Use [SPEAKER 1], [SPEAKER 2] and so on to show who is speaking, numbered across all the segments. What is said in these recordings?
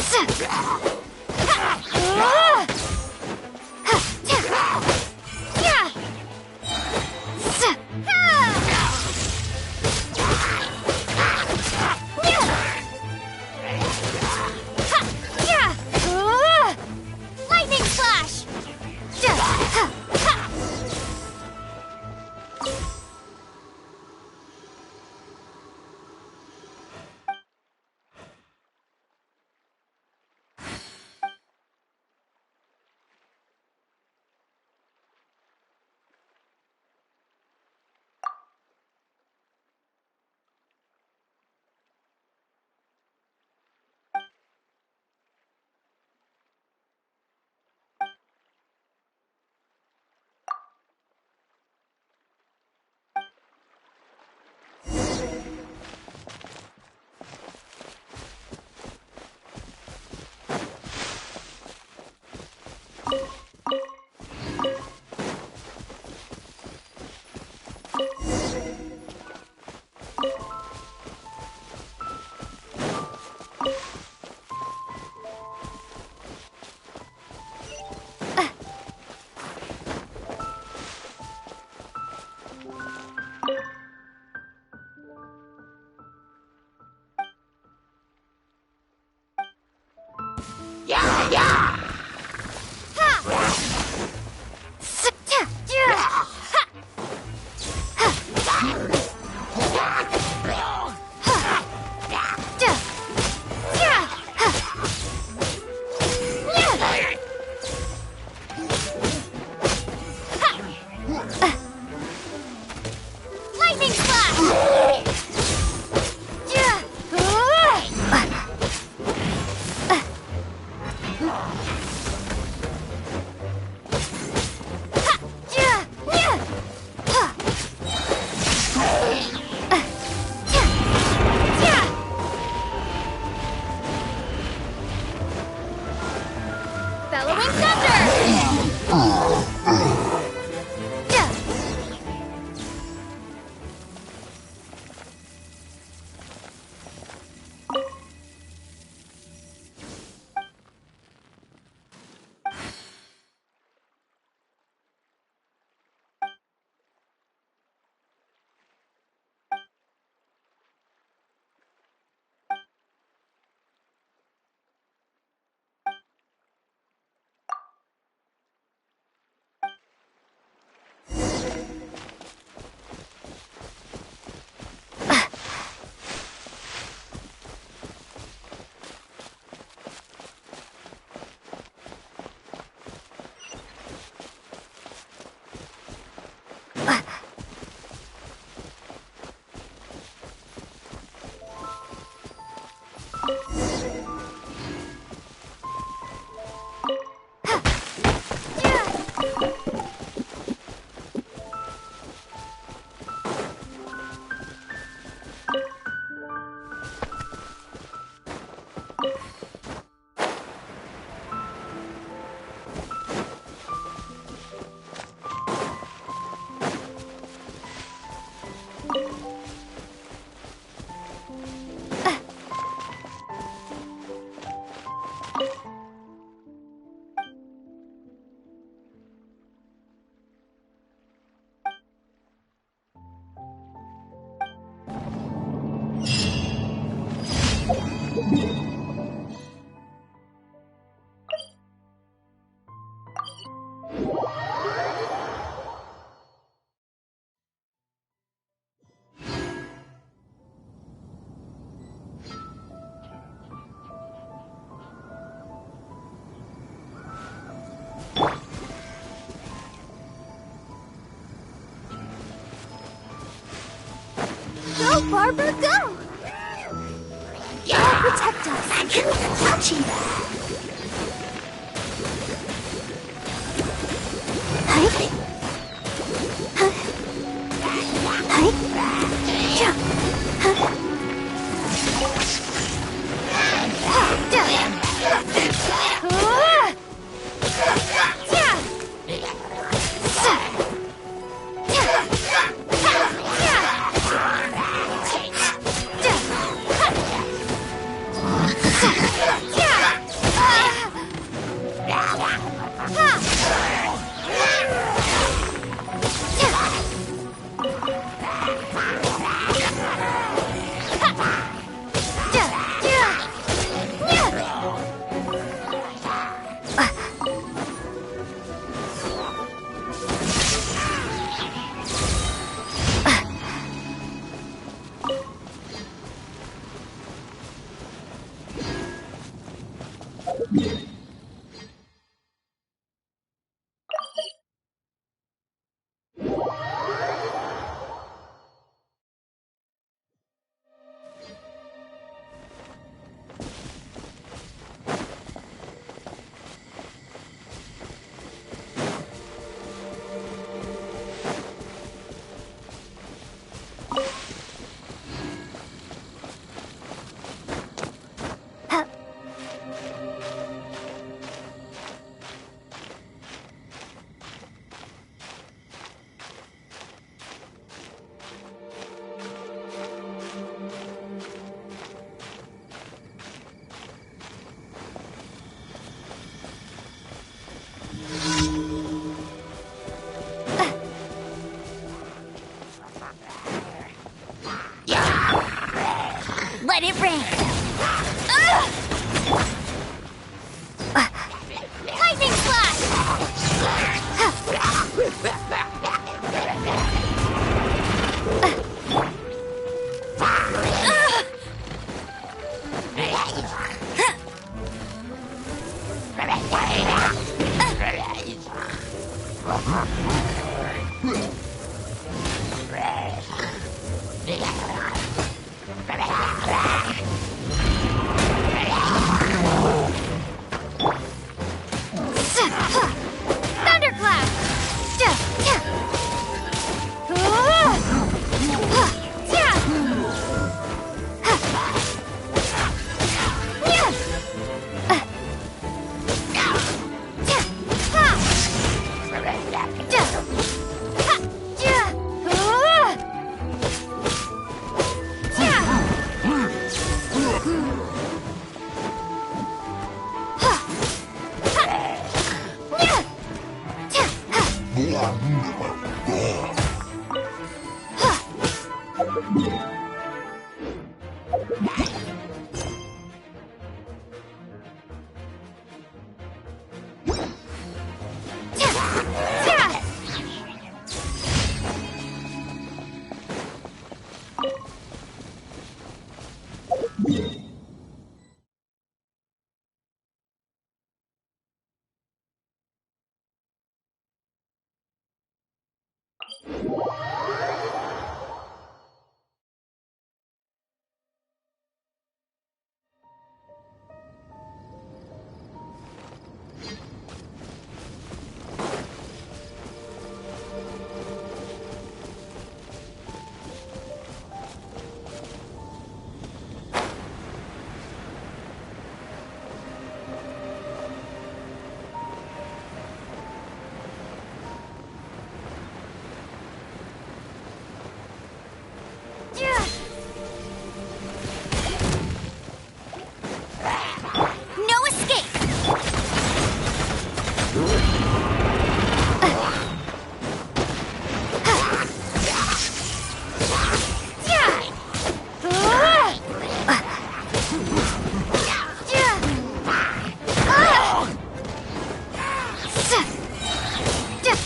[SPEAKER 1] Lightning flash! Lightning flash! Bellowing thunder! Go, Barbara, go! God protect us! I can't touch you! Hi! Yeah! Let it rain. Lightning flash!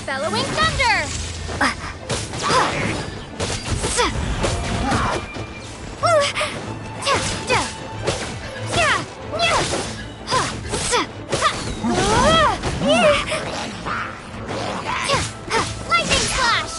[SPEAKER 1] Bellowing thunder! Lightning flash!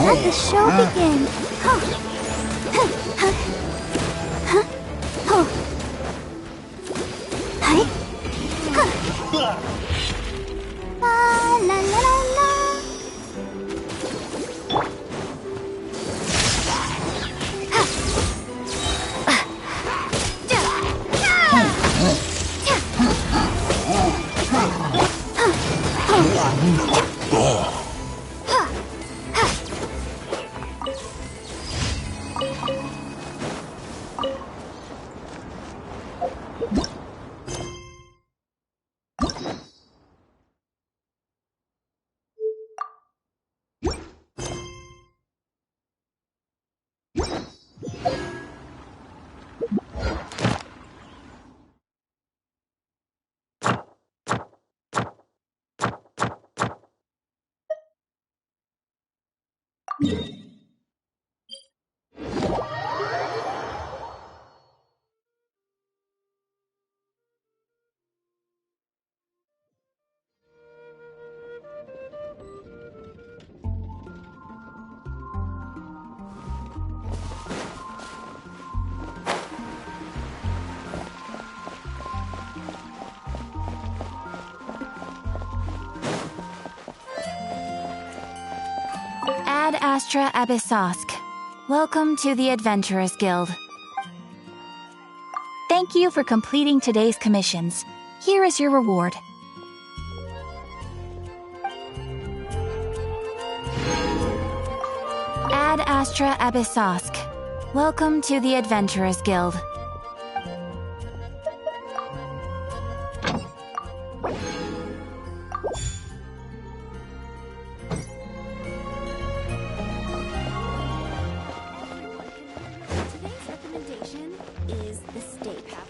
[SPEAKER 1] Let the show begin. La la la la la. Ad Astra Abyssosk. Welcome to the Adventurers Guild. Thank you for completing today's commissions. Here is your reward. Ad Astra Abyssosk. Welcome to the Adventurers Guild. Today's recommendation is the Stay Paddle.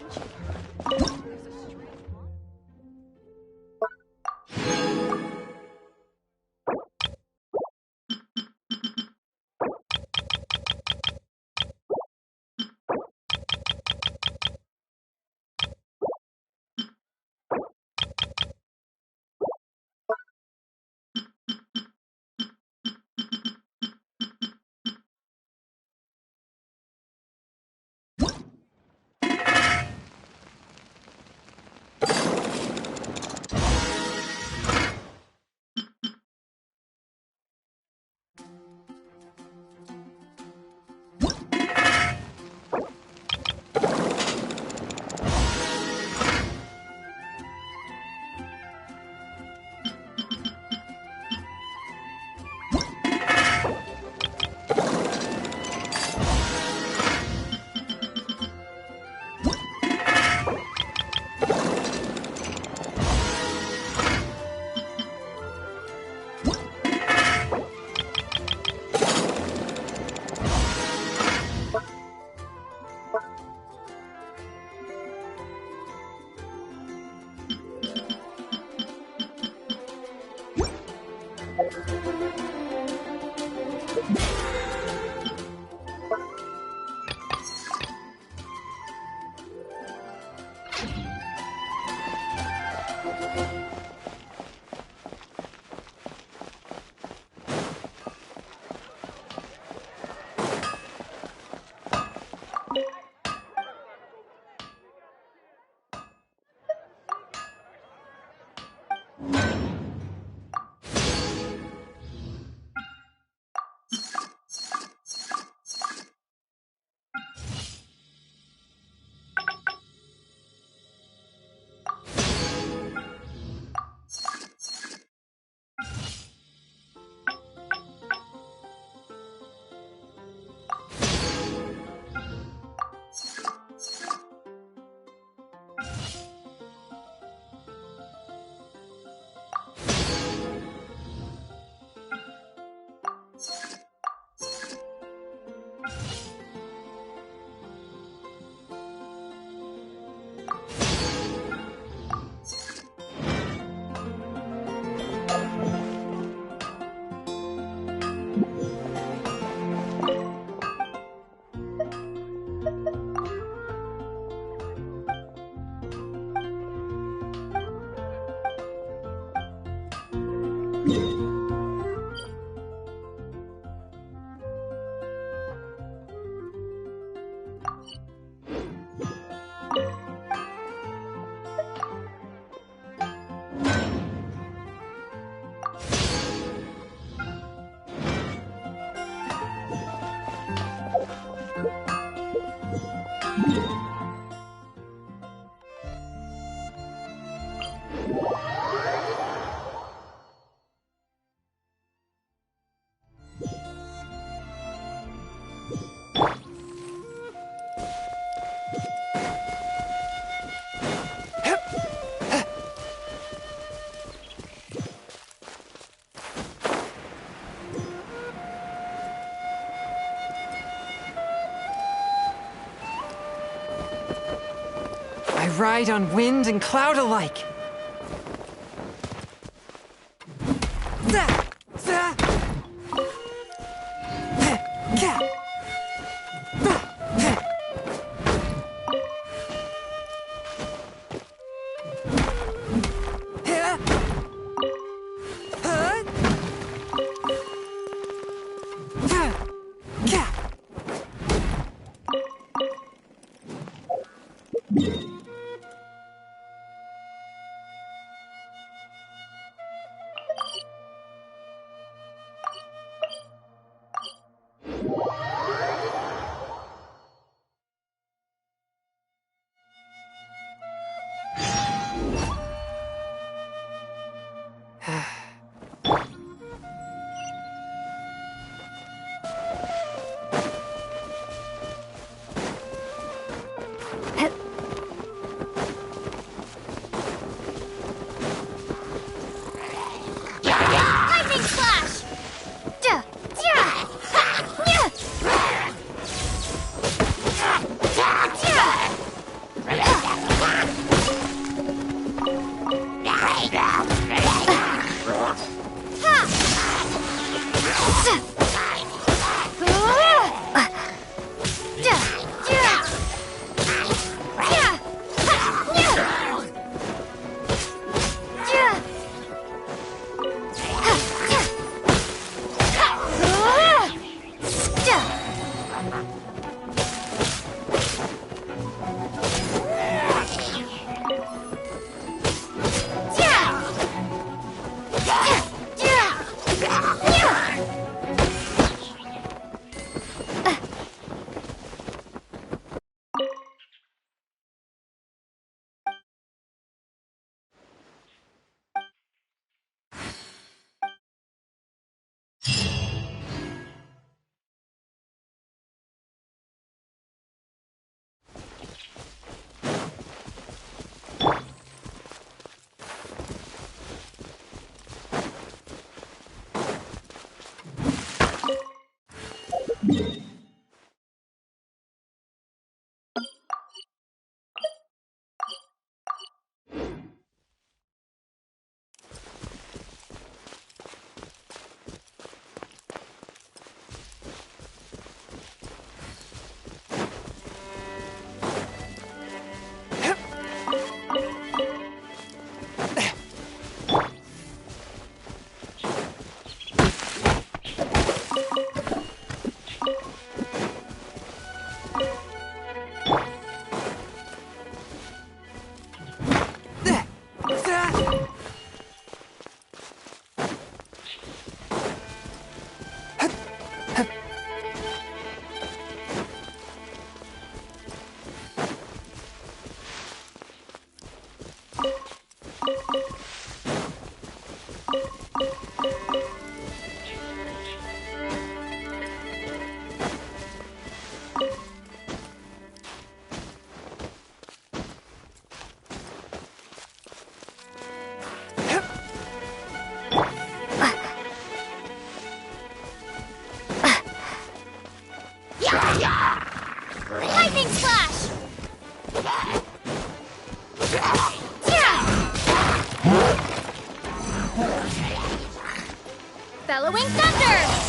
[SPEAKER 2] I ride on wind and cloud alike.
[SPEAKER 1] Lightning Slash! Duh! Yeah! Yeah! Lightning Slash! Bellowing Thunder!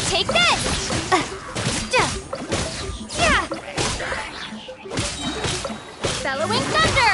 [SPEAKER 1] Take this! Bellowing thunder!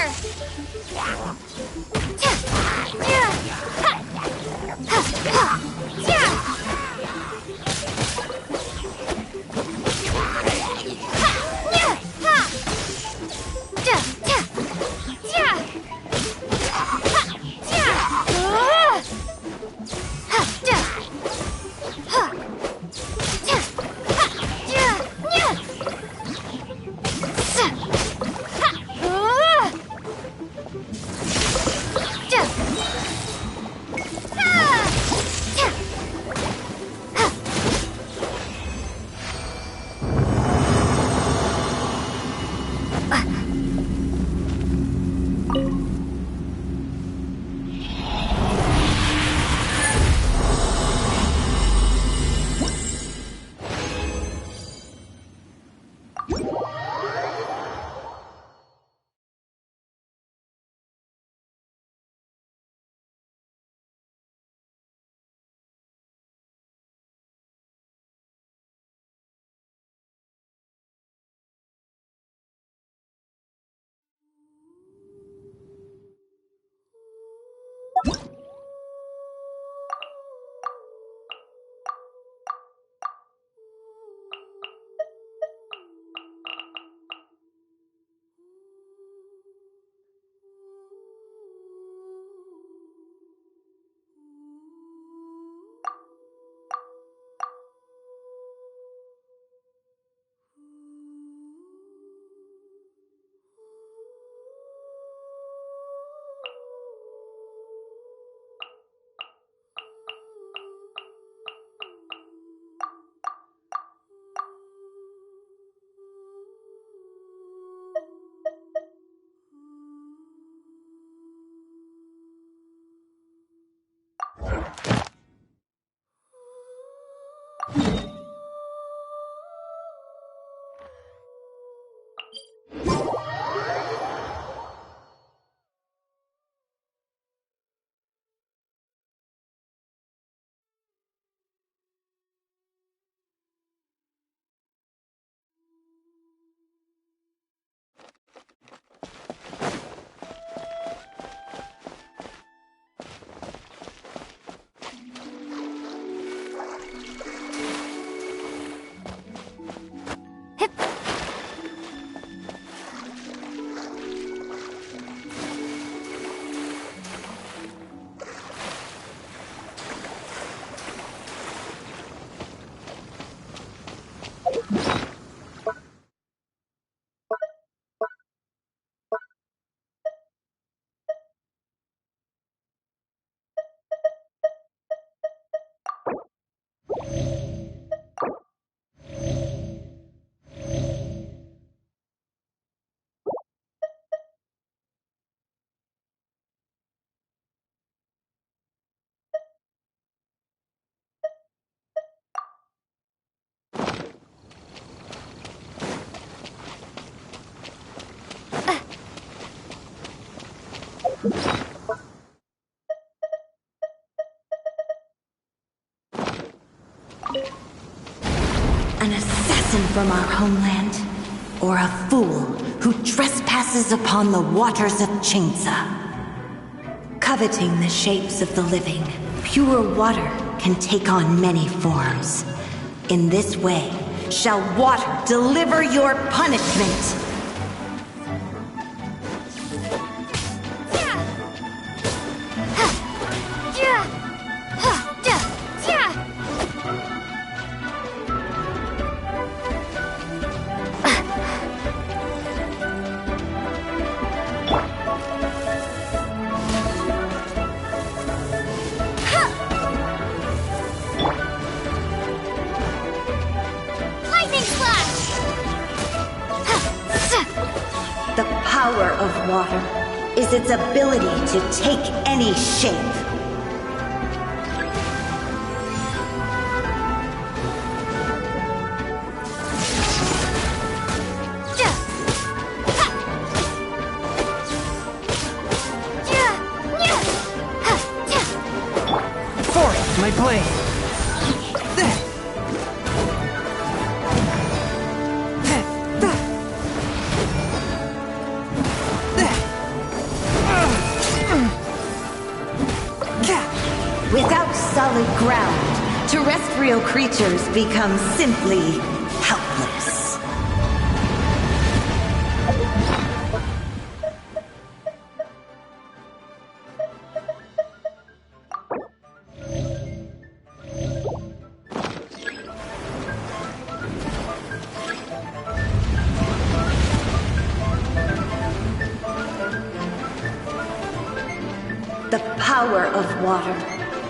[SPEAKER 3] An assassin from our homeland, or a fool who trespasses upon the waters of Chingsa. Coveting the shapes of the living, pure water can take on many forms. In this way, shall water deliver your punishment. The power of water is its ability to take any shape.
[SPEAKER 2] Forth, my blade!
[SPEAKER 3] Without solid ground, terrestrial creatures become simply helpless. The power of water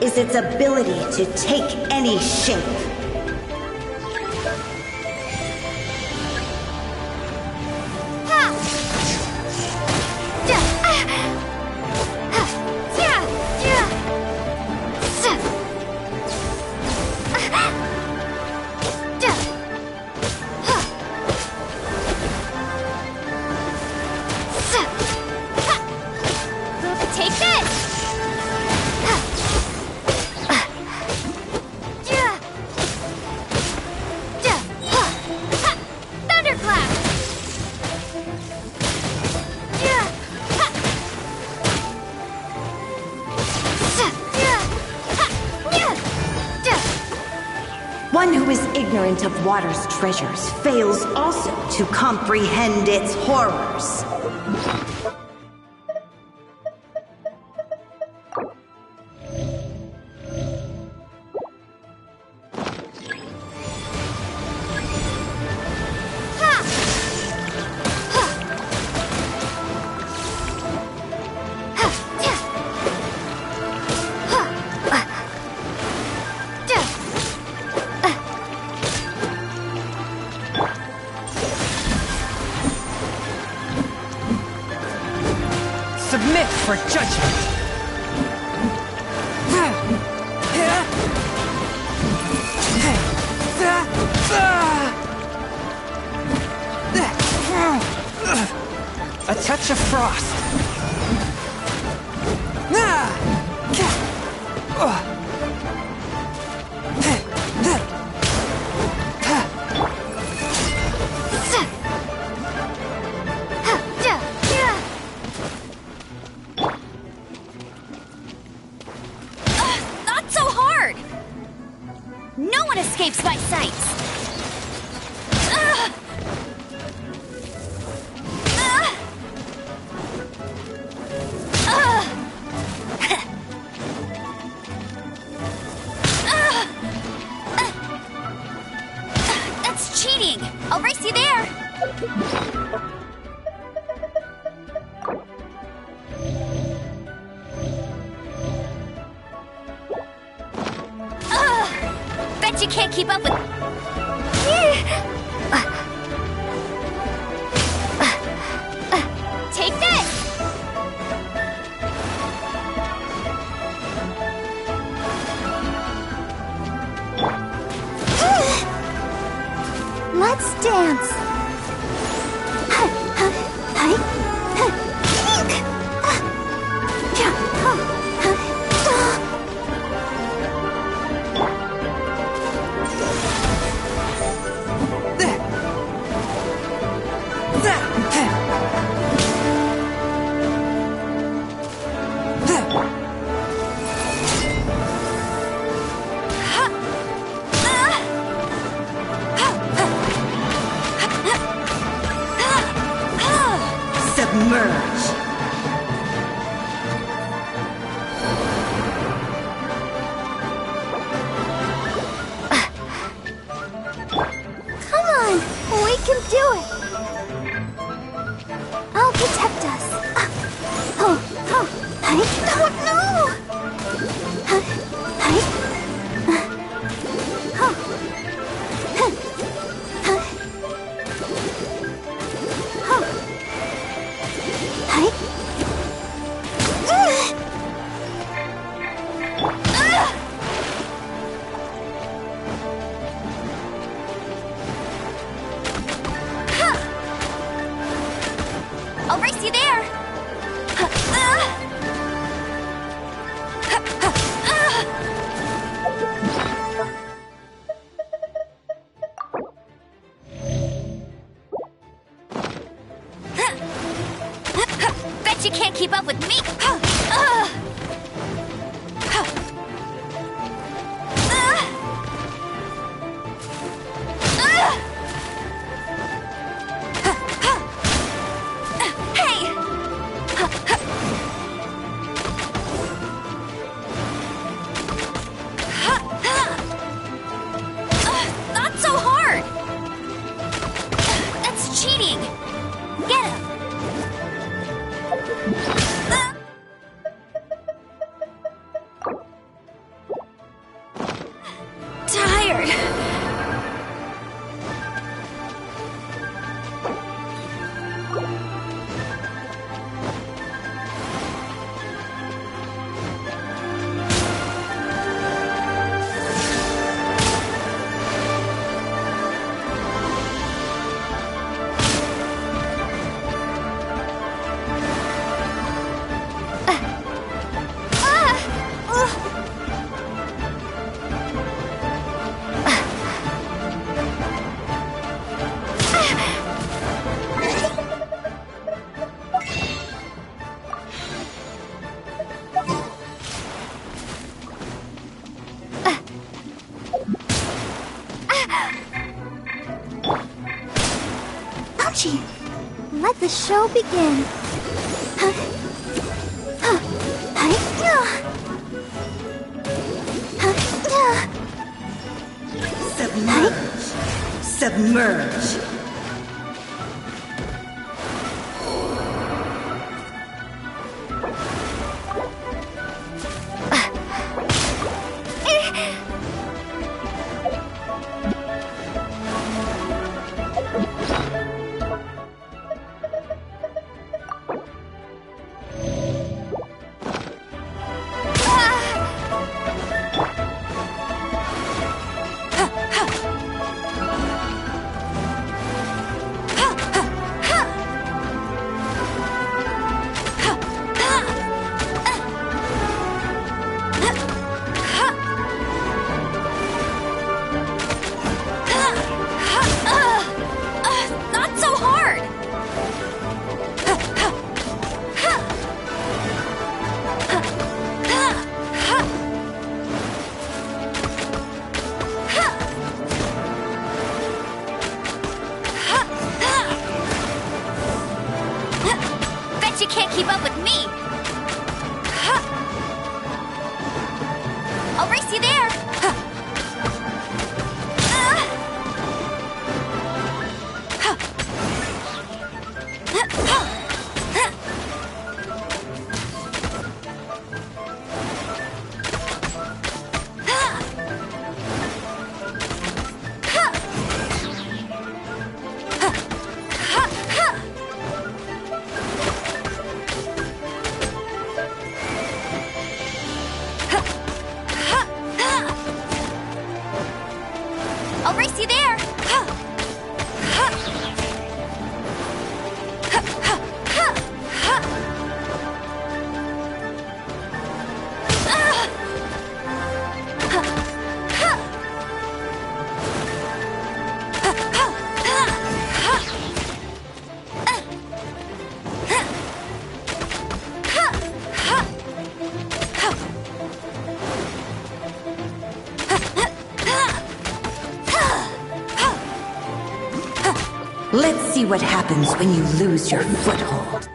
[SPEAKER 3] is its ability to take any shape.
[SPEAKER 4] Take this!
[SPEAKER 3] One who is ignorant of water's treasures fails also to comprehend its horrors.
[SPEAKER 2] Submit for judgment! A touch of frost!
[SPEAKER 4] Not so hard! No one escapes my sights! That's cheating! I'll race you there! Bet you can't keep up with... Take this!
[SPEAKER 1] Let's dance.
[SPEAKER 4] tired.
[SPEAKER 5] Ouchie! Let the show begin.
[SPEAKER 3] Submerge! Submerge!
[SPEAKER 4] Not so hard! Bet you can't keep up with me! I'll race you there! I'll race you there!
[SPEAKER 3] Let's see what happens when you lose your foothold.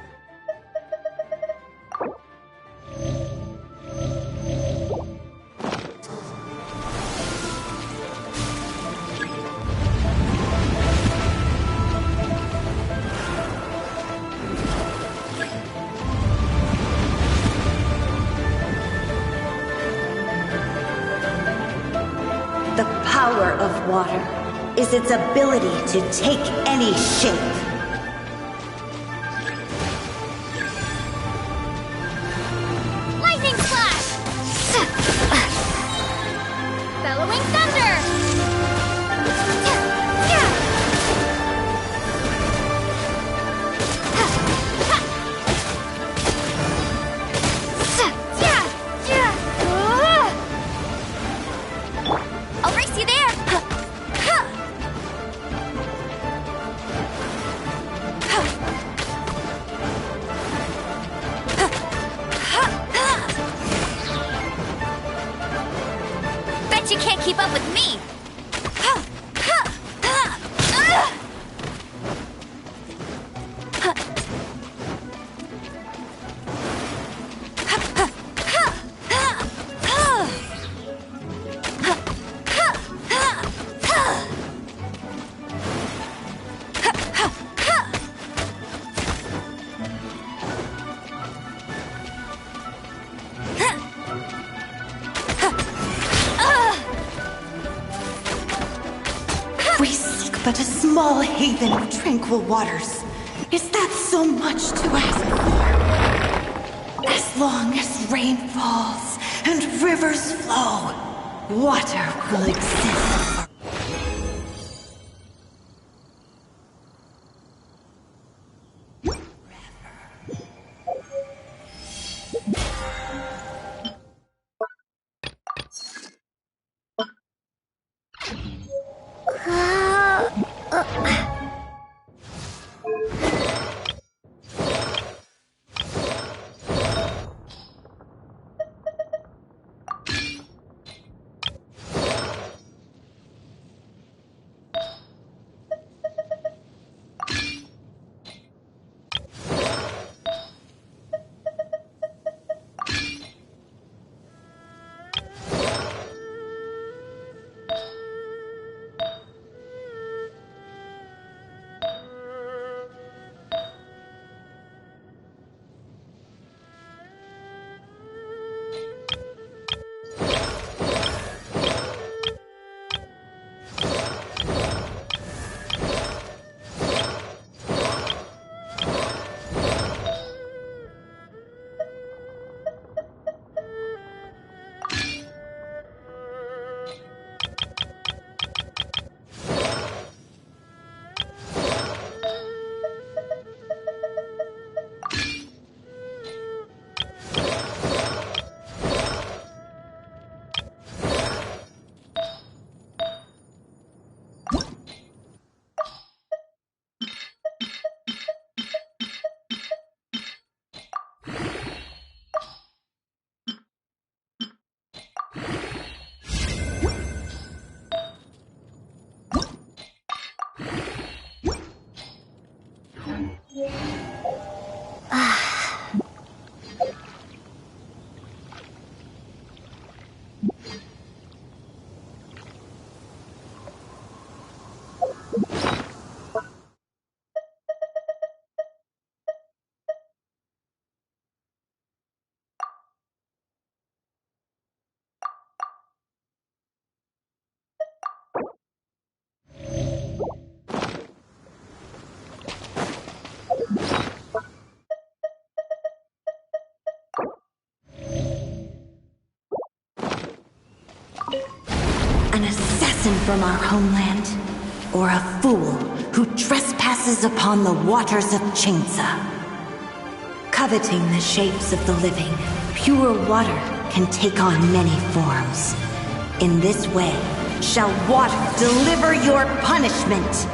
[SPEAKER 3] The power of water is its ability to take any shape.
[SPEAKER 4] Lightning Slash! Bellowing Thunder! I'll race you there! Bet you can't keep up with me!
[SPEAKER 3] but a small haven of tranquil waters. Is that so much to ask for? As long as rain falls and rivers flow, water will exist. An assassin from our homeland, or a fool who trespasses upon the waters of Chainsa. Coveting the shapes of the living, pure water can take on many forms. In this way, shall water deliver your punishment.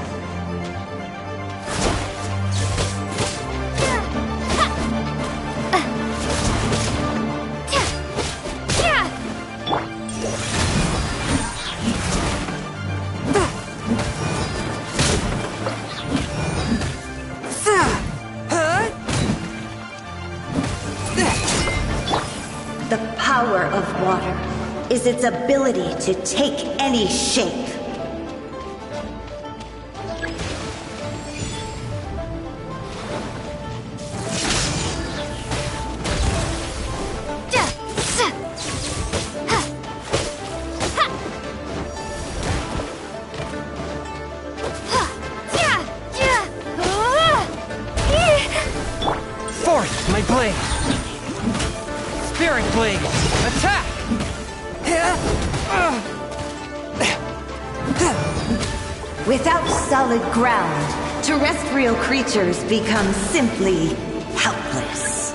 [SPEAKER 3] The power of water is its ability to take any shape.
[SPEAKER 2] Forth, my blade! Spirit blade! Attack!
[SPEAKER 3] Without solid ground, terrestrial creatures become simply helpless.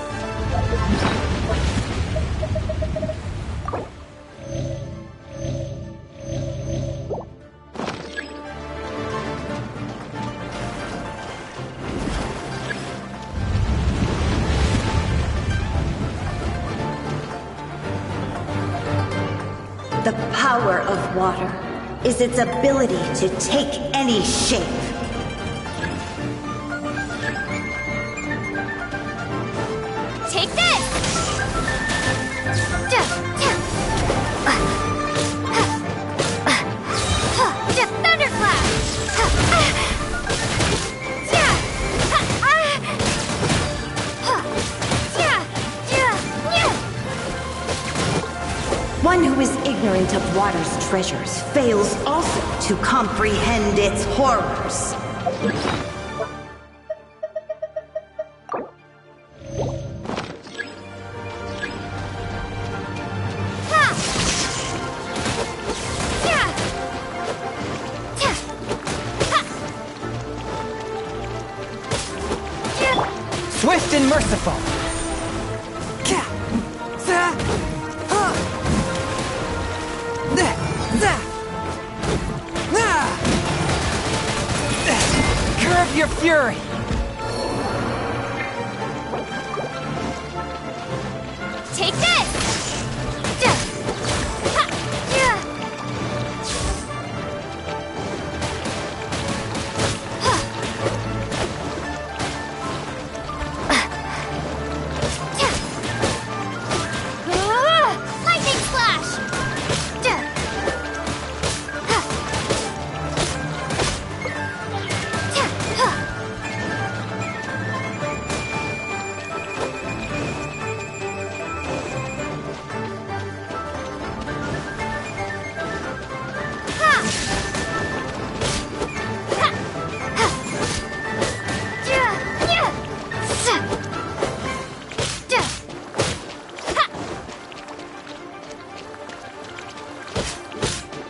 [SPEAKER 3] The power of water is its ability to take any shape.
[SPEAKER 4] Take this! Thunderclap!
[SPEAKER 3] One who is ignorant containment of water's treasures fails also to comprehend its horrors.
[SPEAKER 2] Swift and merciful. Curb your fury.
[SPEAKER 4] Take this! Lightning splash!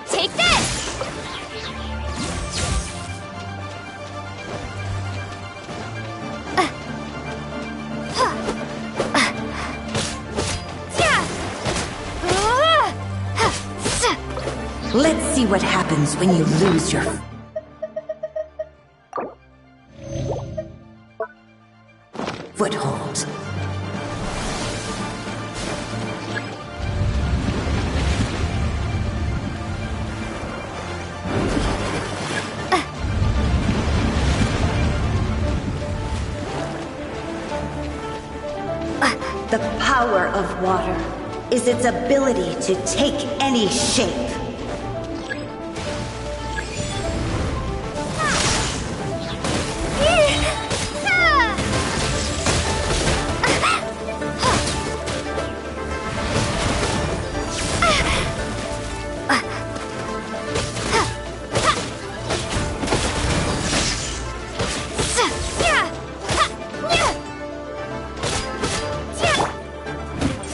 [SPEAKER 4] Take this!
[SPEAKER 3] Let's see what happens when you lose your foothold. The power of water is its ability to take any shape.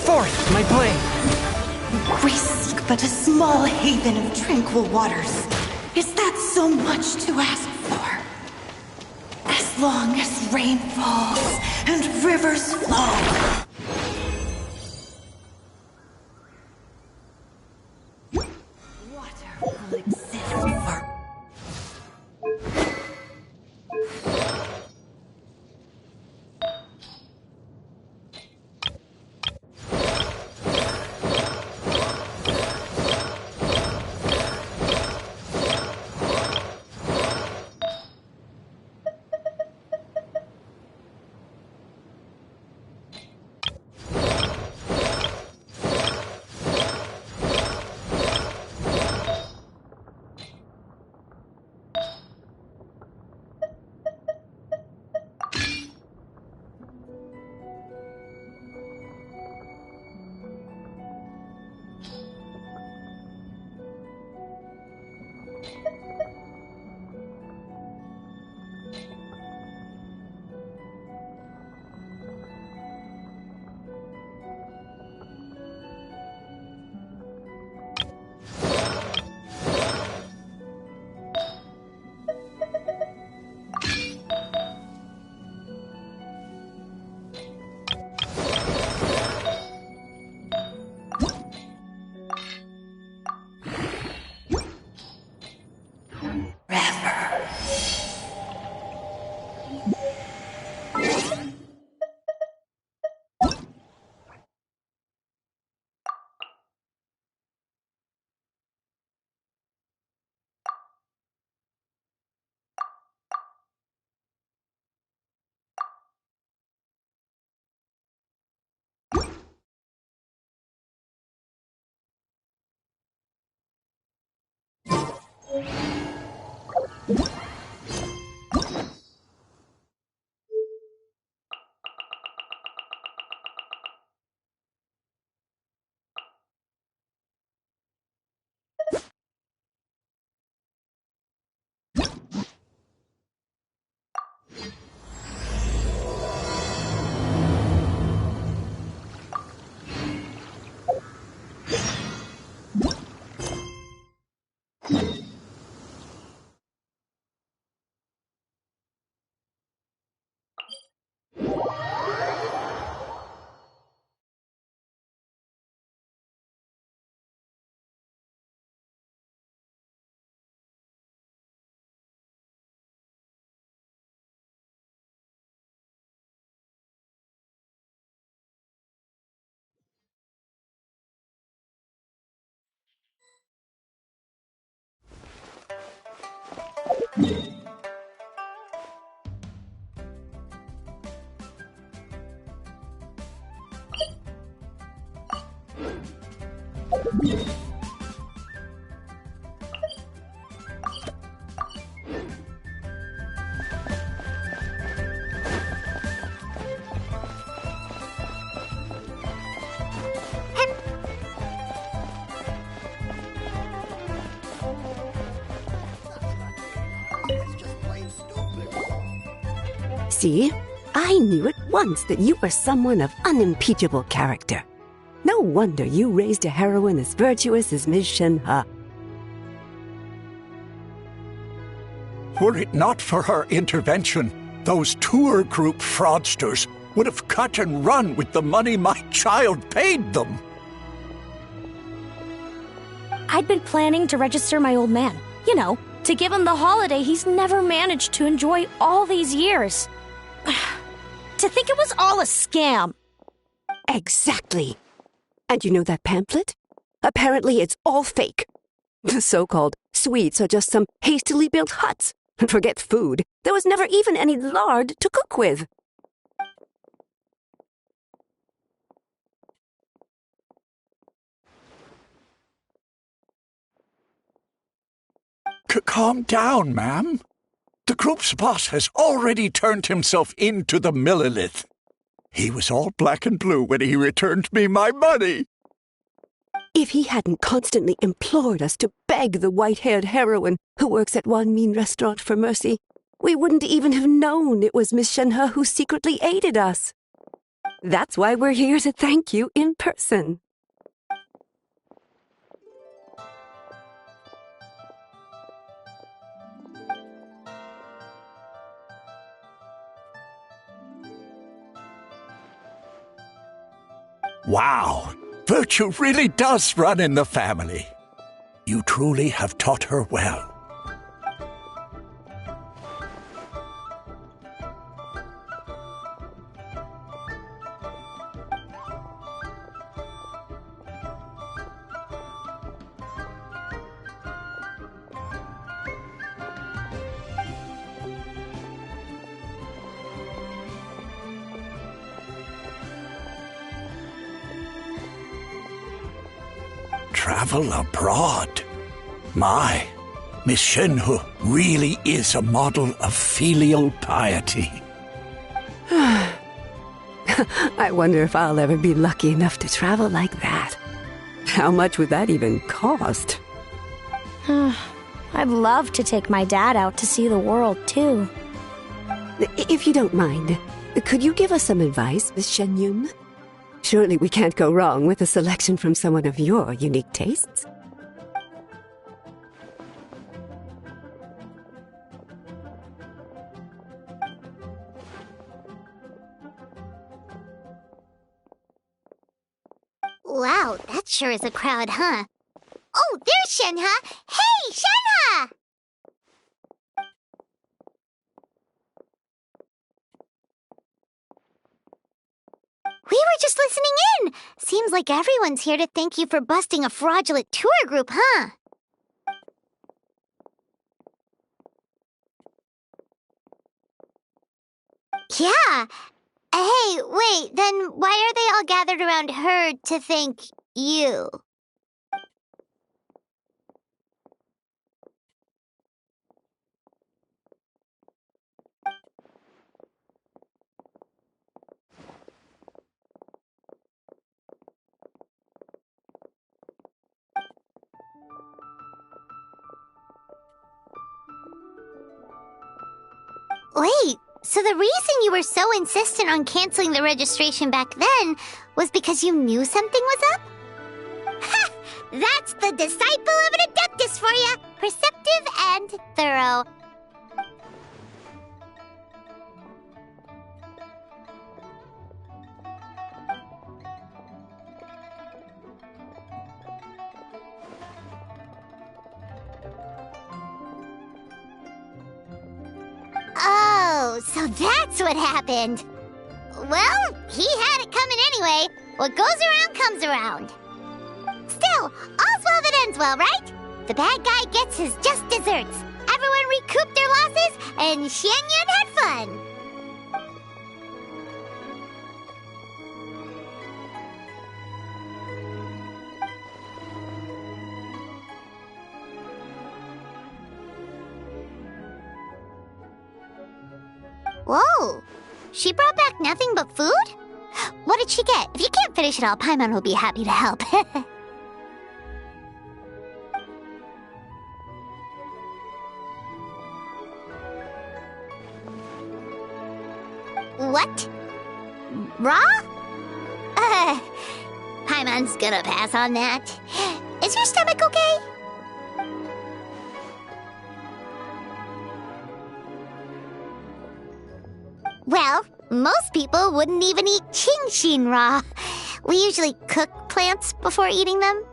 [SPEAKER 2] Forth, my blade.
[SPEAKER 3] We seek but a small haven of tranquil waters. Is that so much to ask for? As long as rain falls and rivers flow. Water will exist for
[SPEAKER 6] See? I knew at once that you were someone of unimpeachable character. No wonder you raised a heroine as virtuous as Ms. Shenhe.
[SPEAKER 7] Were it not for her intervention, those tour group fraudsters would have cut and run with the money my child paid them.
[SPEAKER 8] I'd been planning to register my old man. You know, to give him the holiday he's never managed to enjoy all these years. To think it was all a scam.
[SPEAKER 6] Exactly. And you know that pamphlet? Apparently it's all fake. The so-called sweets are just some hastily built huts. And forget food, there was never even any lard to cook with.
[SPEAKER 7] Calm down, ma'am. The group's boss has already turned himself into the Millilith. He was all black and blue when he returned me my money.
[SPEAKER 6] If he hadn't constantly implored us to beg the white-haired heroine who works at one mean restaurant for mercy, we wouldn't even have known it was Miss Shenhe who secretly aided us. That's why we're here to thank you in person.
[SPEAKER 7] Wow, virtue really does run in the family. You truly have taught her well. Travel abroad. My, Miss Shenhe really is a model of filial piety.
[SPEAKER 6] I wonder if I'll ever be lucky enough to travel like that. How much would that even cost?
[SPEAKER 8] I'd love to take my dad out to see the world, too.
[SPEAKER 6] If you don't mind, could you give us some advice, Miss Shenyun? Surely we can't go wrong with a selection from someone of your unique tastes.
[SPEAKER 5] Wow, that sure is a crowd, huh? Oh, there's Shenhe! Hey, Shenhe! We were just listening in! Seems like everyone's here to thank you for busting a fraudulent tour group, huh? Yeah. Hey, wait, then why are they all gathered around her to thank you? Wait, so the reason you were so insistent on canceling the registration back then was because you knew something was up? Ha! That's the disciple of an adeptus for you! Perceptive and thorough. Oh, so that's what happened. Well, he had it coming anyway. What goes around comes around. Still, all's well that ends well, right? The bad guy gets his just desserts. Everyone recouped their losses, and Xianyun had fun. Whoa! She brought back nothing but food? What did she get? If you can't finish it all, Paimon will be happy to help. What? Raw? Paimon's gonna pass on that. Is your stomach okay? Well, most people wouldn't even eat Genshin raw. We usually cook plants before eating them.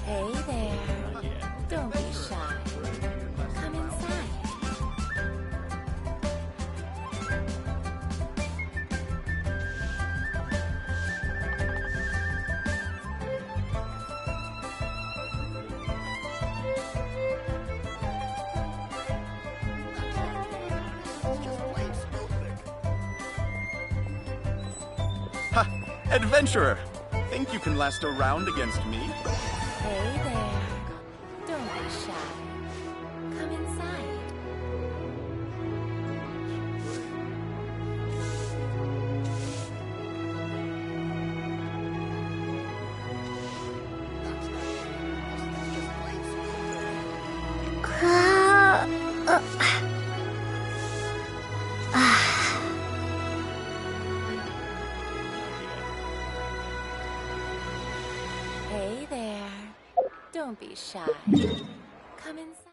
[SPEAKER 9] Hey there. Don't be shy. Come inside.
[SPEAKER 10] Ha! Adventurer! Think you can last a round against me?
[SPEAKER 9] Hey there. Don't be shy. Come inside. Hey there. Don't be shy. Come inside.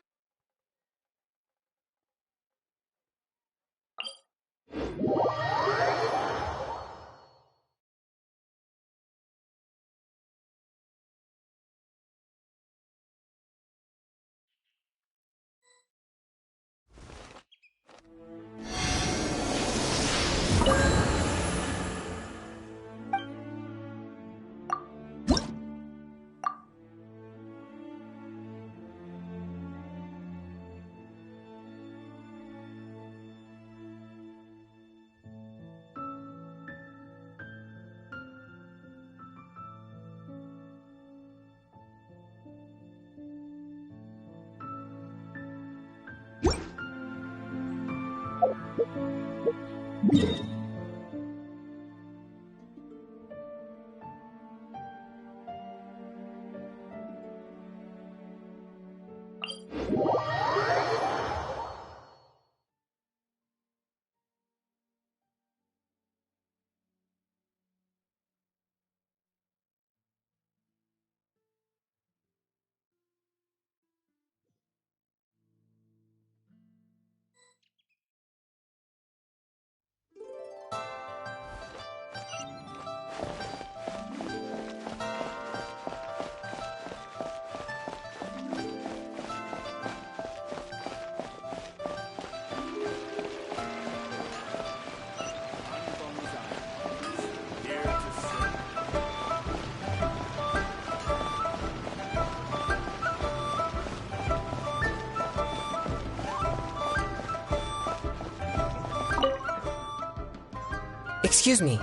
[SPEAKER 2] Excuse me,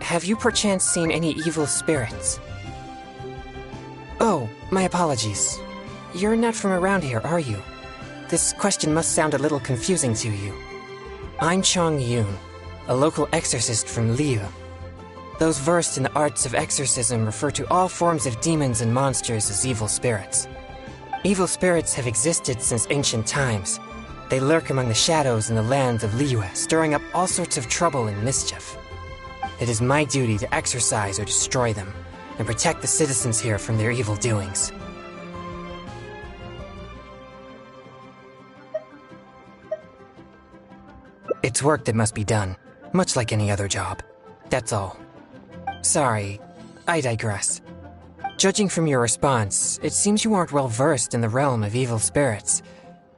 [SPEAKER 2] have you perchance seen any evil spirits?
[SPEAKER 11] Oh, my apologies. You're not from around here, are you? This question must sound a little confusing to you. I'm Chong Yoon, a local exorcist from Liu. Those versed in the arts of exorcism refer to all forms of demons and monsters as evil spirits. Evil spirits have existed since ancient times. They lurk among the shadows in the land of Liyue, stirring up all sorts of trouble and mischief. It is my duty to exorcise or destroy them, and protect the citizens here from their evil doings. It's work that must be done, much like any other job. That's all. Sorry, I digress. Judging from your response, it seems you aren't well versed in the realm of evil spirits.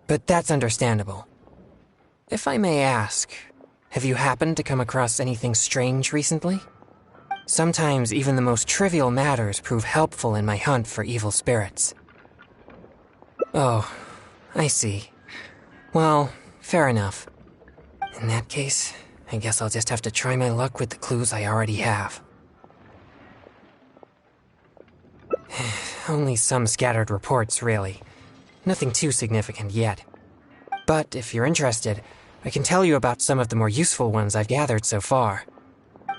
[SPEAKER 11] But that's understandable. If I may ask, have you happened to come across anything strange recently? Sometimes even the most trivial matters prove helpful in my hunt for evil spirits. Oh, I see. Well, fair enough. In that case, I guess I'll just have to try my luck with the clues I already have. Only some scattered reports, really. Nothing too significant yet. But if you're interested, I can tell you about some of the more useful ones I've gathered so far.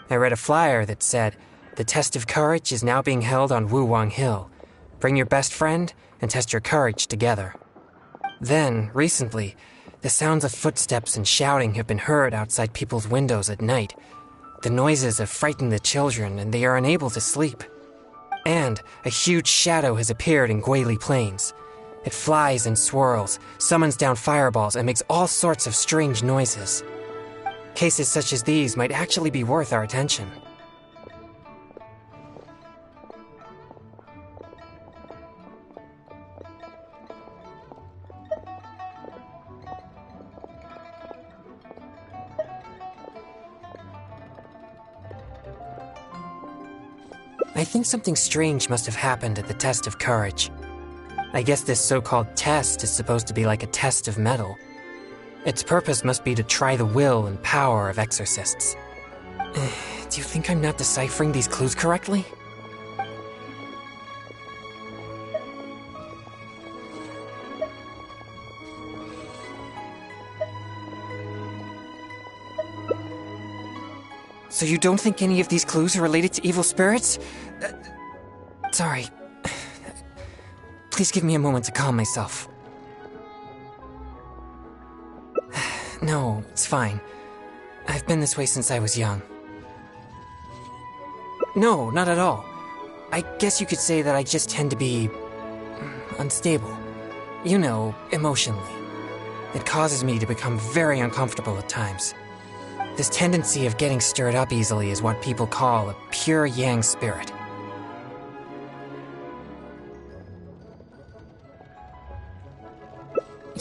[SPEAKER 11] I read a flyer that said, "The test of courage is now being held on Wuwang Hill. Bring your best friend and test your courage together." Then, recently, the sounds of footsteps and shouting have been heard outside people's windows at night. The noises have frightened the children, and they are unable to sleep. And a huge shadow has appeared in Guili Plains. It flies and swirls, summons down fireballs, and makes all sorts of strange noises. Cases such as these might actually be worth our attention. I think something strange must have happened at the test of courage. I guess this so-called test is supposed to be like a test of metal. Its purpose must be to try the will and power of exorcists. Do you think I'm not deciphering these clues correctly? So you don't think any of these clues are related to evil spirits? Sorry. Please give me a moment to calm myself. No, it's fine. I've been this way since I was young. No, not at all. I guess you could say that I just tend to be unstable. You know, emotionally. It causes me to become very uncomfortable at times. This tendency of getting stirred up easily is what people call a pure yang spirit.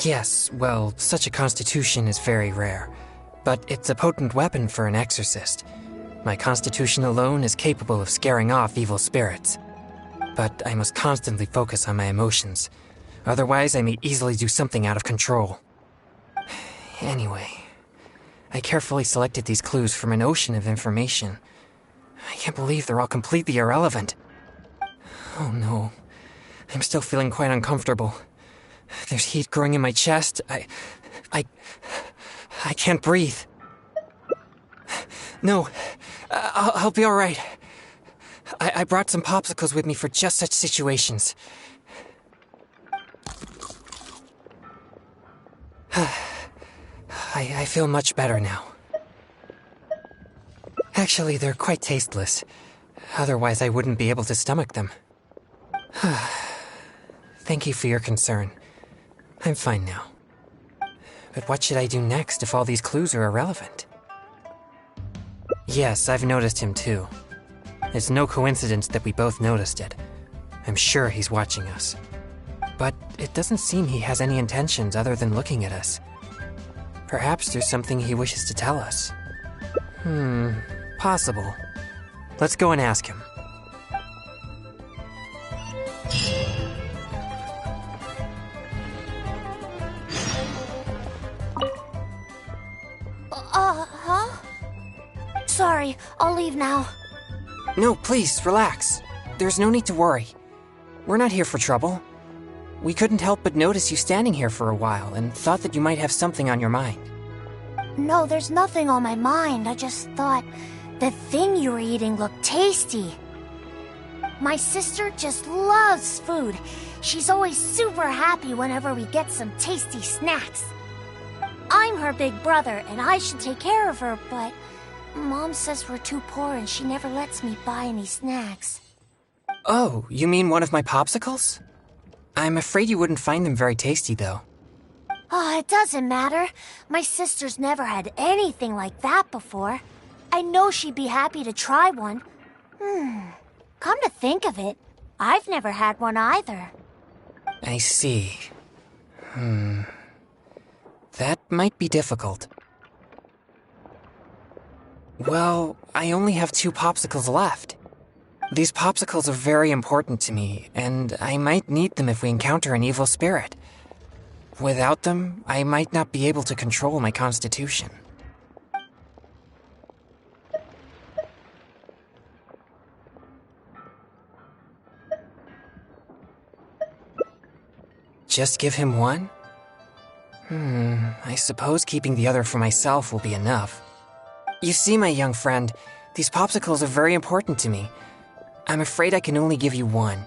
[SPEAKER 11] Yes, well, such a constitution is very rare, but it's a potent weapon for an exorcist. My constitution alone is capable of scaring off evil spirits. But I must constantly focus on my emotions. Otherwise, I may easily do something out of control. Anyway, I carefully selected these clues from an ocean of information. I can't believe they're all completely irrelevant. Oh no, I'm still feeling quite uncomfortable. There's heat growing in my chest. I can't breathe. No, I'll be all right. I brought some popsicles with me for just such situations. I feel much better now. Actually, they're quite tasteless. Otherwise, I wouldn't be able to stomach them. Thank you for your concern. I'm fine now. But what should I do next if all these clues are irrelevant? Yes, I've noticed him too. It's no coincidence that we both noticed it. I'm sure he's watching us. But it doesn't seem he has any intentions other than looking at us. Perhaps there's something he wishes to tell us. Possible. Let's go and ask him.
[SPEAKER 8] Sorry, I'll leave now.
[SPEAKER 11] No, please, relax. There's no need to worry. We're not here for trouble. We couldn't help but notice you standing here for a while and thought that you might have something on your mind.
[SPEAKER 8] No, there's nothing on my mind. I just thought the thing you were eating looked tasty. My sister just loves food. She's always super happy whenever we get some tasty snacks. I'm her big brother, and I should take care of her, but Mom says we're too poor and she never lets me buy any snacks.
[SPEAKER 11] Oh, you mean one of my popsicles? I'm afraid you wouldn't find them very tasty, though.
[SPEAKER 8] Oh, it doesn't matter. My sister's never had anything like that before. I know she'd be happy to try one. Come to think of it, I've never had one either.
[SPEAKER 11] I see. That might be difficult. Well, I only have 2 popsicles left. These popsicles are very important to me, and I might need them if we encounter an evil spirit. Without them, I might not be able to control my constitution. Just give him one? I suppose keeping the other for myself will be enough. You see, my young friend, these popsicles are very important to me. I'm afraid I can only give you one.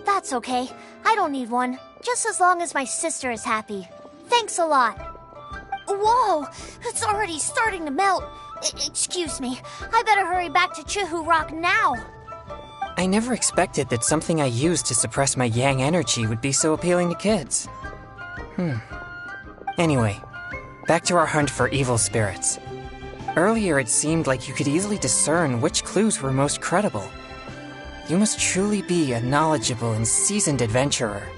[SPEAKER 8] That's okay. I don't need one, just as long as my sister is happy. Thanks a lot. Whoa! It's already starting to melt. Excuse me. I better hurry back to Chihu Rock now.
[SPEAKER 11] I never expected that something I used to suppress my yang energy would be so appealing to kids. Anyway, back to our hunt for evil spirits. Earlier it seemed like you could easily discern which clues were most credible. You must truly be a knowledgeable and seasoned adventurer.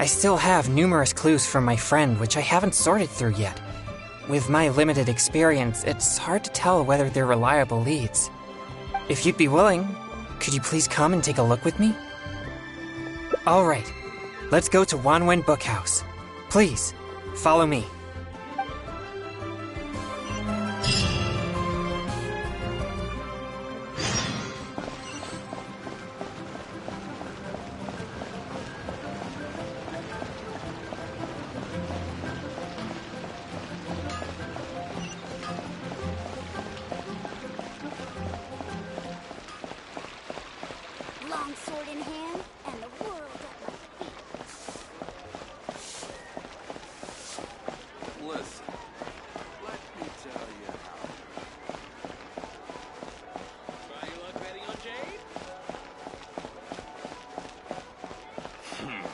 [SPEAKER 11] I still have numerous clues from my friend which I haven't sorted through yet. With my limited experience, it's hard to tell whether they're reliable leads. If you'd be willing, could you please come and take a look with me? Alright, let's go to Wanwen Bookhouse. Please, follow me.
[SPEAKER 5] Long sword in hand, and the world at my feet.
[SPEAKER 10] Listen, let me tell you how.
[SPEAKER 12] Try your luck betting on Jade?
[SPEAKER 5] Come on.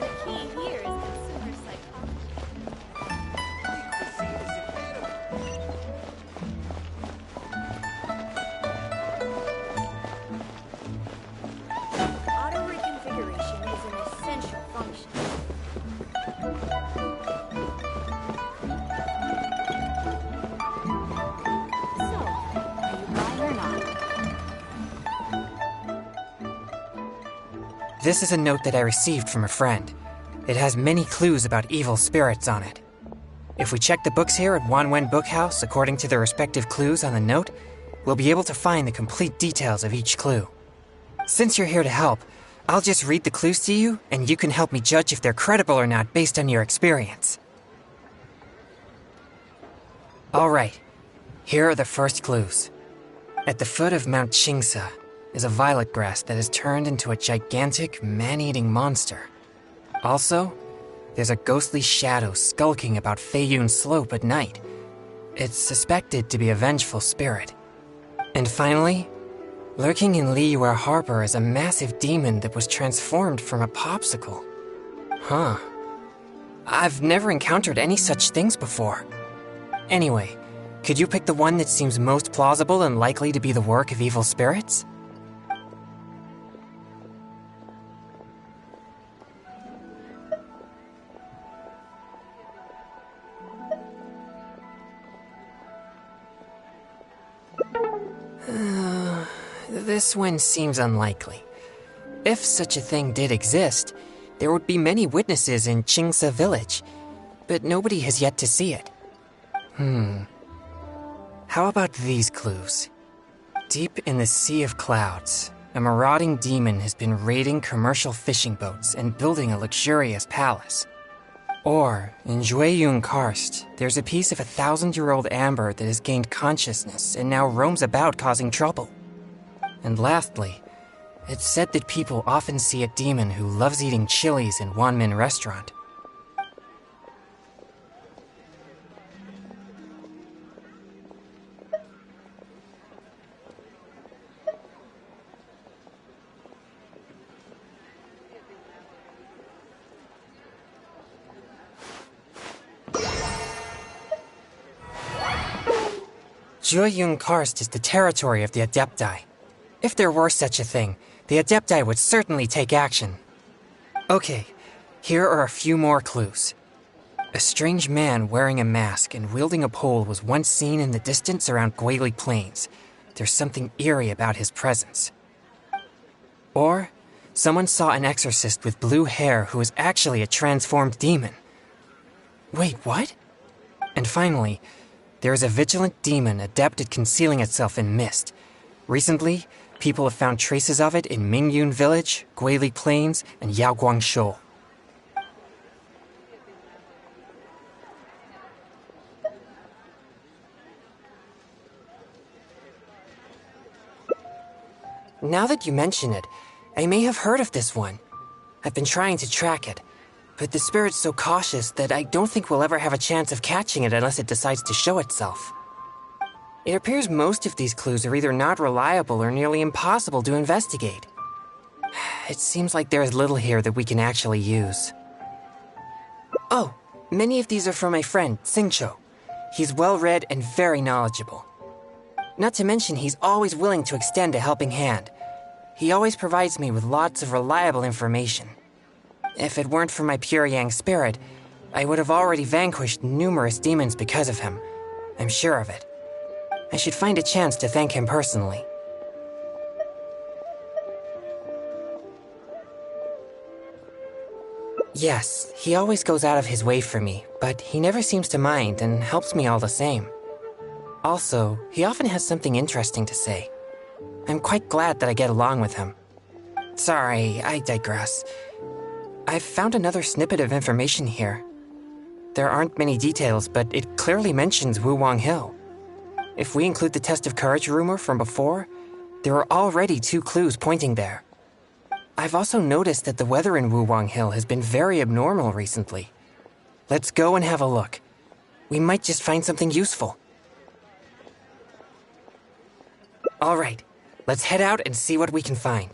[SPEAKER 9] The key here is consumer psychology.
[SPEAKER 8] Auto reconfiguration is an essential function.
[SPEAKER 9] So, are you buying or not?
[SPEAKER 11] This is a note that I received from a friend. It has many clues about evil spirits on it. If we check the books here at Wanwen Bookhouse according to the respective clues on the note, we'll be able to find the complete details of each clue. Since you're here to help, I'll just read the clues to you, and you can help me judge if they're credible or not based on your experience. Alright, here are the first clues. At the foot of Mount Chingsa is a violet grass that has turned into a gigantic, man-eating monster. Also, there's a ghostly shadow skulking about Feiyun Slope at night. It's suspected to be a vengeful spirit. And finally, lurking in Liyue Harbor is a massive demon that was transformed from a popsicle. Huh. I've never encountered any such things before. Anyway, could you pick the one that seems most plausible and likely to be the work of evil spirits? This one seems unlikely. If such a thing did exist, there would be many witnesses in Qingce village, but nobody has yet to see it. How about these clues? Deep in the Sea of Clouds, a marauding demon has been raiding commercial fishing boats and building a luxurious palace. Or, in Jueyun Karst, there's a piece of 1,000-year-old amber that has gained consciousness and now roams about causing trouble. And lastly, it's said that people often see a demon who loves eating chilies in Wanmin restaurant. Jueyun Karst is the territory of the Adepti. If there were such a thing, the Adepti would certainly take action. Okay, here are a few more clues. A strange man wearing a mask and wielding a pole was once seen in the distance around Guili Plains. There's something eerie about his presence. Or, someone saw an exorcist with blue hair who was actually a transformed demon. Wait, what? And finally, there is a vigilant demon adept at concealing itself in mist. Recently, people have found traces of it in Mingyun Village, Guili Plains, and Yaoguang Shoal. Now that you mention it, I may have heard of this one. I've been trying to track it, but the spirit's so cautious that I don't think we'll ever have a chance of catching it unless it decides to show itself. It appears most of these clues are either not reliable or nearly impossible to investigate. It seems like there is little here that we can actually use. Oh, many of these are from my friend, Xingqiu. He's well-read and very knowledgeable. Not to mention, he's always willing to extend a helping hand. He always provides me with lots of reliable information. If it weren't for my pure Yang spirit, I would have already vanquished numerous demons because of him. I'm sure of it. I should find a chance to thank him personally. Yes, he always goes out of his way for me, but he never seems to mind and helps me all the same. Also, he often has something interesting to say. I'm quite glad that I get along with him. Sorry, I digress. I've found another snippet of information here. There aren't many details, but it clearly mentions Wuwang Hill. If we include the test of courage rumor from before, there are already 2 clues pointing there. I've also noticed that the weather in Wuwang Hill has been very abnormal recently. Let's go and have a look. We might just find something useful. All right, let's head out and see what we can find.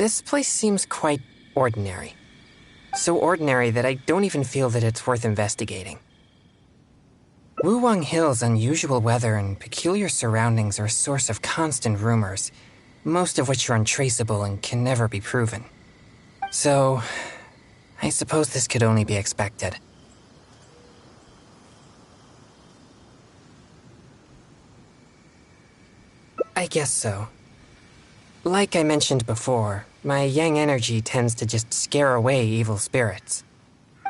[SPEAKER 11] This place seems quite ordinary. So ordinary that I don't even feel that it's worth investigating. Wuwang Hill's unusual weather and peculiar surroundings are a source of constant rumors, most of which are untraceable and can never be proven. So, I suppose this could only be expected. I guess so. Like I mentioned before, my yang energy tends to just scare away evil spirits.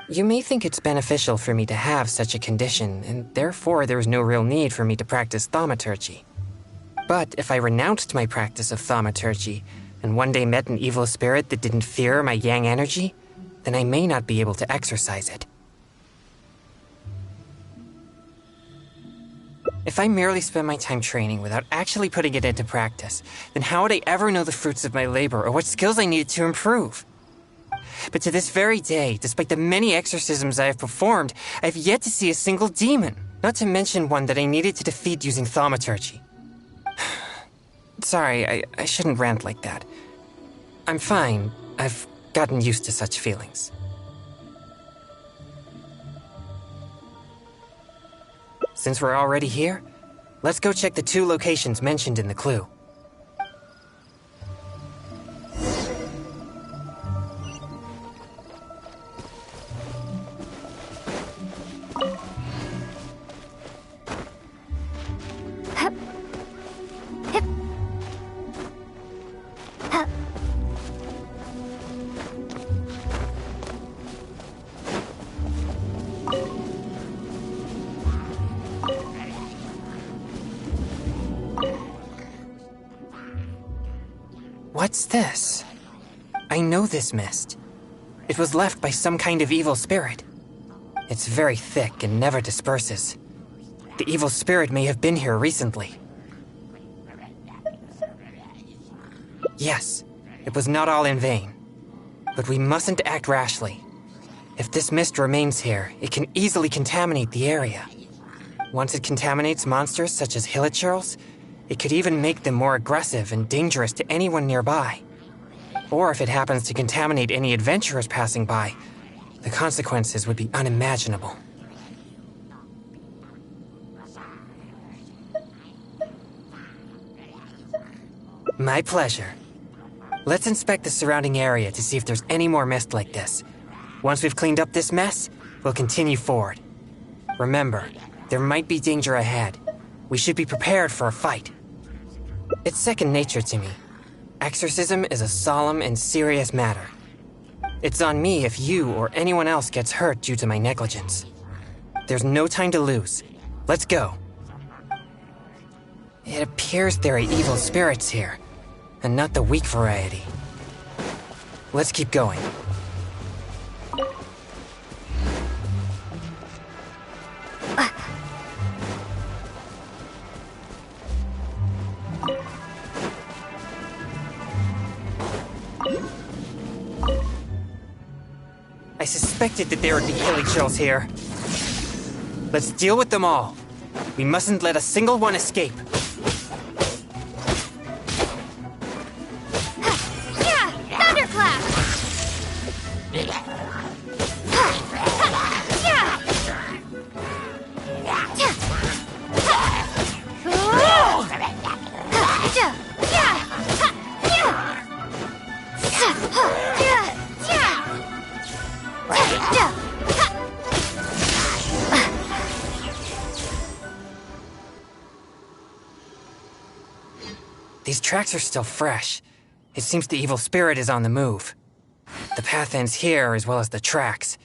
[SPEAKER 11] You may think it's beneficial for me to have such a condition, and therefore there's no real need for me to practice thaumaturgy. But if I renounced my practice of thaumaturgy, and one day met an evil spirit that didn't fear my yang energy, then I may not be able to exercise it. If I merely spend my time training without actually putting it into practice, then how would I ever know the fruits of my labor or what skills I needed to improve? But to this very day, despite the many exorcisms I have performed, I have yet to see a single demon, not to mention one that I needed to defeat using thaumaturgy. Sorry, I shouldn't rant like that. I'm fine. I've gotten used to such feelings. Since we're already here, let's go check the 2 locations mentioned in the clue. What's this? I know this mist. It was left by some kind of evil spirit. It's very thick and never disperses. The evil spirit may have been here recently. Yes, it was not all in vain. But we mustn't act rashly. If this mist remains here, it can easily contaminate the area. Once it contaminates monsters such as hilichurls, it could even make them more aggressive and dangerous to anyone nearby. Or if it happens to contaminate any adventurers passing by, the consequences would be unimaginable. My pleasure. Let's inspect the surrounding area to see if there's any more mist like this. Once we've cleaned up this mess, we'll continue forward. Remember, there might be danger ahead. We should be prepared for a fight. It's second nature to me. Exorcism is a solemn and serious matter. It's on me if you or anyone else gets hurt due to my negligence. There's no time to lose. Let's go. It appears there are evil spirits here, and not the weak variety. Let's keep going. I suspected that there would be hilichurls here. Let's deal with them all. We mustn't let a single one escape.
[SPEAKER 4] Yeah! Thunderclap!
[SPEAKER 11] These tracks are still fresh. It seems the evil spirit is on the move. The path ends here as well as the tracks.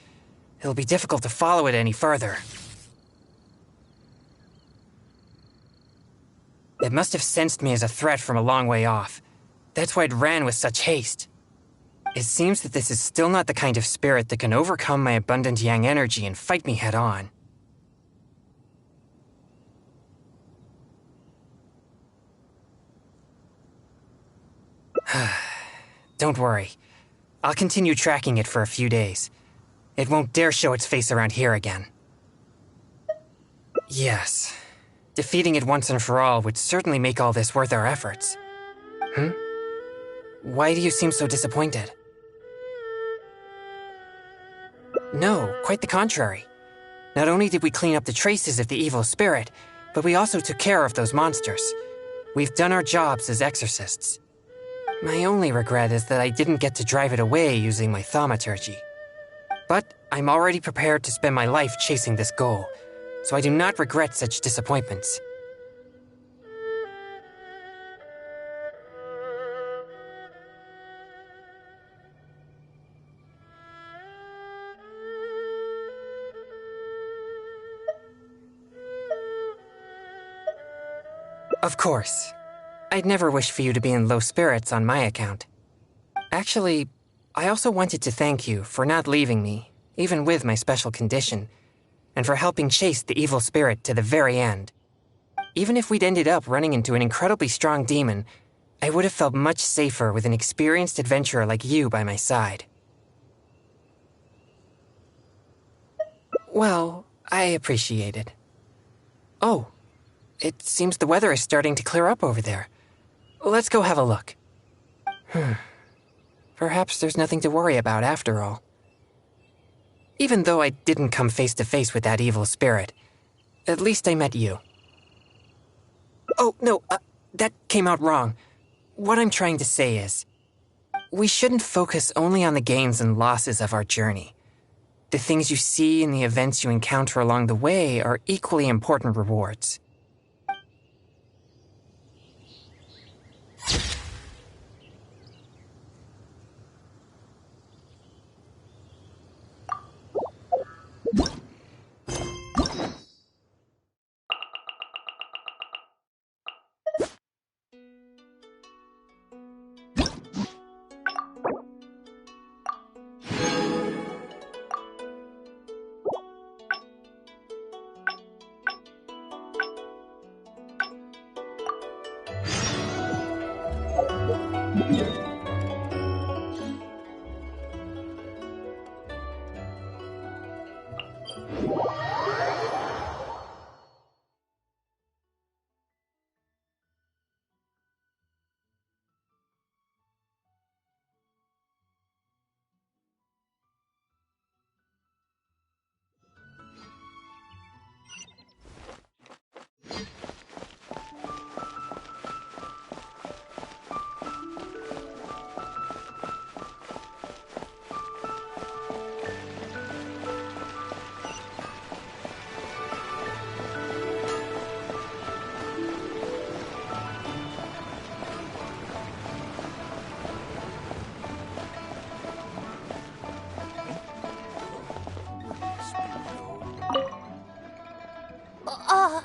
[SPEAKER 11] It'll be difficult to follow it any further. It must have sensed me as a threat from a long way off. That's why it ran with such haste. It seems that this is still not the kind of spirit that can overcome my abundant yang energy and fight me head on. Don't worry. I'll continue tracking it for a few days. It won't dare show its face around here again. Yes. Defeating it once and for all would certainly make all this worth our efforts. Why do you seem so disappointed? No, quite the contrary. Not only did we clean up the traces of the evil spirit, but we also took care of those monsters. We've done our jobs as exorcists. My only regret is that I didn't get to drive it away using my thaumaturgy. But I'm already prepared to spend my life chasing this goal, so I do not regret such disappointments. Of course. I'd never wish for you to be in low spirits on my account. Actually, I also wanted to thank you for not leaving me, even with my special condition, and for helping chase the evil spirit to the very end. Even if we'd ended up running into an incredibly strong demon, I would have felt much safer with an experienced adventurer like you by my side. Well, I appreciate it. Oh, it seems the weather is starting to clear up over there. Let's go have a look. Perhaps there's nothing to worry about after all. Even though I didn't come face to face with that evil spirit, at least I met you. Oh, no, that came out wrong. What I'm trying to say is, we shouldn't focus only on the gains and losses of our journey. The things you see and the events you encounter along the way are equally important rewards.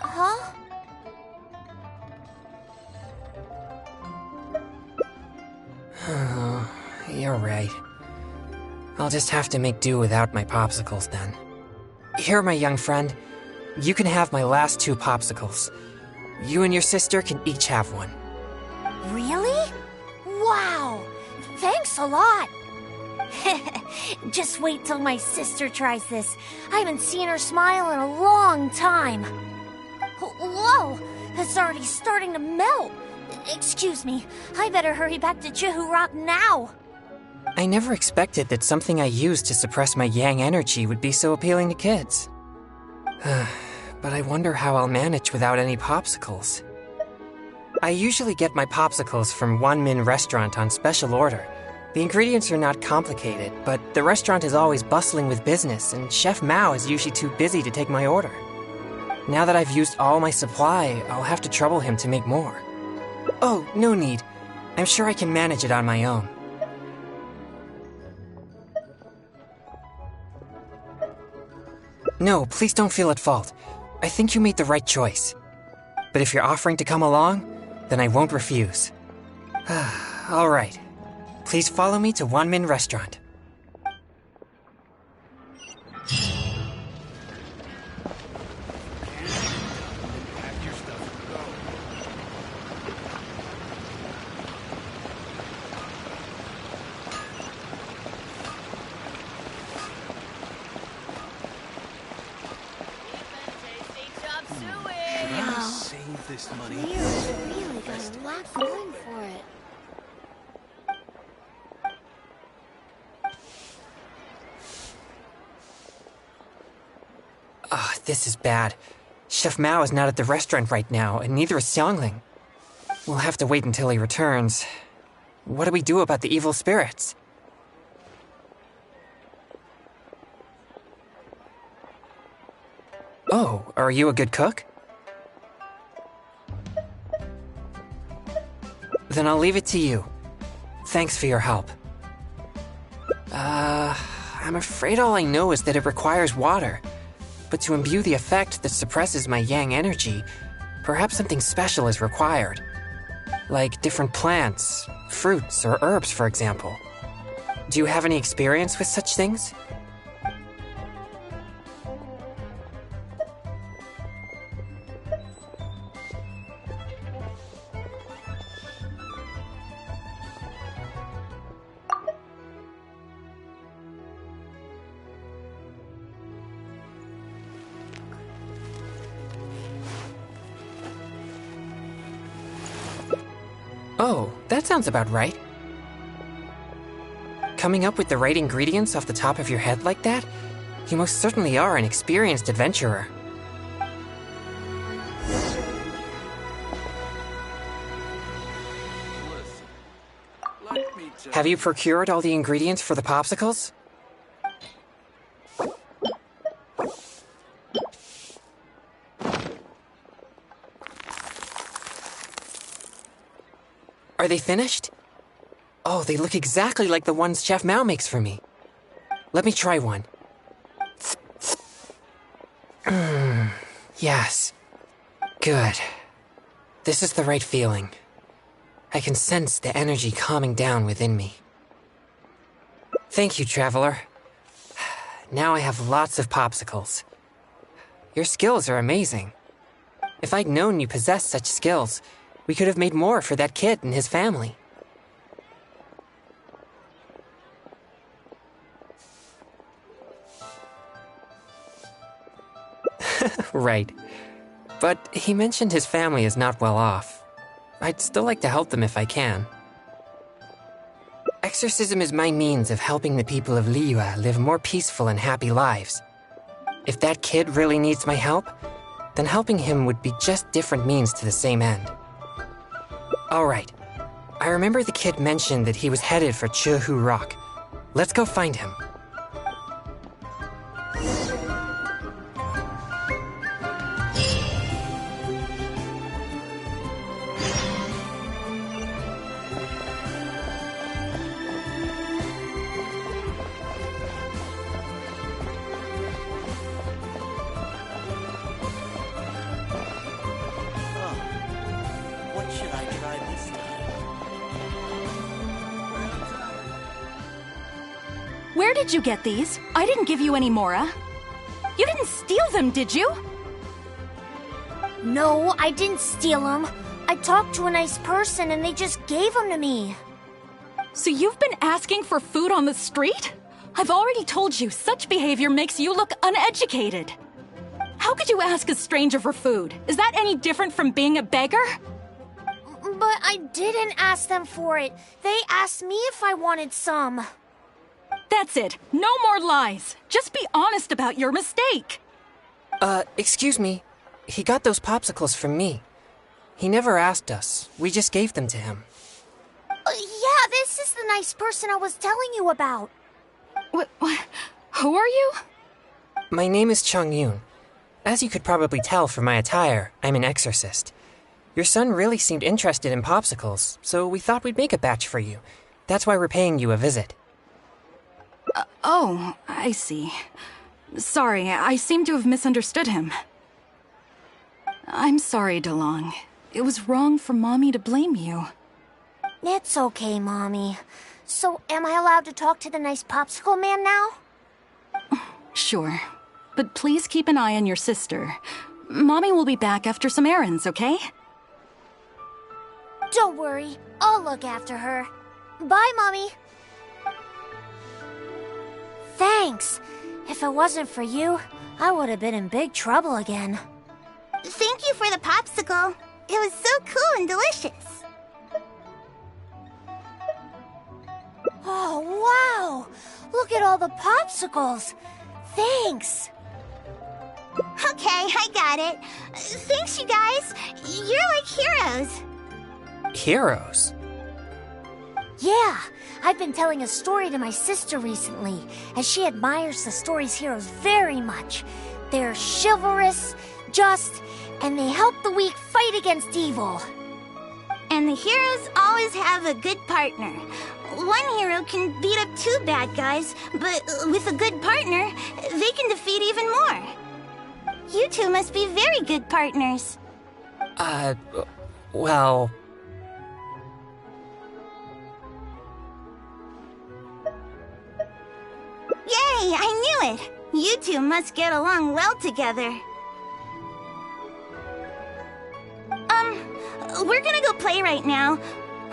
[SPEAKER 8] Huh?
[SPEAKER 11] Oh, you're right. I'll just have to make do without my popsicles then. Here, my young friend. You can have my last 2 popsicles. You and your sister can each have one.
[SPEAKER 8] Really? Wow! Thanks a lot! Just wait till my sister tries this. I haven't seen her smile in a long time. Whoa! It's already starting to melt. Excuse me, I better hurry back to Jihu Rock now.
[SPEAKER 11] I never expected that something I used to suppress my yang energy would be so appealing to kids. But I wonder how I'll manage without any popsicles. I usually get my popsicles from Wan Min Restaurant on special order. The ingredients are not complicated, but the restaurant is always bustling with business, and Chef Mao is usually too busy to take my order. Now that I've used all my supply, I'll have to trouble him to make more. Oh, no need. I'm sure I can manage it on my own. No, please don't feel at fault. I think you made the right choice. But if you're offering to come along, then I won't refuse. All right. Please follow me to Wan Min Restaurant.
[SPEAKER 10] This money.
[SPEAKER 5] Leo's really got a lot going for it.
[SPEAKER 11] This is bad. Chef Mao is not at the restaurant right now, and neither is Xiangling. We'll have to wait until he returns. What do we do about the evil spirits? Oh, are you a good cook? Then I'll leave it to you. Thanks for your help. I'm afraid all I know is that it requires water. But to imbue the effect that suppresses my yang energy, perhaps something special is required. Like different plants, fruits, or herbs, for example. Do you have any experience with such things? Oh, that sounds about right. Coming up with the right ingredients off the top of your head like that? You most certainly are an experienced adventurer. Have you procured all the ingredients for the popsicles? Are they finished? Oh, they look exactly like the ones Chef Mao makes for me. Let me try one. Yes. Good. This is the right feeling. I can sense the energy calming down within me. Thank you, Traveler. Now I have lots of popsicles. Your skills are amazing. If I'd known you possessed such skills, we could have made more for that kid and his family. Right. But he mentioned his family is not well off. I'd still like to help them if I can. Exorcism is my means of helping the people of Liyue live more peaceful and happy lives. If that kid really needs my help, then helping him would be just different means to the same end. All right. I remember the kid mentioned that he was headed for Chehu Rock. Let's go find him.
[SPEAKER 13] Where did you get these? I didn't give you any, Mora. You didn't steal them, did you?
[SPEAKER 8] No, I didn't steal them. I talked to a nice person and they just gave them to me.
[SPEAKER 13] So you've been asking for food on the street? I've already told you such behavior makes you look uneducated. How could you ask a stranger for food? Is that any different from being a beggar?
[SPEAKER 8] But I didn't ask them for it. They asked me if I wanted some.
[SPEAKER 13] That's it. No more lies. Just be honest about your mistake.
[SPEAKER 11] Excuse me. He got those popsicles from me. He never asked us. We just gave them to him.
[SPEAKER 8] Yeah, this is the nice person I was telling you about.
[SPEAKER 13] What? Who are you?
[SPEAKER 11] My name is Chung Yoon. As you could probably tell from my attire, I'm an exorcist. Your son really seemed interested in popsicles, so we thought we'd make a batch for you. That's why we're paying you a visit.
[SPEAKER 13] Oh, I see. Sorry, I seem to have misunderstood him. I'm sorry, DeLong. It was wrong for Mommy to blame you.
[SPEAKER 8] It's okay, Mommy. So, am I allowed to talk to the nice popsicle man now?
[SPEAKER 13] Sure. But please keep an eye on your sister. Mommy will be back after some errands, okay?
[SPEAKER 8] Don't worry. I'll look after her. Bye, Mommy. Thanks. If it wasn't for you, I would have been in big trouble again.
[SPEAKER 5] Thank you for the popsicle. It was so cool and delicious.
[SPEAKER 8] Oh, wow! Look at all the popsicles! Thanks!
[SPEAKER 5] Okay, I got it. Thanks, you guys. You're like heroes.
[SPEAKER 11] Heroes?
[SPEAKER 8] Yeah, I've been telling a story to my sister recently, as she admires the story's heroes very much. They're chivalrous, just, and they help the weak fight against evil.
[SPEAKER 5] And the heroes always have a good partner. One hero can beat up 2 bad guys, but with a good partner, they can defeat even more. You two must be very good partners.
[SPEAKER 11] Well...
[SPEAKER 5] Yay, I knew it! You two must get along well together. We're gonna go play right now.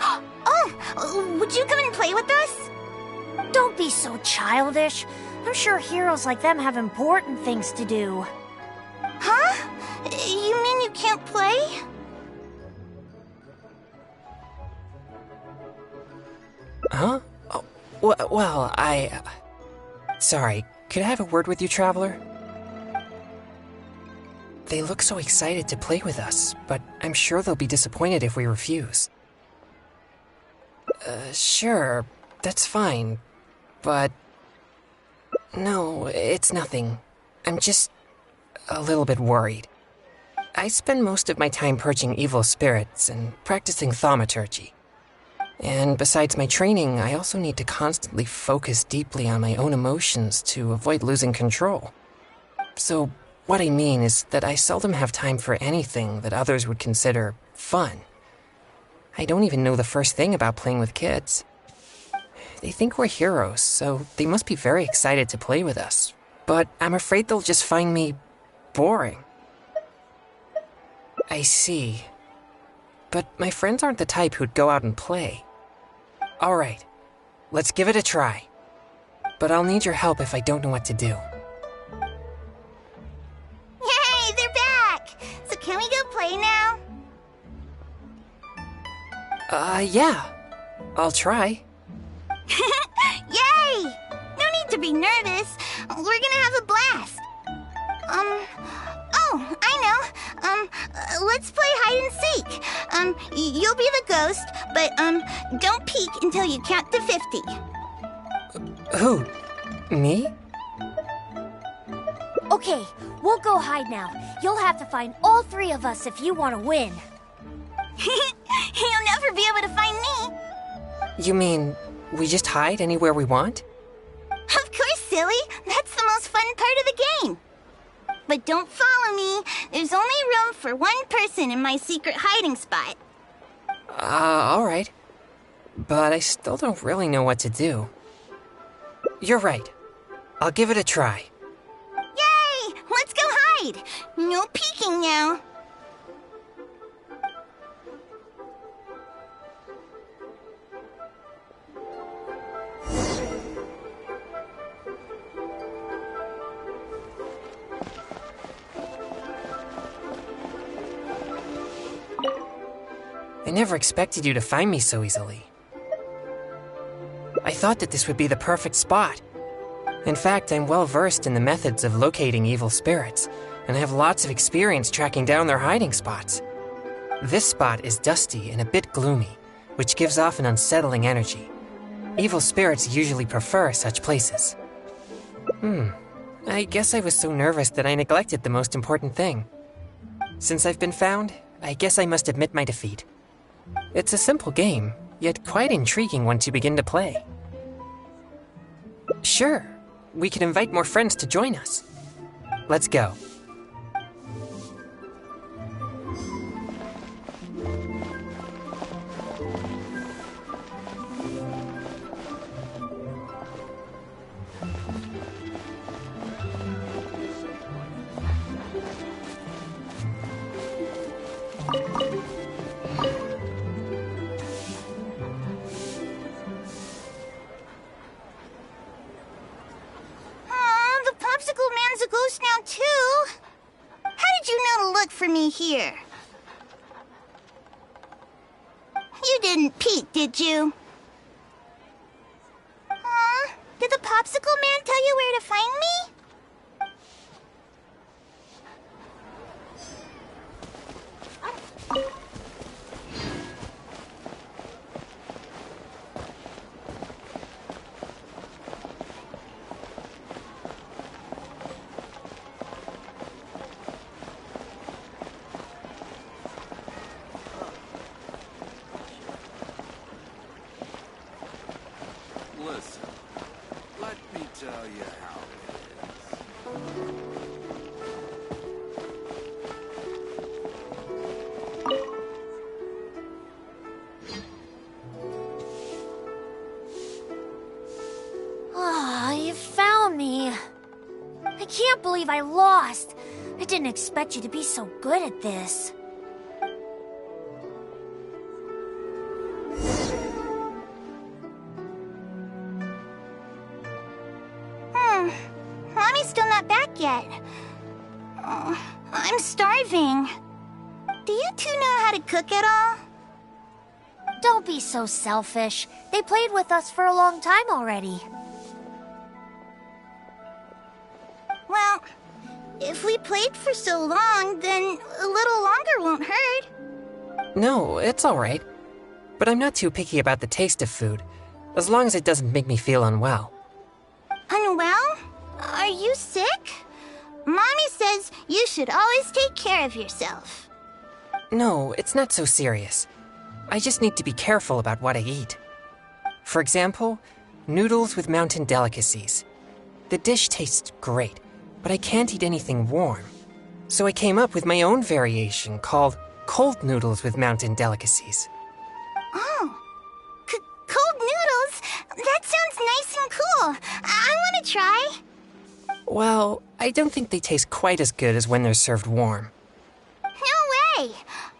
[SPEAKER 5] Oh, would you come and play with us?
[SPEAKER 8] Don't be so childish. I'm sure heroes like them have important things to do.
[SPEAKER 5] Huh? You mean you can't play?
[SPEAKER 11] Huh? Oh, well, Sorry, could I have a word with you, Traveler? They look so excited to play with us, but I'm sure they'll be disappointed if we refuse. Sure, that's fine, but... No, it's nothing. I'm just a little bit worried. I spend most of my time purging evil spirits and practicing thaumaturgy. And besides my training, I also need to constantly focus deeply on my own emotions to avoid losing control. So, what I mean is that I seldom have time for anything that others would consider fun. I don't even know the first thing about playing with kids. They think we're heroes, so they must be very excited to play with us. But I'm afraid they'll just find me boring. I see. But my friends aren't the type who'd go out and play. Alright, let's give it a try. But I'll need your help if I don't know what to do.
[SPEAKER 5] Yay, they're back! So can we go play now?
[SPEAKER 11] Yeah. I'll try.
[SPEAKER 5] Yay! No need to be nervous. We're gonna have a blast. Oh, I know. Let's play hide and seek. You'll be the ghost, but, don't peek until you count to 50.
[SPEAKER 11] Who? Me?
[SPEAKER 8] Okay, we'll go hide now. You'll have to find all 3 of us if you want to win.
[SPEAKER 5] You'll never be able to find me.
[SPEAKER 11] You mean, we just hide anywhere we want?
[SPEAKER 5] Of course, silly. That's the most fun part of the game. But don't follow me. There's only room for 1 person in my secret hiding spot.
[SPEAKER 11] Alright. But I still don't really know what to do. You're right. I'll give it a try.
[SPEAKER 5] Yay! Let's go hide! No peeking now.
[SPEAKER 11] I never expected you to find me so easily. I thought that this would be the perfect spot. In fact, I'm well versed in the methods of locating evil spirits, and I have lots of experience tracking down their hiding spots. This spot is dusty and a bit gloomy, which gives off an unsettling energy. Evil spirits usually prefer such places. I guess I was so nervous that I neglected the most important thing. Since I've been found, I guess I must admit my defeat. It's a simple game, yet quite intriguing once you begin to play. Sure, we can invite more friends to join us. Let's go.
[SPEAKER 5] For me here. You didn't peek, did you? Did the popsicle man tell you where to find me?
[SPEAKER 10] you how
[SPEAKER 8] Ah, you found me. I can't believe I lost. I didn't expect you to be so good at this.
[SPEAKER 5] Mommy's still not back yet. I'm starving. Do you two know how to cook at all?
[SPEAKER 8] Don't be so selfish. They played with us for a long time already.
[SPEAKER 5] Well, if we played for so long, then a little longer won't hurt.
[SPEAKER 11] No, it's alright. But I'm not too picky about the taste of food, as long as it doesn't make me feel unwell.
[SPEAKER 5] Unwell? Are you sick? Mommy says you should always take care of yourself.
[SPEAKER 11] No, it's not so serious. I just need to be careful about what I eat. For example, noodles with mountain delicacies. The dish tastes great, but I can't eat anything warm. So I came up with my own variation called cold noodles with mountain delicacies.
[SPEAKER 5] Oh, cold noodles? That sounds nice and cool. I want to try.
[SPEAKER 11] Well, I don't think they taste quite as good as when they're served warm.
[SPEAKER 5] No way!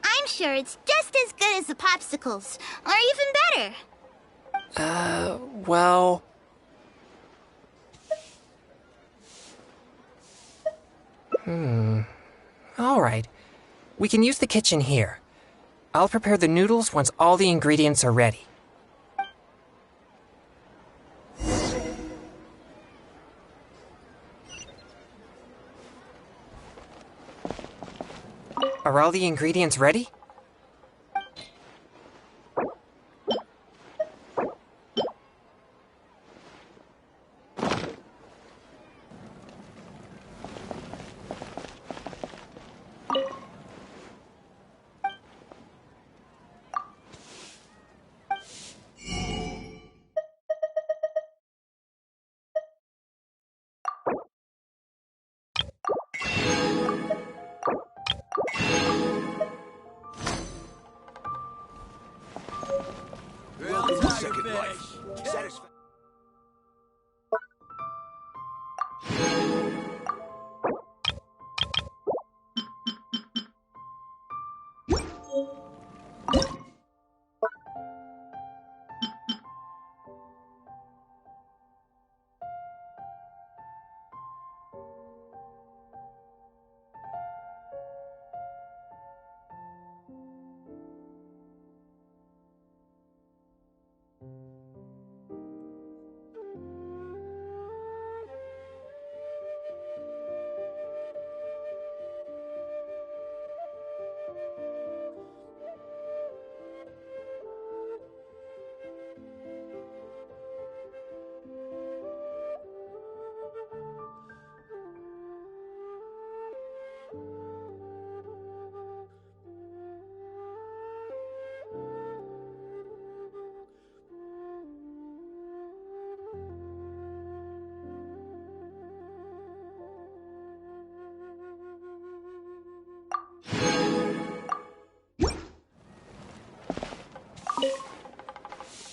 [SPEAKER 5] I'm sure it's just as good as the popsicles, or even better.
[SPEAKER 11] Well... Alright. We can use the kitchen here. I'll prepare the noodles once all the ingredients are ready. Are all the ingredients ready?
[SPEAKER 7] Welcome to Second Life.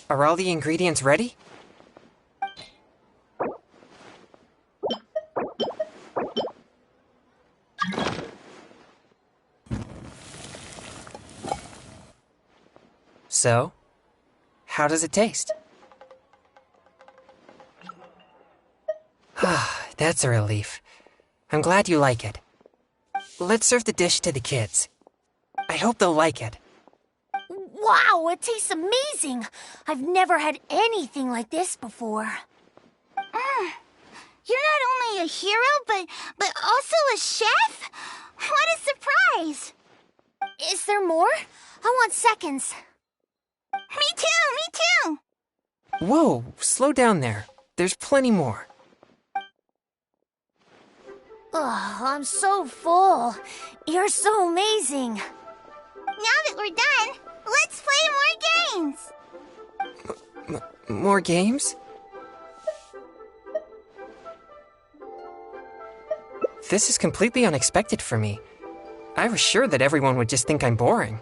[SPEAKER 11] Are all the ingredients ready? So, how does it taste? That's a relief. I'm glad you like it. Let's serve the dish to the kids. I hope they'll like it.
[SPEAKER 8] Wow, it tastes amazing! I've never had anything like this before.
[SPEAKER 5] You're not only a hero, but also a chef? What a surprise!
[SPEAKER 8] Is there more? I want seconds.
[SPEAKER 5] Me too!
[SPEAKER 11] Whoa, slow down there. There's plenty more.
[SPEAKER 8] Ugh, I'm so full. You're so amazing.
[SPEAKER 5] Now that we're done, let's play more games!
[SPEAKER 11] More games? This is completely unexpected for me. I was sure that everyone would just think I'm boring.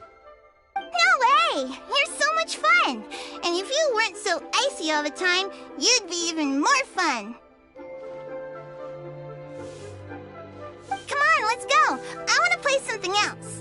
[SPEAKER 5] No way! You're so much fun! And if you weren't so icy all the time, you'd be even more fun! Come on, let's go! I want to play something else!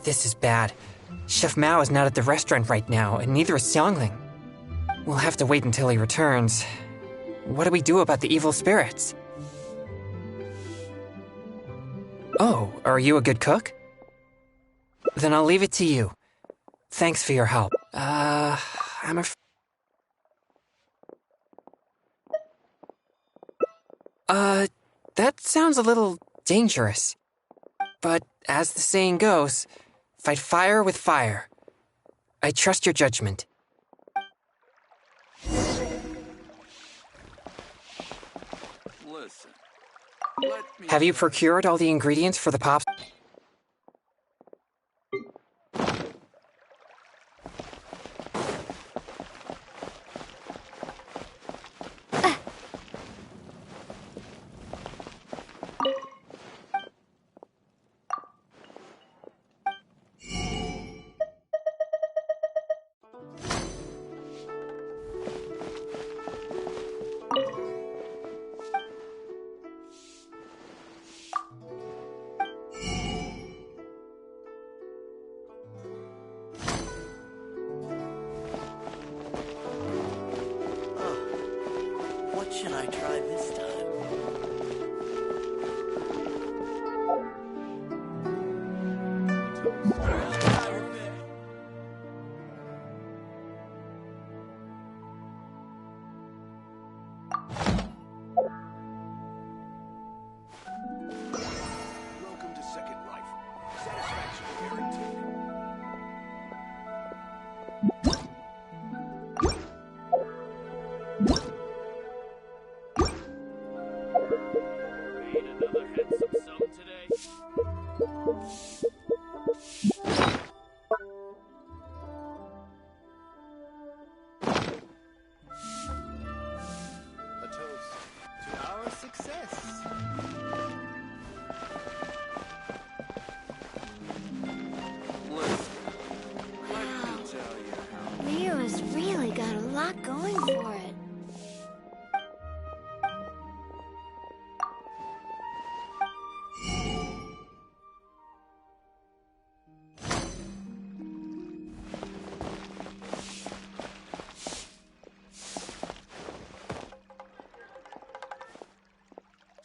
[SPEAKER 11] This is bad. Chef Mao is not at the restaurant right now, and neither is Xiangling. We'll have to wait until he returns. What do we do about the evil spirits? Oh, are you a good cook? Then I'll leave it to you. Thanks for your help. That sounds a little dangerous. But as the saying goes, fight fire with fire. I trust your judgment.
[SPEAKER 10] Listen.
[SPEAKER 11] Have you procured all the ingredients for the pops?
[SPEAKER 14] What should I try this time?
[SPEAKER 10] Welcome to Second Life. Satisfaction guaranteed.
[SPEAKER 12] Made another handsome sum today.
[SPEAKER 10] A toast to our success. Listen, let me tell you how.
[SPEAKER 8] Rio's really got a lot going for it.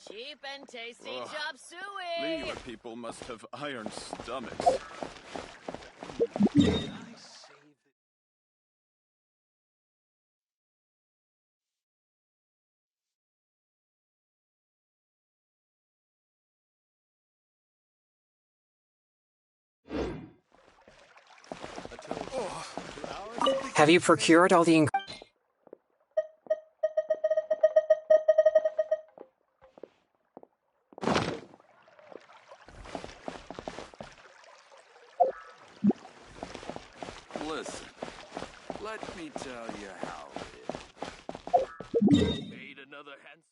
[SPEAKER 9] Cheap and tasty
[SPEAKER 10] Ugh.
[SPEAKER 9] chop suey.
[SPEAKER 10] Liyue people must have iron stomachs.
[SPEAKER 11] Have you procured all the ingredients?
[SPEAKER 10] Listen, let me tell you how
[SPEAKER 12] Made another handsome.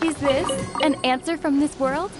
[SPEAKER 15] Is this an answer from this world?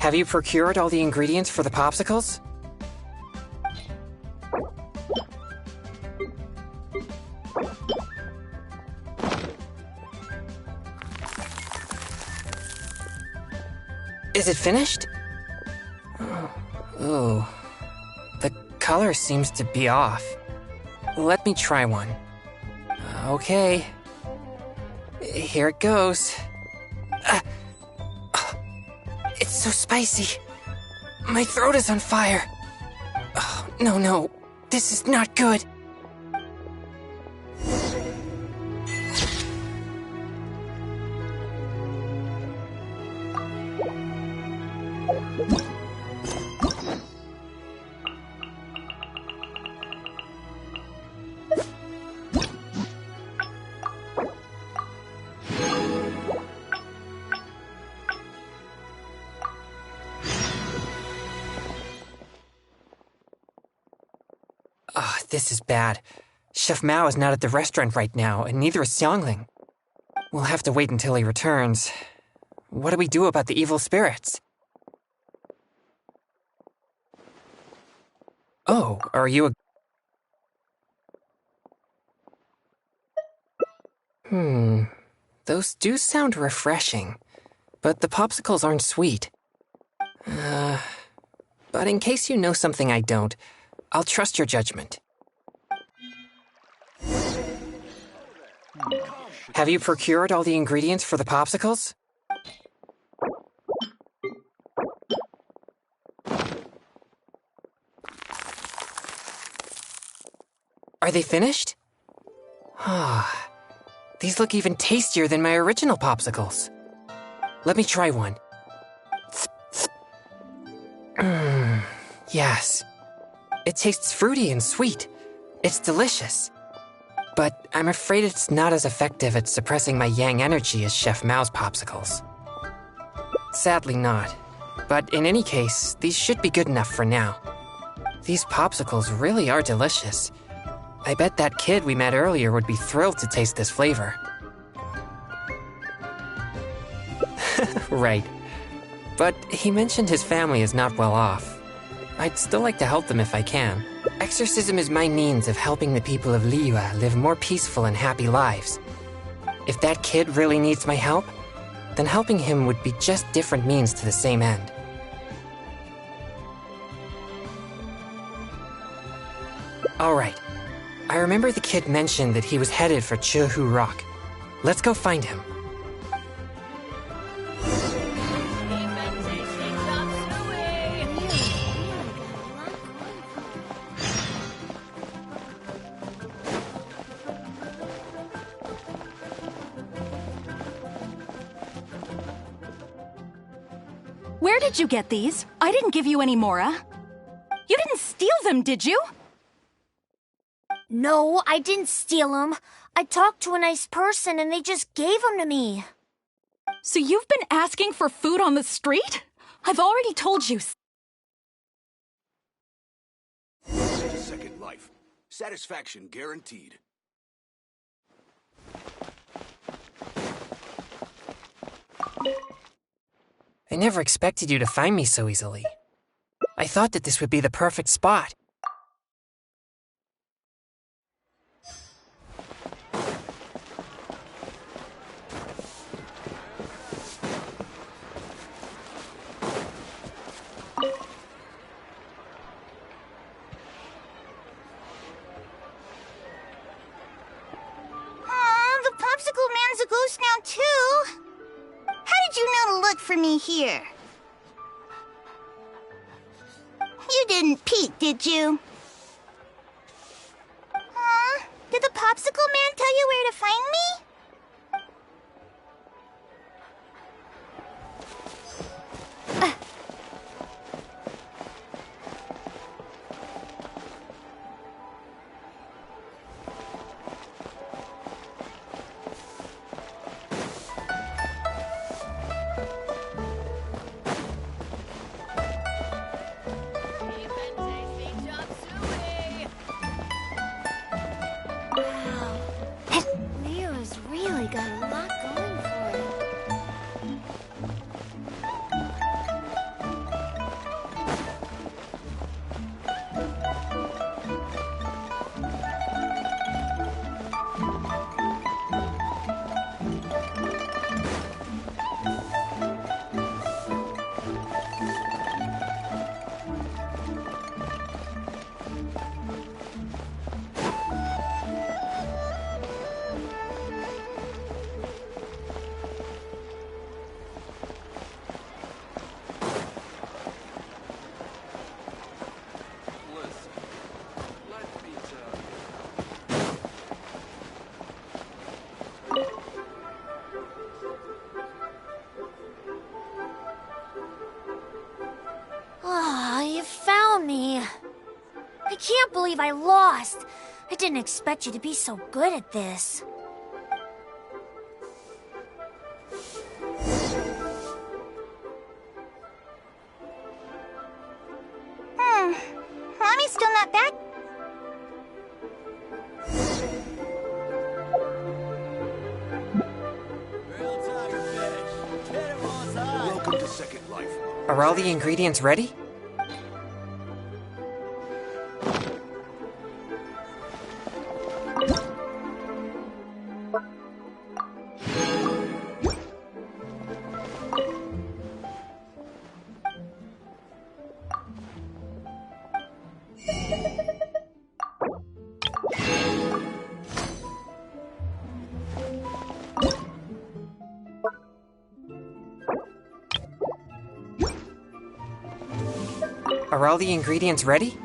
[SPEAKER 11] Have you procured all the ingredients for the popsicles? Is it finished? Ooh. The color seems to be off. Let me try one. Okay. Here it goes. It's so spicy. My throat is on fire. Oh, no. This is not good. This is bad. Chef Mao is not at the restaurant right now, and neither is Xiangling. We'll have to wait until he returns. What do we do about the evil spirits? Oh, are you a... Those do sound refreshing, but the popsicles aren't sweet. But in case you know something I don't, I'll trust your judgment. Have you procured all the ingredients for the popsicles? Are they finished? These look even tastier than my original popsicles. Let me try one. Yes. It tastes fruity and sweet. It's delicious. But I'm afraid it's not as effective at suppressing my yang energy as Chef Mao's popsicles. Sadly not. But in any case, these should be good enough for now. These popsicles really are delicious. I bet that kid we met earlier would be thrilled to taste this flavor. Right. But he mentioned his family is not well off. I'd still like to help them if I can. Exorcism is my means of helping the people of Liyue live more peaceful and happy lives. If that kid really needs my help, then helping him would be just different means to the same end. Alright. I remember the kid mentioned that he was headed for Chehu Rock. Let's go find him.
[SPEAKER 13] Where did you get these? I didn't give you any, Mora. You didn't steal them, did you?
[SPEAKER 8] No, I didn't steal them. I talked to a nice person and they just gave them to me.
[SPEAKER 13] So you've been asking for food on the street? I've already told you.
[SPEAKER 16] Second life. Satisfaction guaranteed.
[SPEAKER 11] I never expected you to find me so easily. I thought that this would be the perfect spot.
[SPEAKER 5] The Popsicle Man's a ghost now, too. How did you know to look for me here? You didn't peek, did you? Did the Popsicle Man tell you where to find me?
[SPEAKER 8] Leo's really got a lot going for believe I lost. I didn't expect you to be so good at this.
[SPEAKER 5] Mommy's still not back.
[SPEAKER 16] Welcome to Second Life.
[SPEAKER 11] Are all the ingredients ready? Are all the ingredients ready?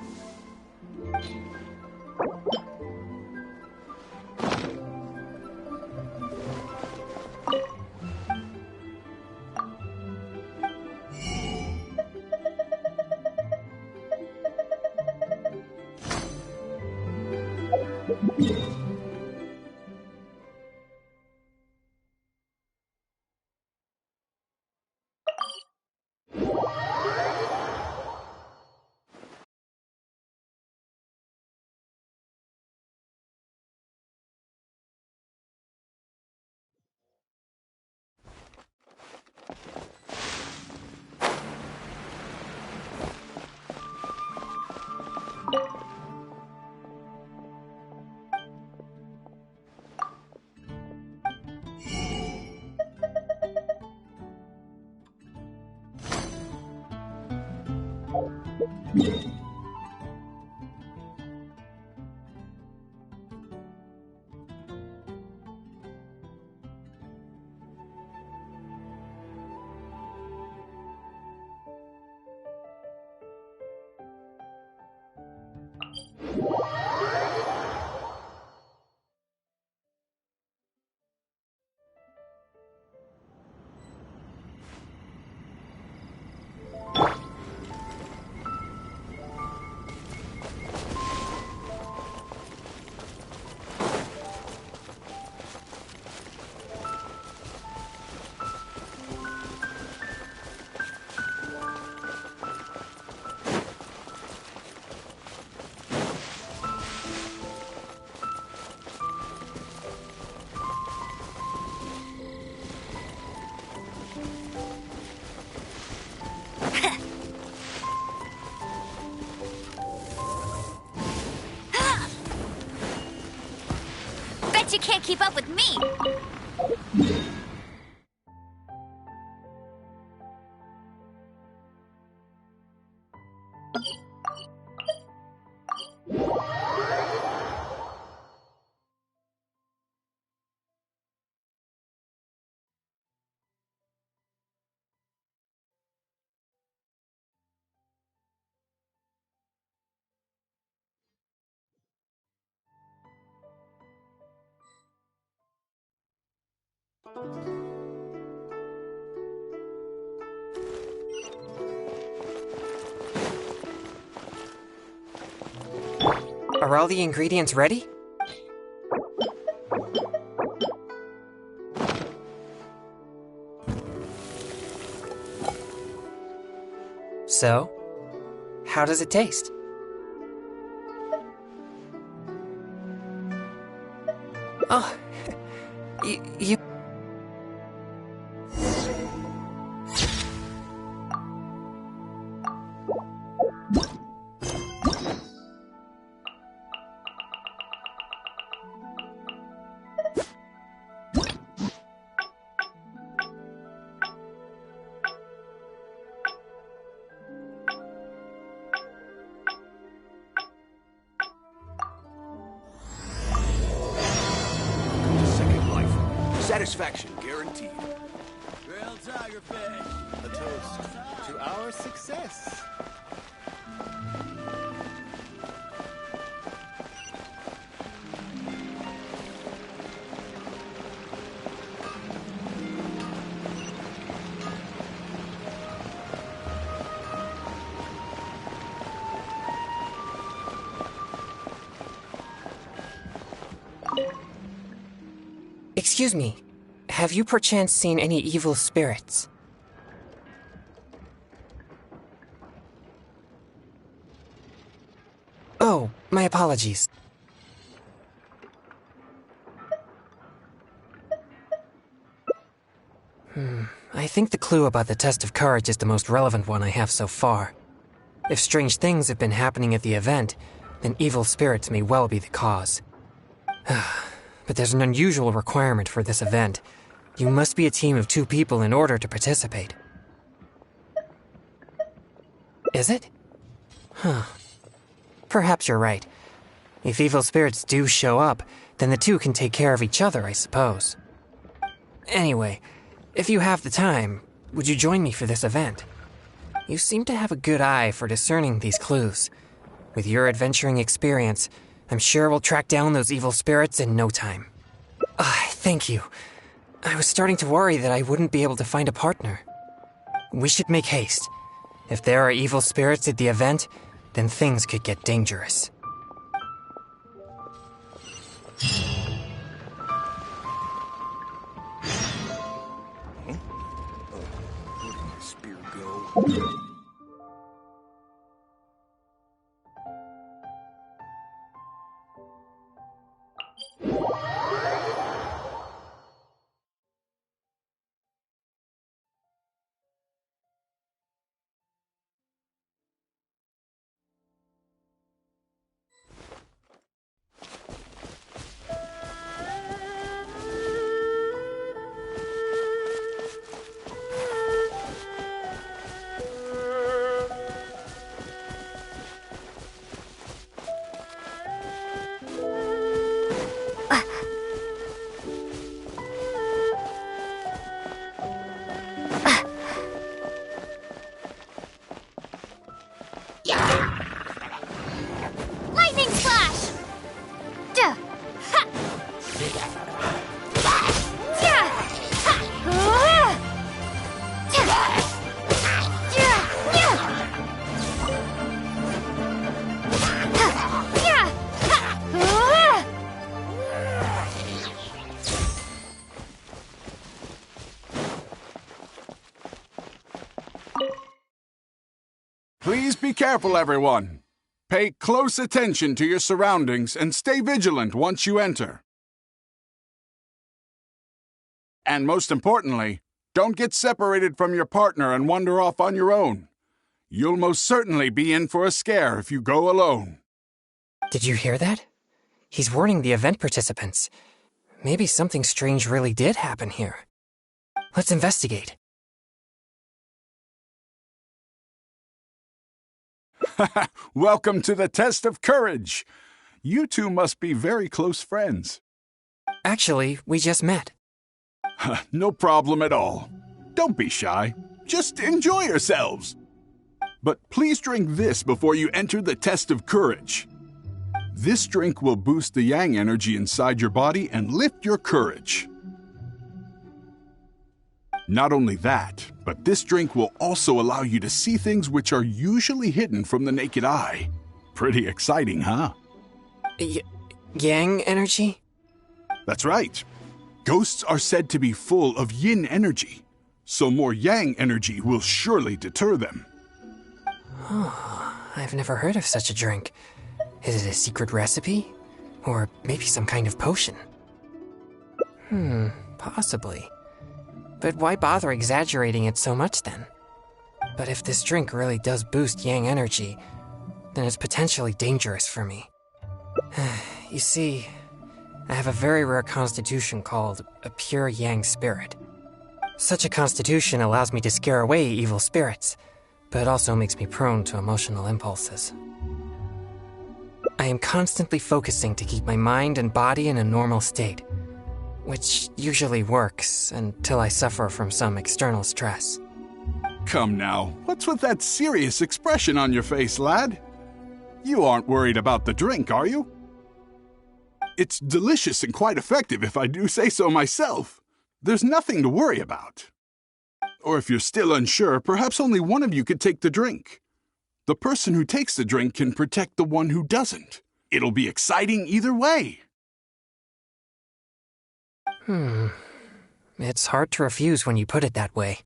[SPEAKER 5] Bet you can't keep up with me.
[SPEAKER 11] Are all the ingredients ready? So, how does it taste? Oh, you...
[SPEAKER 16] Second Life. Satisfaction guaranteed.
[SPEAKER 14] Grilled tigerfish. A toast to our success.
[SPEAKER 11] Excuse me, have you perchance seen any evil spirits? Oh, my apologies. I think the clue about the test of courage is the most relevant one I have so far. If strange things have been happening at the event, then evil spirits may well be the cause. But there's an unusual requirement for this event. You must be a team of 2 people in order to participate. Is it? Huh. Perhaps you're right. If evil spirits do show up, then the 2 can take care of each other, I suppose. Anyway, if you have the time, would you join me for this event? You seem to have a good eye for discerning these clues. With your adventuring experience, I'm sure we'll track down those evil spirits in no time. Thank you. I was starting to worry that I wouldn't be able to find a partner. We should make haste. If there are evil spirits at the event, then things could get dangerous.
[SPEAKER 16] Where did my spear go?
[SPEAKER 4] Lightning slash! Duh! Ha! Yeah! Ha!
[SPEAKER 7] Please be careful, everyone. Pay close attention to your surroundings and stay vigilant once you enter. And most importantly, don't get separated from your partner and wander off on your own. You'll most certainly be in for a scare if you go alone.
[SPEAKER 11] Did you hear that? He's warning the event participants. Maybe something strange really did happen here. Let's investigate.
[SPEAKER 7] Welcome to the test of courage. You 2 must be very close friends.
[SPEAKER 11] Actually, we just met.
[SPEAKER 7] No problem at all. Don't be shy. Just enjoy yourselves. But please drink this before you enter the test of courage. This drink will boost the yang energy inside your body and lift your courage. Not only that, but this drink will also allow you to see things which are usually hidden from the naked eye. Pretty exciting, huh?
[SPEAKER 11] Yang energy?
[SPEAKER 7] That's right. Ghosts are said to be full of yin energy, so more yang energy will surely deter them.
[SPEAKER 11] Oh, I've never heard of such a drink. Is it a secret recipe? Or maybe some kind of potion? Possibly. But why bother exaggerating it so much then? But if this drink really does boost yang energy, then it's potentially dangerous for me. You see, I have a very rare constitution called a pure yang spirit. Such a constitution allows me to scare away evil spirits, but it also makes me prone to emotional impulses. I am constantly focusing to keep my mind and body in a normal state, which usually works until I suffer from some external stress.
[SPEAKER 7] Come now, what's with that serious expression on your face, lad? You aren't worried about the drink, are you? It's delicious and quite effective if I do say so myself. There's nothing to worry about. Or if you're still unsure, perhaps only one of you could take the drink. The person who takes the drink can protect the one who doesn't. It'll be exciting either way.
[SPEAKER 11] It's hard to refuse when you put it that way.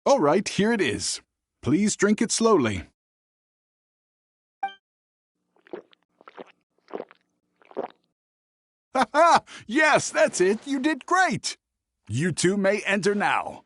[SPEAKER 7] All right, here it is. Please drink it slowly. Ha ha! Yes, that's it. You did great. You two may enter now.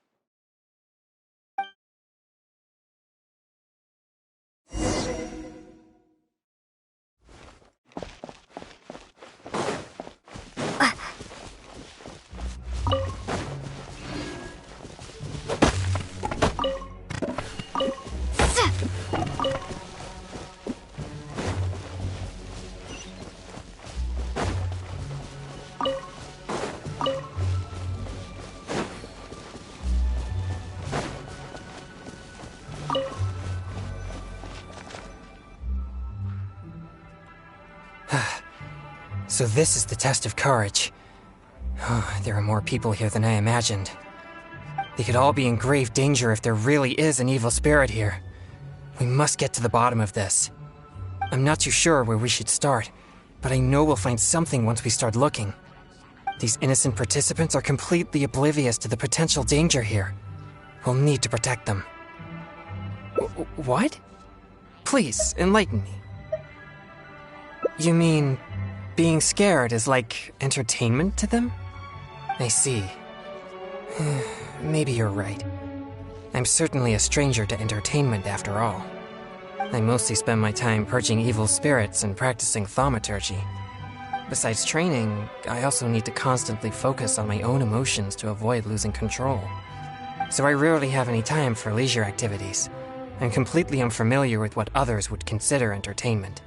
[SPEAKER 11] So this is the test of courage. There are more people here than I imagined. They could all be in grave danger if there really is an evil spirit here. We must get to the bottom of this. I'm not too sure where we should start, but I know we'll find something once we start looking. These innocent participants are completely oblivious to the potential danger here. We'll need to protect them. What? Please, enlighten me. You mean being scared is like entertainment to them? I see. Maybe you're right. I'm certainly a stranger to entertainment after all. I mostly spend my time purging evil spirits and practicing thaumaturgy. Besides training, I also need to constantly focus on my own emotions to avoid losing control. So I rarely have any time for leisure activities. I'm completely unfamiliar with what others would consider entertainment.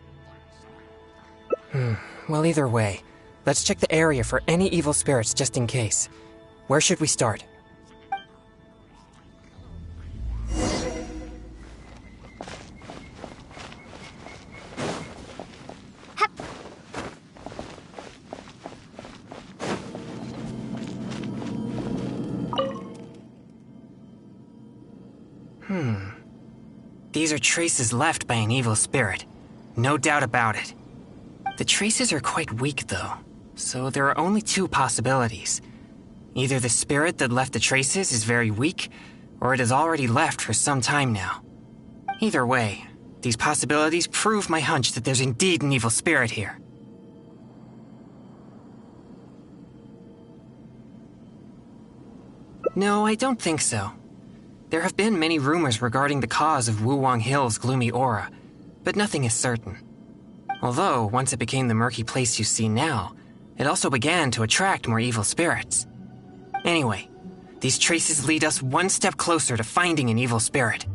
[SPEAKER 11] Well, either way, let's check the area for any evil spirits just in case. Where should we start? These are traces left by an evil spirit. No doubt about it. The traces are quite weak, though, so there are only two possibilities. Either the spirit that left the traces is very weak, or it has already left for some time now. Either way, these possibilities prove my hunch that there's indeed an evil spirit here. No, I don't think so. There have been many rumors regarding the cause of Wuwang Hill's gloomy aura, but nothing is certain. Although, once it became the murky place you see now, it also began to attract more evil spirits. Anyway, these traces lead us one step closer to finding an evil spirit.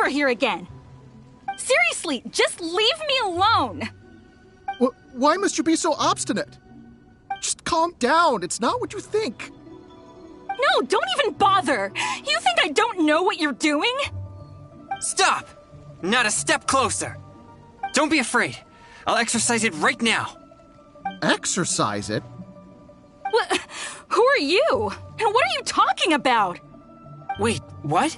[SPEAKER 13] Here again. Seriously, just leave me alone.
[SPEAKER 17] Why must you be so obstinate? Just calm down. It's not what you think.
[SPEAKER 13] No, don't even bother. You think I don't know what you're doing?
[SPEAKER 11] Stop! Not a step closer. Don't be afraid. I'll exercise it right now.
[SPEAKER 17] Exercise it?
[SPEAKER 13] Who are you? And what are you talking about?
[SPEAKER 11] Wait, what?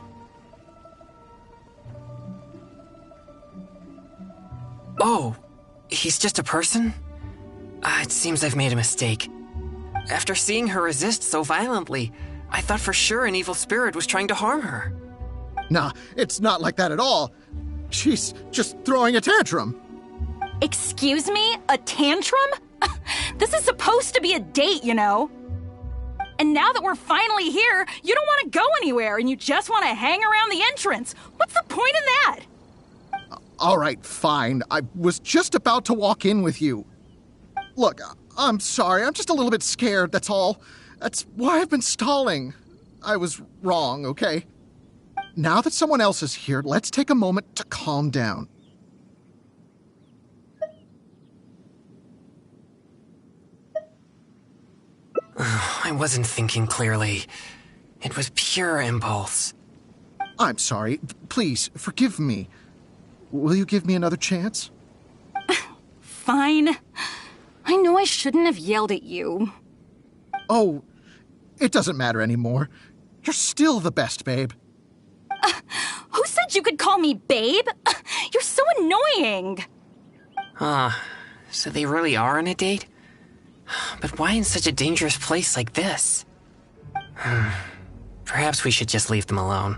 [SPEAKER 11] Oh, he's just a person? It seems I've made a mistake. After seeing her resist so violently, I thought for sure an evil spirit was trying to harm her.
[SPEAKER 17] Nah, it's not like that at all. She's just throwing a tantrum.
[SPEAKER 13] Excuse me? A tantrum? This is supposed to be a date, you know. And now that we're finally here, you don't want to go anywhere and you just want to hang around the entrance. What's the point in that?
[SPEAKER 17] All right, fine. I was just about to walk in with you. Look, I'm sorry. I'm just a little bit scared, that's all. That's why I've been stalling. I was wrong, okay? Now that someone else is here, let's take a moment to calm down.
[SPEAKER 11] I wasn't thinking clearly. It was pure impulse.
[SPEAKER 17] I'm sorry. Please, forgive me. Will you give me another chance?
[SPEAKER 13] Fine. I know I shouldn't have yelled at you.
[SPEAKER 17] Oh, it doesn't matter anymore. You're still the best, babe.
[SPEAKER 13] Who said you could call me babe? You're so annoying.
[SPEAKER 11] So they really are on a date? But why in such a dangerous place like this? Perhaps we should just leave them alone.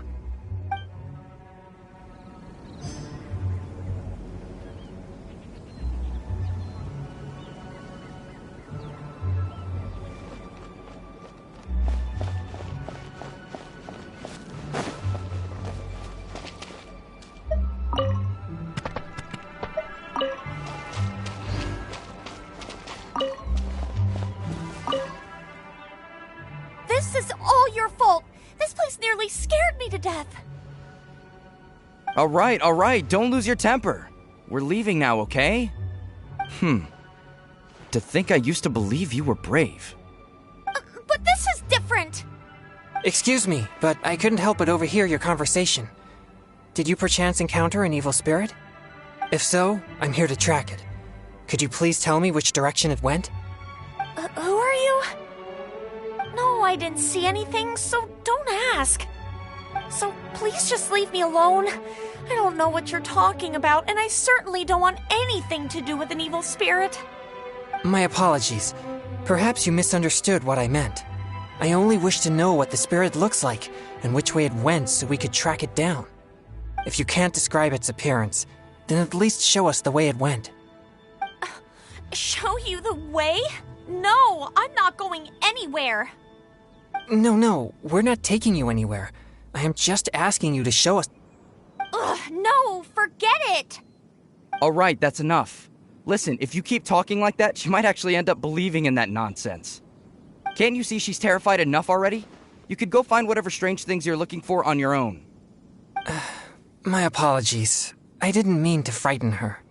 [SPEAKER 8] This is all your fault. This place nearly scared me to death.
[SPEAKER 18] All right, don't lose your temper. We're leaving now, okay? To think I used to believe you were brave.
[SPEAKER 8] But this is different.
[SPEAKER 11] Excuse me, but I couldn't help but overhear your conversation. Did you perchance encounter an evil spirit? If so, I'm here to track it. Could you please tell me which direction it went?
[SPEAKER 8] Who are you? No, I didn't see anything, so don't ask. So please just leave me alone. I don't know what you're talking about, and I certainly don't want anything to do with an evil spirit.
[SPEAKER 11] My apologies. Perhaps you misunderstood what I meant. I only wish to know what the spirit looks like and which way it went so we could track it down. If you can't describe its appearance, then at least show us the way it went.
[SPEAKER 8] Show you the way? No, I'm not going anywhere.
[SPEAKER 11] No, we're not taking you anywhere. I am just asking you to show us.
[SPEAKER 8] No, forget it.
[SPEAKER 18] All right, that's enough. Listen, if you keep talking like that, she might actually end up believing in that nonsense. Can't you see she's terrified enough already? You could go find whatever strange things you're looking for on your own.
[SPEAKER 11] My apologies. I didn't mean to frighten her.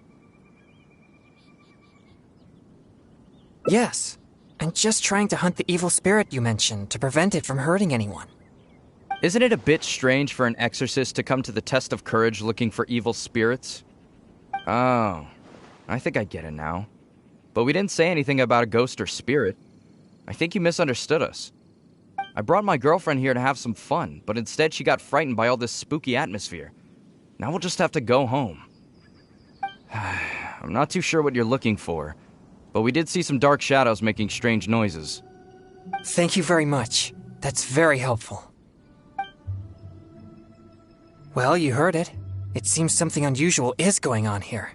[SPEAKER 11] Yes, I'm just trying to hunt the evil spirit you mentioned to prevent it from hurting anyone.
[SPEAKER 18] Isn't it a bit strange for an exorcist to come to the test of courage looking for evil spirits? Oh, I think I get it now. But we didn't say anything about a ghost or spirit. I think you misunderstood us. I brought my girlfriend here to have some fun, but instead she got frightened by all this spooky atmosphere. Now we'll just have to go home. I'm not too sure what you're looking for, but we did see some dark shadows making strange noises.
[SPEAKER 11] Thank you very much. That's very helpful. Well, you heard it. It seems something unusual is going on here.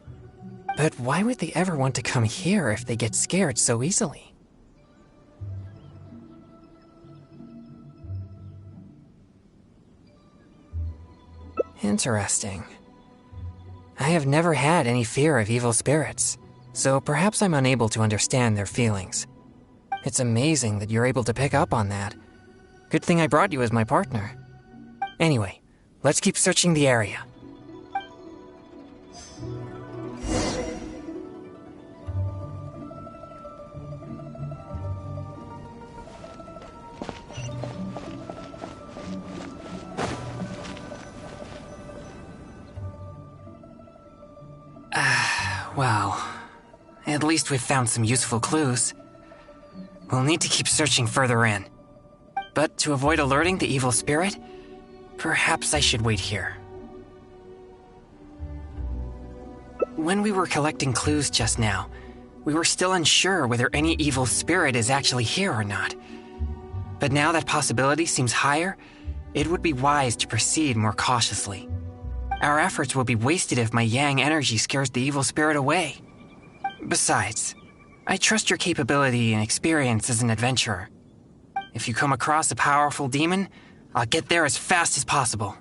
[SPEAKER 11] But why would they ever want to come here if they get scared so easily? Interesting. I have never had any fear of evil spirits, so perhaps I'm unable to understand their feelings. It's amazing that you're able to pick up on that. Good thing I brought you as my partner. Anyway, let's keep searching the area. Well, at least we've found some useful clues. We'll need to keep searching further in. But to avoid alerting the evil spirit, perhaps I should wait here. When we were collecting clues just now, we were still unsure whether any evil spirit is actually here or not. But now that possibility seems higher, it would be wise to proceed more cautiously. Our efforts will be wasted if my yang energy scares the evil spirit away. Besides, I trust your capability and experience as an adventurer. If you come across a powerful demon, I'll get there as fast as possible.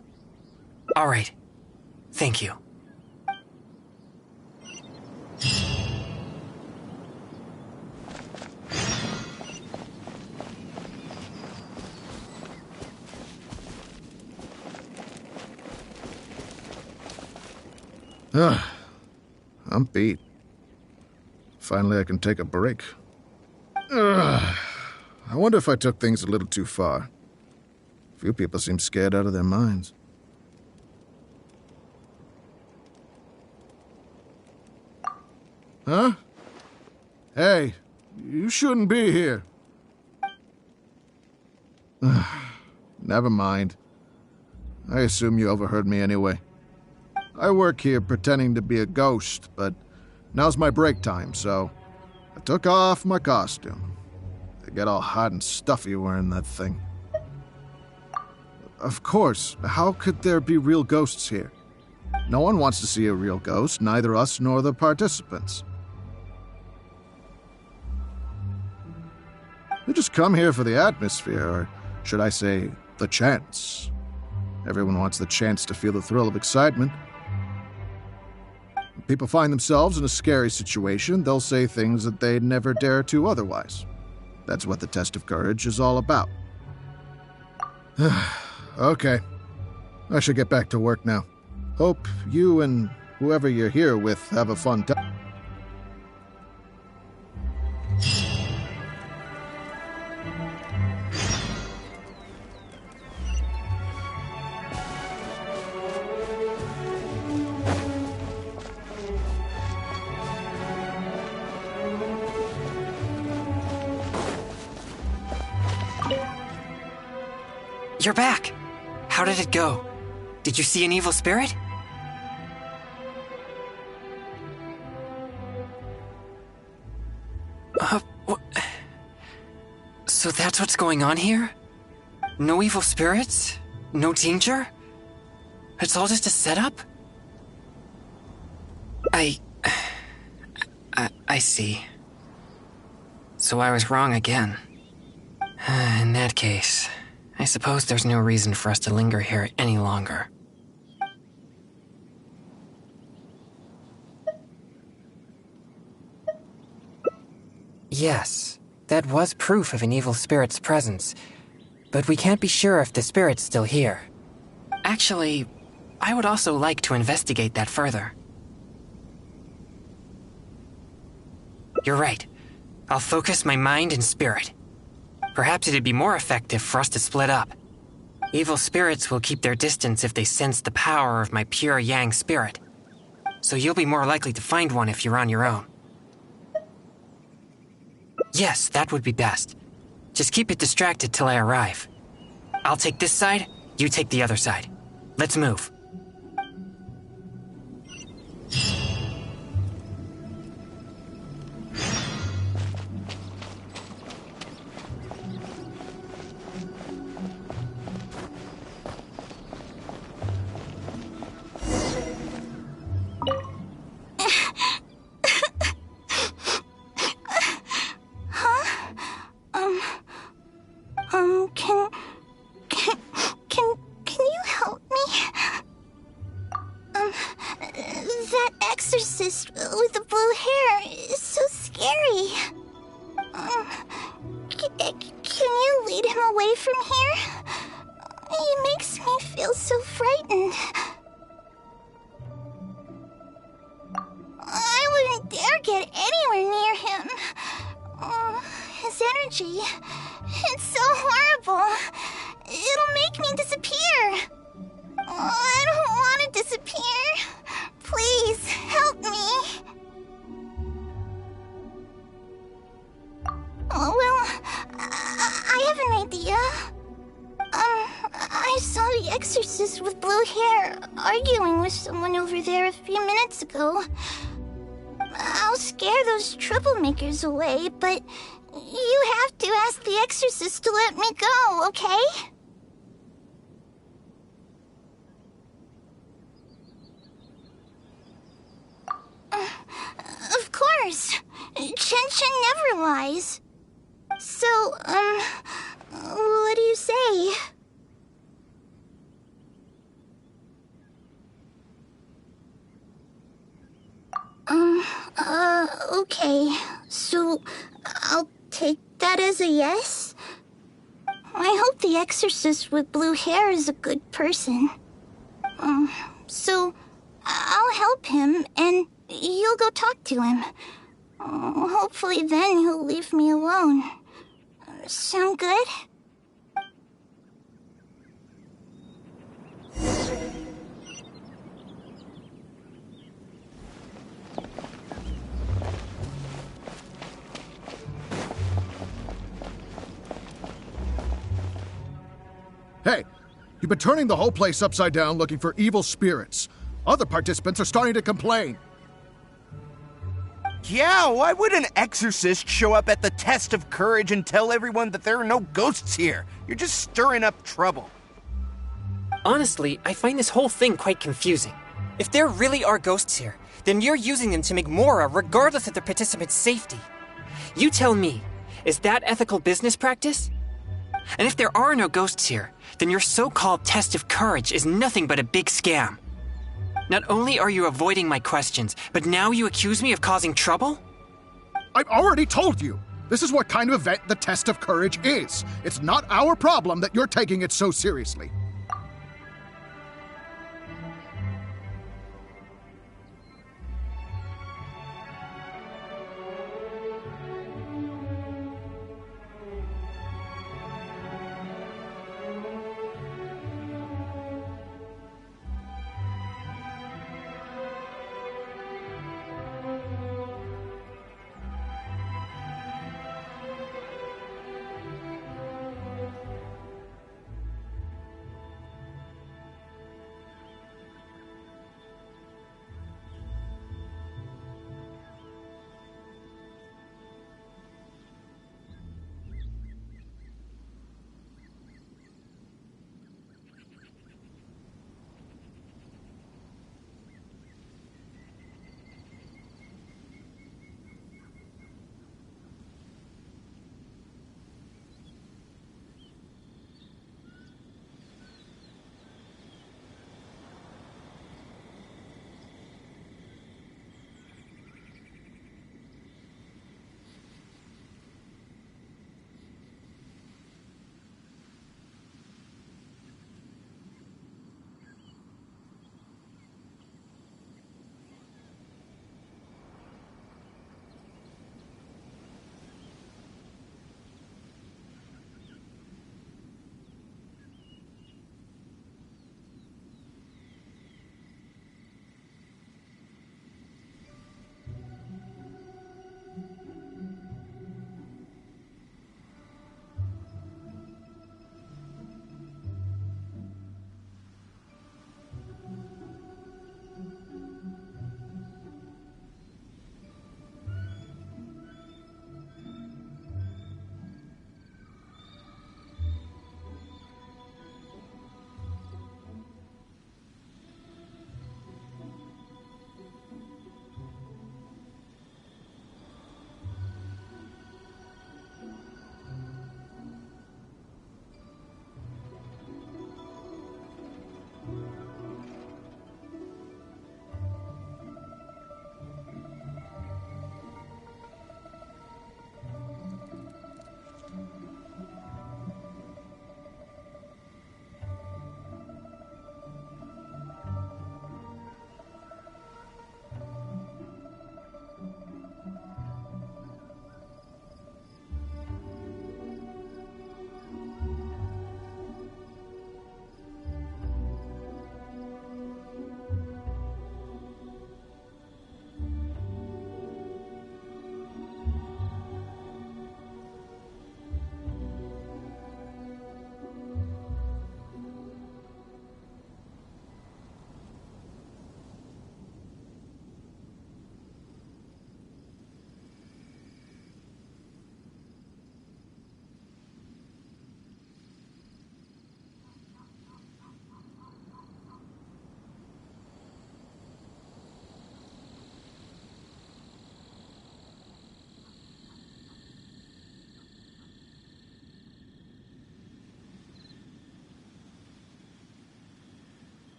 [SPEAKER 11] All right. Thank you.
[SPEAKER 16] I'm beat. Finally, I can take a break. I I wonder if I took things a little too far. Few people seem scared out of their minds. Huh? Hey, you shouldn't be here. Never mind. I assume you overheard me anyway. I work here pretending to be a ghost, but now's my break time, so I took off my costume. I get all hot and stuffy wearing that thing. Of course, how could there be real ghosts here? No one wants to see a real ghost, neither us nor the participants. We just come here for the atmosphere, or should I say, the chance. Everyone wants the chance to feel the thrill of excitement. When people find themselves in a scary situation, they'll say things that they'd never dare to otherwise. That's what the test of courage is all about. Okay. I should get back to work now. Hope you and whoever you're here with have a fun time.
[SPEAKER 11] You're back! How did it go? Did you see an evil spirit? So that's what's going on here? No evil spirits? No danger? It's all just a setup? I see. So I was wrong again. In that case, I suppose there's no reason for us to linger here any longer. Yes, that was proof of an evil spirit's presence, but we can't be sure if the spirit's still here. Actually, I would also like to investigate that further. You're right. I'll focus my mind and spirit. Perhaps it'd be more effective for us to split up. Evil spirits will keep their distance if they sense the power of my pure yang spirit. So you'll be more likely to find one if you're on your own. Yes, that would be best. Just keep it distracted till I arrive. I'll take this side, you take the other side. Let's move.
[SPEAKER 5] Can you help me? That exorcist with the blue hair is so scary. Can you lead him away from here? He makes me feel so frightened. I wouldn't dare get anywhere near him. His energy, it's so horrible. It'll make me disappear. I don't want to disappear. Please, help me. Well, I have an idea. I saw the exorcist with blue hair arguing with someone over there a few minutes ago. I'll scare those troublemakers away, but you have to ask the exorcist to let me go, okay? Of course. Genshin never lies. So, what do you say? Okay. So, I'll take that as a yes? I hope the exorcist with blue hair is a good person. So, I'll help him, and you'll go talk to him. Hopefully then he'll leave me alone. sound good?
[SPEAKER 16] Hey, you've been turning the whole place upside down looking for evil spirits. Other participants are starting to complain.
[SPEAKER 19] Yeah, why would an exorcist show up at the test of courage and tell everyone that there are no ghosts here? You're just stirring up trouble.
[SPEAKER 11] Honestly, I find this whole thing quite confusing. If there really are ghosts here, then you're using them to make Mora regardless of the participants' safety. You tell me, is that ethical business practice? And if there are no ghosts here, then your so-called test of courage is nothing but a big scam. Not only are you avoiding my questions, but now you accuse me of causing trouble?
[SPEAKER 16] I've already told you! This is what kind of event the test of courage is. It's not our problem that you're taking it so seriously.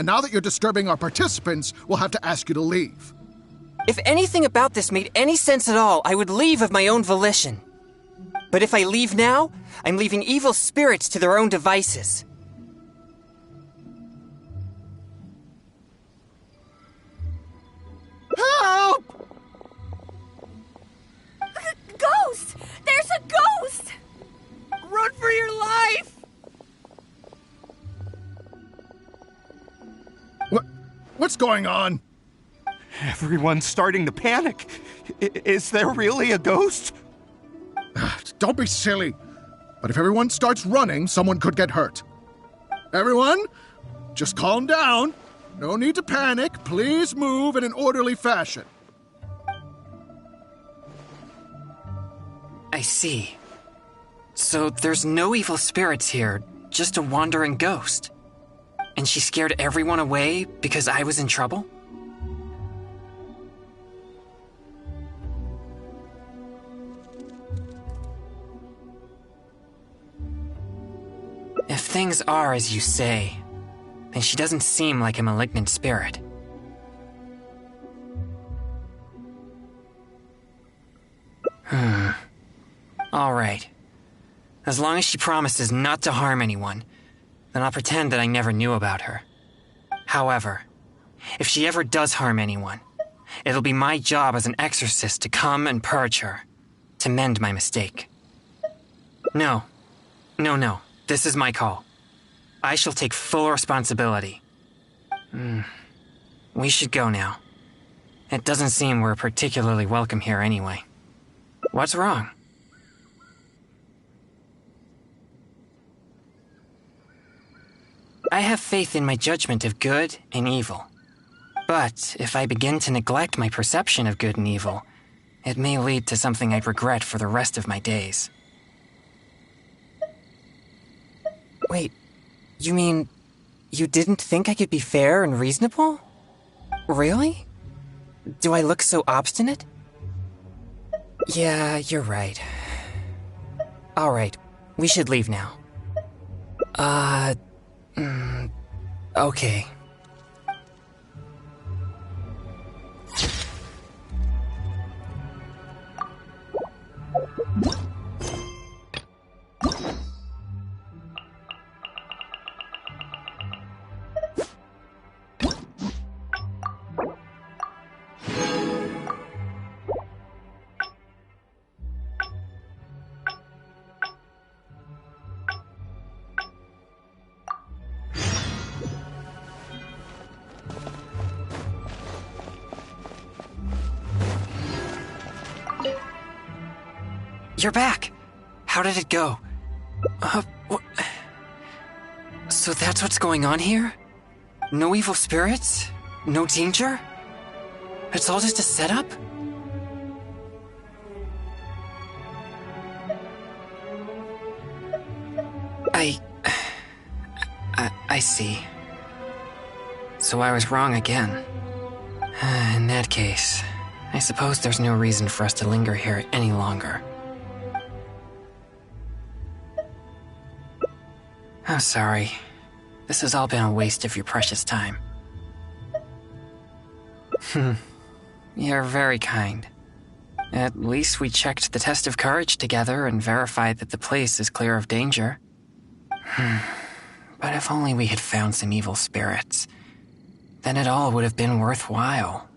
[SPEAKER 17] And now that you're disturbing our participants, we'll have to ask you to leave.
[SPEAKER 11] If anything about this made any sense at all, I would leave of my own volition. But if I leave now, I'm leaving evil spirits to their own devices.
[SPEAKER 2] Help!
[SPEAKER 13] Ghost! There's a ghost!
[SPEAKER 2] Run for your life!
[SPEAKER 17] What's going on?
[SPEAKER 19] Everyone's starting to panic. Is there really a ghost?
[SPEAKER 17] Don't be silly. But if everyone starts running, someone could get hurt. Everyone, just calm down. No need to panic. Please move in an orderly fashion.
[SPEAKER 11] I see. So there's no evil spirits here, just a wandering ghost. And she scared everyone away because I was in trouble? If things are as you say, then she doesn't seem like a malignant spirit. All right. As long as she promises not to harm anyone, then I'll pretend that I never knew about her. However, if she ever does harm anyone, it'll be my job as an exorcist to come and purge her, to mend my mistake. No. This is my call. I shall take full responsibility. We should go now. It doesn't seem we're particularly welcome here anyway. What's wrong? I have faith in my judgment of good and evil. But if I begin to neglect my perception of good and evil, it may lead to something I'd regret for the rest of my days. Wait, you mean you didn't think I could be fair and reasonable? Really? Do I look so obstinate? Yeah, you're right. All right, we should leave now. Okay. You're back! How did it go? So that's what's going on here? No evil spirits? No danger? It's all just a setup? I see. So I was wrong again. In that case, I suppose there's no reason for us to linger here any longer. I'm sorry. This has all been a waste of your precious time. You're very kind. At least we checked the test of courage together and verified that the place is clear of danger. But if only we had found some evil spirits, then it all would have been worthwhile.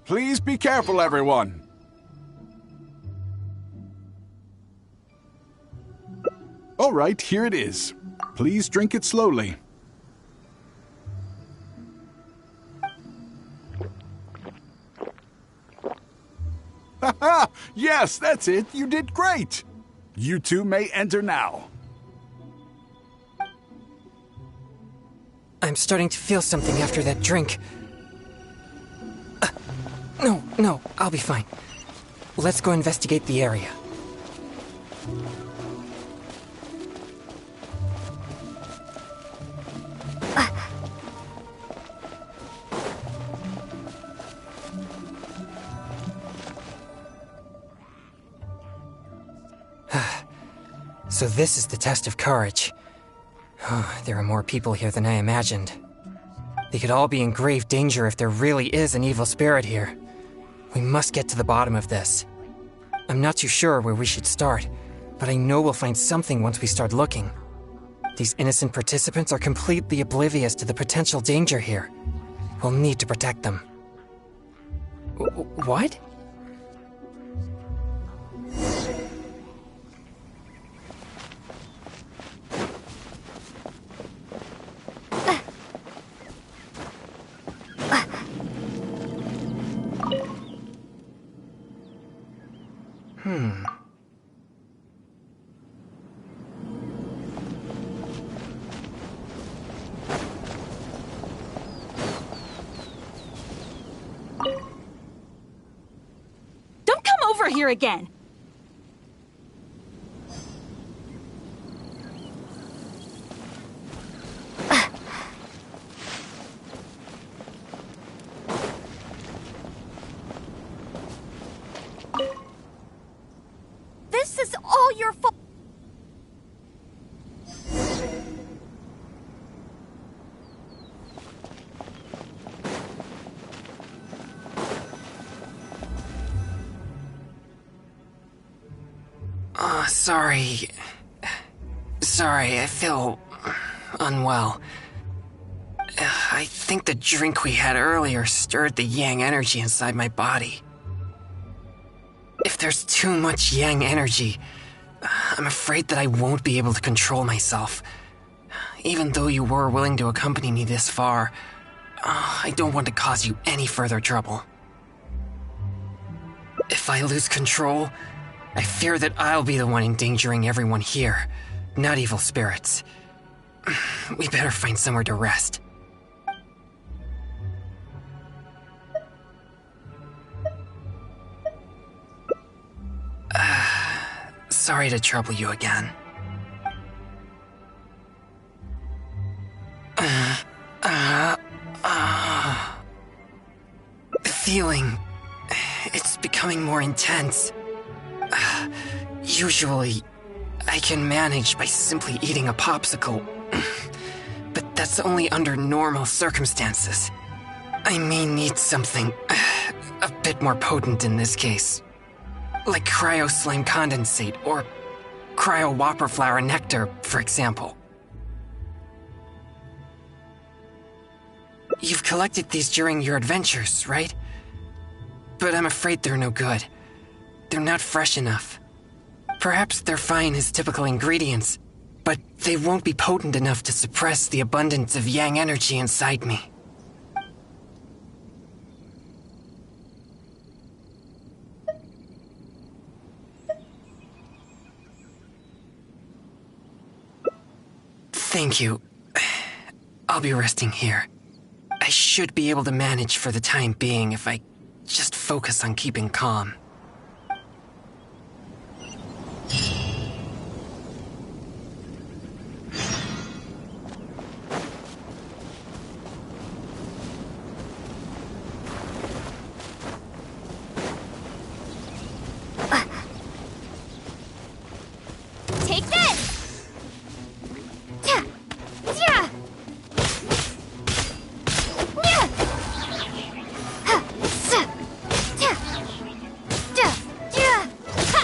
[SPEAKER 7] Please be careful, everyone. All right, here it is. Please drink it slowly. Haha! Yes, that's it. You did great. You two may enter now.
[SPEAKER 11] I'm starting to feel something after that drink. No, I'll be fine. Let's go investigate the area. So this is the test of courage. There are more people here than I imagined. They could all be in grave danger if there really is an evil spirit here. We must get to the bottom of this. I'm not too sure where we should start, but I know we'll find something once we start looking. These innocent participants are completely oblivious to the potential danger here. We'll need to protect them. What?
[SPEAKER 13] Don't come over here again! This is all your fault!
[SPEAKER 11] Sorry, I feel unwell. I think the drink we had earlier stirred the yang energy inside my body. If there's too much yang energy, I'm afraid that I won't be able to control myself. Even though you were willing to accompany me this far, I don't want to cause you any further trouble. If I lose control, I fear that I'll be the one endangering everyone here, not evil spirits. We better find somewhere to rest. Sorry to trouble you again. The feeling, it's becoming more intense. Usually, I can manage by simply eating a popsicle, but that's only under normal circumstances. I may need something a bit more potent in this case. Like cryo slime condensate or cryo whopper flower nectar, for example. You've collected these during your adventures, right? But I'm afraid they're no good. They're not fresh enough. Perhaps they're fine as typical ingredients, but they won't be potent enough to suppress the abundance of yang energy inside me. Thank you. I'll be resting here. I should be able to manage for the time being if I just focus on keeping calm.
[SPEAKER 4] Take this! Yeah! Yeah! Yeah! Ha! Sa! Yeah! Yeah! Yeah! Ha!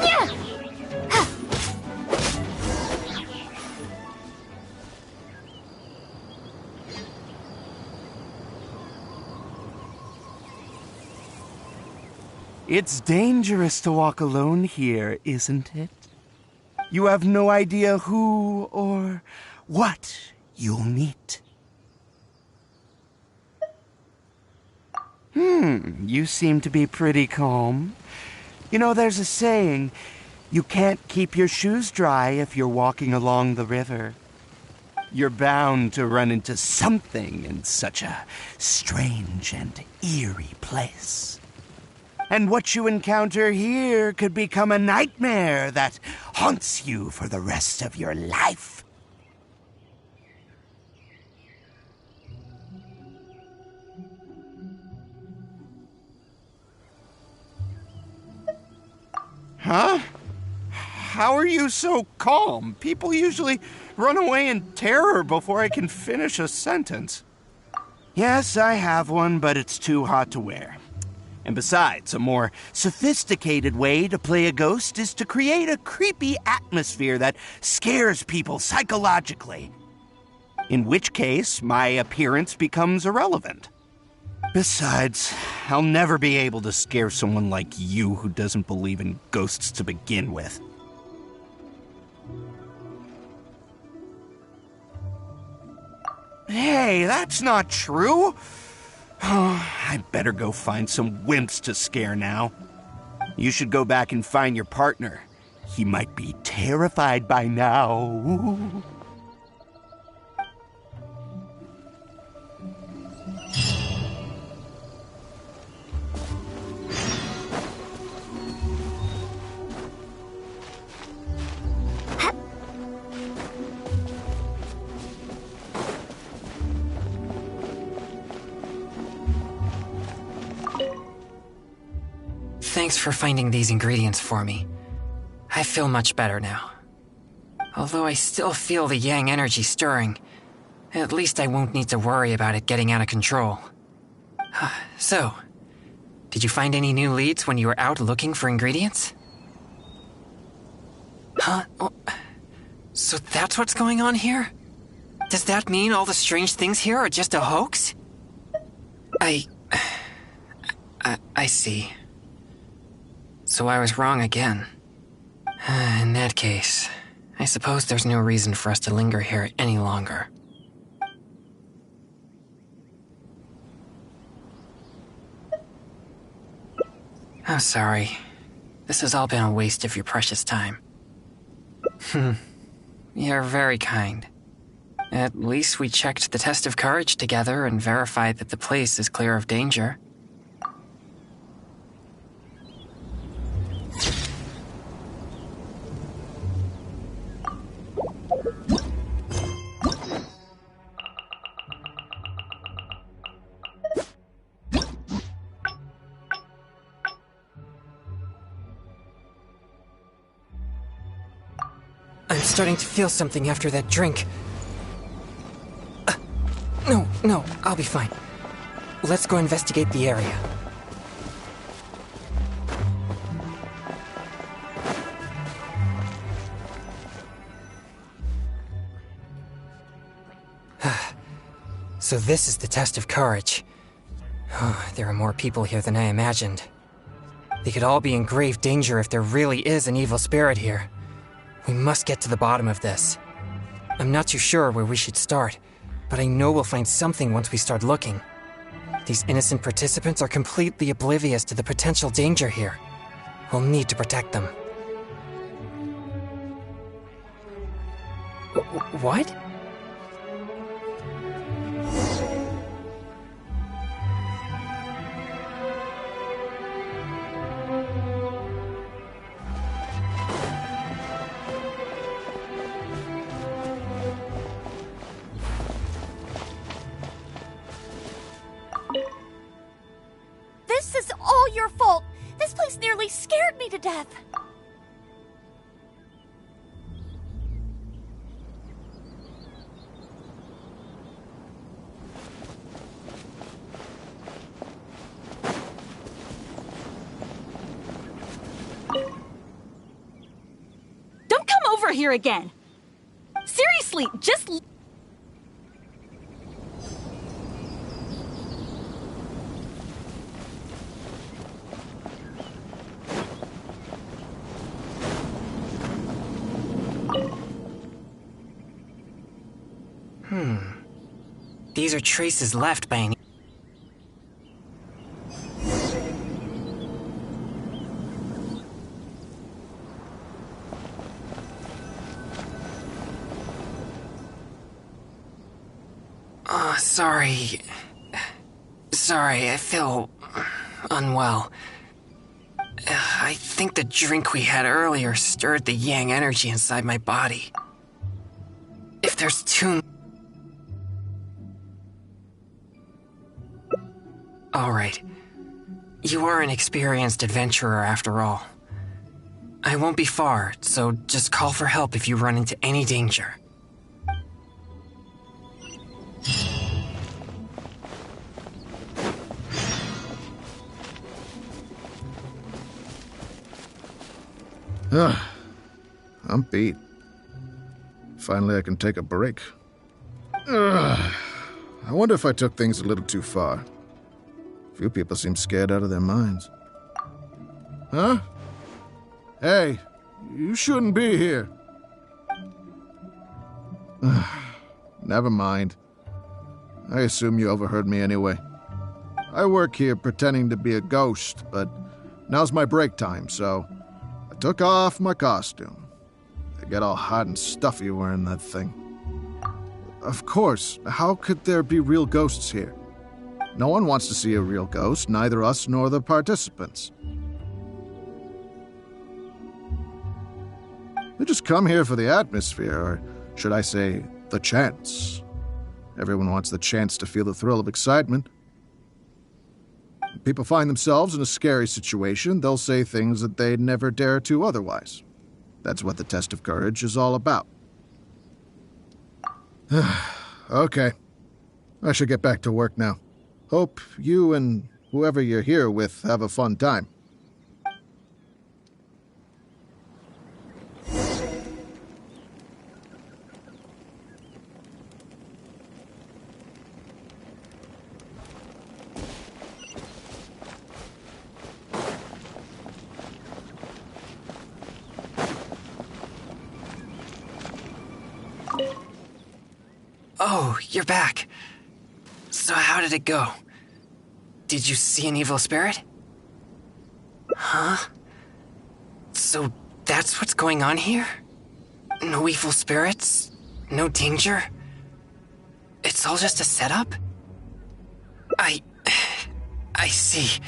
[SPEAKER 4] Yeah! Ha!
[SPEAKER 19] It's dangerous to walk alone here, isn't it? You have no idea who or what you'll meet. You seem to be pretty calm. You know, there's a saying, you can't keep your shoes dry if you're walking along the river. You're bound to run into something in such a strange and eerie place. And what you encounter here could become a nightmare that haunts you for the rest of your life. Huh? How are you so calm? People usually run away in terror before I can finish a sentence. Yes, I have one, but it's too hot to wear. And besides, a more sophisticated way to play a ghost is to create a creepy atmosphere that scares people psychologically. In which case, my appearance becomes irrelevant. Besides, I'll never be able to scare someone like you who doesn't believe in ghosts to begin with. Hey, that's not true. Oh, I better go find some wimps to scare now. You should go back and find your partner. He might be terrified by now.
[SPEAKER 11] Thanks for finding these ingredients for me. I feel much better now. Although I still feel the yang energy stirring, at least I won't need to worry about it getting out of control. So, did you find any new leads when you were out looking for ingredients? Huh? Oh, so that's what's going on here? Does that mean all the strange things here are just a hoax? I see. So I was wrong again. In that case, I suppose there's no reason for us to linger here any longer. I'm sorry. This has all been a waste of your precious time. You're very kind. At least we checked the test of courage together and verified that the place is clear of danger. I'm starting to feel something after that drink. No, I'll be fine. Let's go investigate the area. So this is the test of courage. There are more people here than I imagined. They could all be in grave danger if there really is an evil spirit here. We must get to the bottom of this. I'm not too sure where we should start, but I know we'll find something once we start looking. These innocent participants are completely oblivious to the potential danger here. We'll need to protect them. What?
[SPEAKER 8] This is all your fault! This place nearly scared me to death!
[SPEAKER 13] Don't come over here again! Seriously, just...
[SPEAKER 11] These are traces left by an... Sorry. Sorry, I feel unwell. I think the drink we had earlier stirred the yang energy inside my body. If there's too... Alright. You are an experienced adventurer after all. I won't be far, so just call for help if you run into any danger.
[SPEAKER 16] I'm beat. Finally, I can take a break. I wonder if I took things a little too far. Few people seem scared out of their minds. Huh? Hey, you shouldn't be here. Never mind. I assume you overheard me anyway. I work here pretending to be a ghost, but now's my break time, so I took off my costume. I get all hot and stuffy wearing that thing. Of course, how could there be real ghosts here? No one wants to see a real ghost, neither us nor the participants. We just come here for the atmosphere, or should I say, the chance. Everyone wants the chance to feel the thrill of excitement. When people find themselves in a scary situation, they'll say things that they'd never dare to otherwise. That's what the test of courage is all about. Okay. I should get back to work now. Hope you and whoever you're here with have a fun time.
[SPEAKER 11] Oh, you're back. So how did it go? Did you see an evil spirit? Huh? So that's what's going on here? No evil spirits? No danger? It's all just a setup? I see.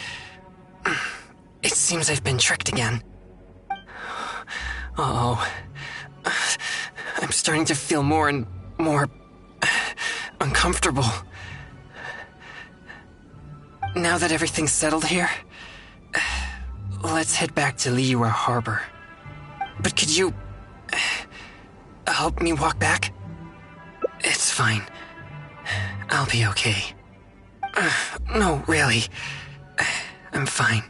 [SPEAKER 11] It seems I've been tricked again. Uh-oh. I'm starting to feel more and more uncomfortable. Now that everything's settled here, let's head back to Liyue Harbor. But could you help me walk back? It's fine. I'll be okay. No, really. I'm fine.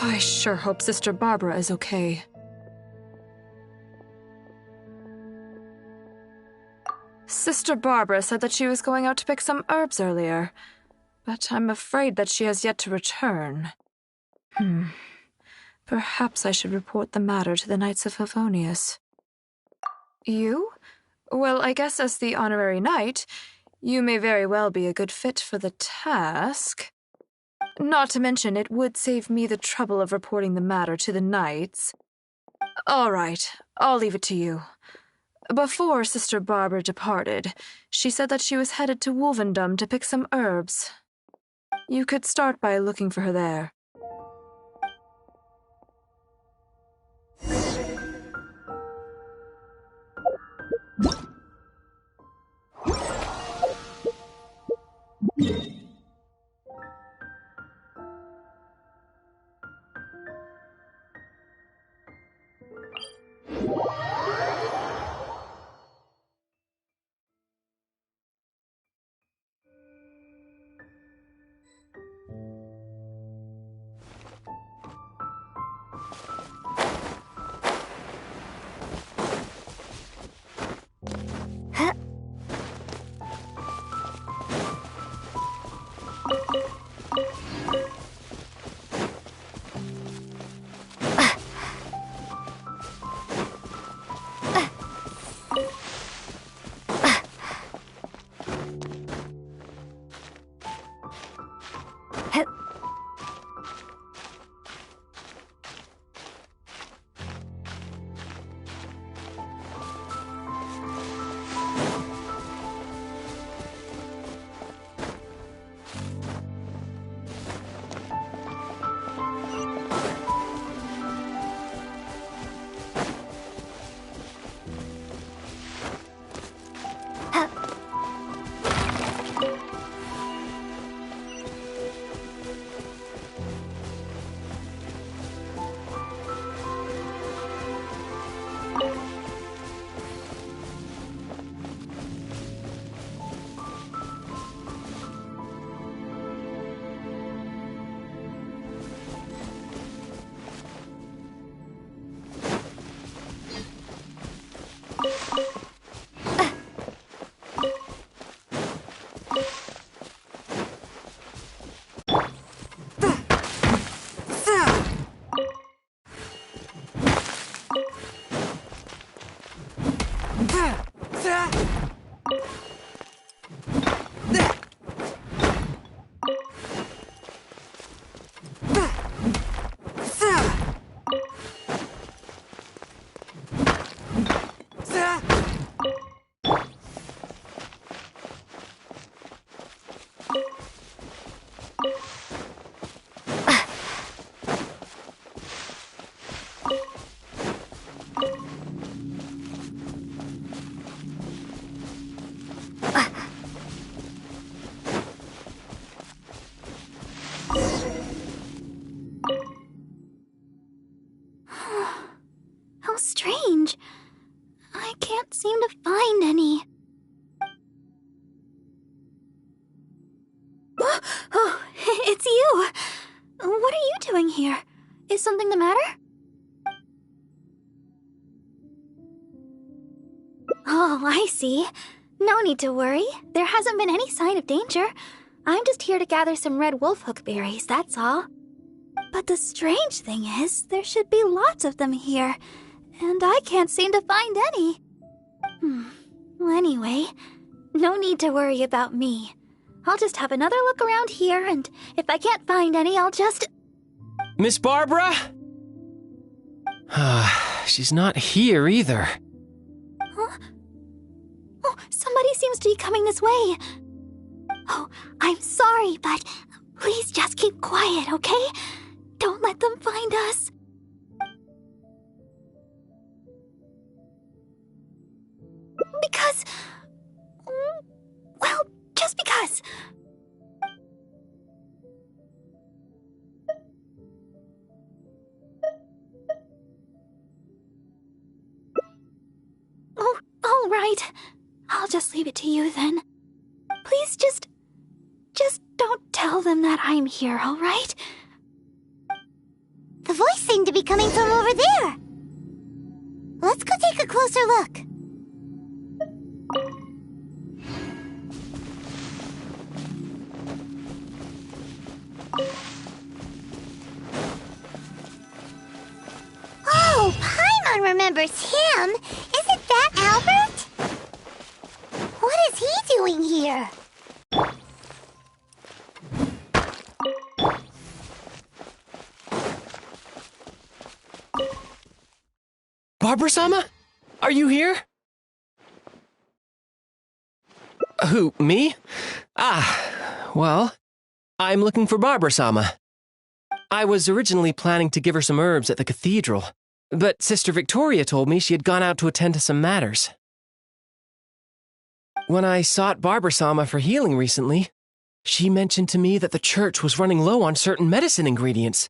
[SPEAKER 20] I sure hope Sister Barbara is okay. Sister Barbara said that she was going out to pick some herbs earlier, but I'm afraid that she has yet to return. Perhaps I should report the matter to the Knights of Favonius. You? Well, I guess as the honorary knight, you may very well be a good fit for the task. Not to mention, it would save me the trouble of reporting the matter to the knights. All right, I'll leave it to you. Before Sister Barbara departed, she said that she was headed to Wolvendom to pick some herbs. You could start by looking for her there.
[SPEAKER 5] How strange. I can't seem to find any. Oh, it's you. What are you doing here? Is something the matter? Oh, I see. No need to worry. There hasn't been any sign of danger. I'm just here to gather some red wolfhook berries, that's all. But the strange thing is, there should be lots of them here, and I can't seem to find any. Well, anyway, no need to worry about me.
[SPEAKER 4] I'll just have another look around here, and if I can't find any, I'll just...
[SPEAKER 2] Miss Barbara? She's not here either.
[SPEAKER 4] Huh? Oh, somebody seems to be coming this way. Oh, I'm sorry, but please just keep quiet, okay? Don't let them find us. Because... well, just because. Oh, all right. I'll just leave it to you then. Please just don't tell them that I'm here, all right?
[SPEAKER 5] The voice seemed to be coming from over there. Let's go take a closer look. Oh, Paimon remembers him. Isn't that Albert? What is he doing here?
[SPEAKER 2] Barbara-sama? Are you here? Who, me? Well, I'm looking for Barbara-sama. I was originally planning to give her some herbs at the cathedral, but Sister Victoria told me she had gone out to attend to some matters. When I sought Barbara-sama for healing recently, she mentioned to me that the church was running low on certain medicine ingredients.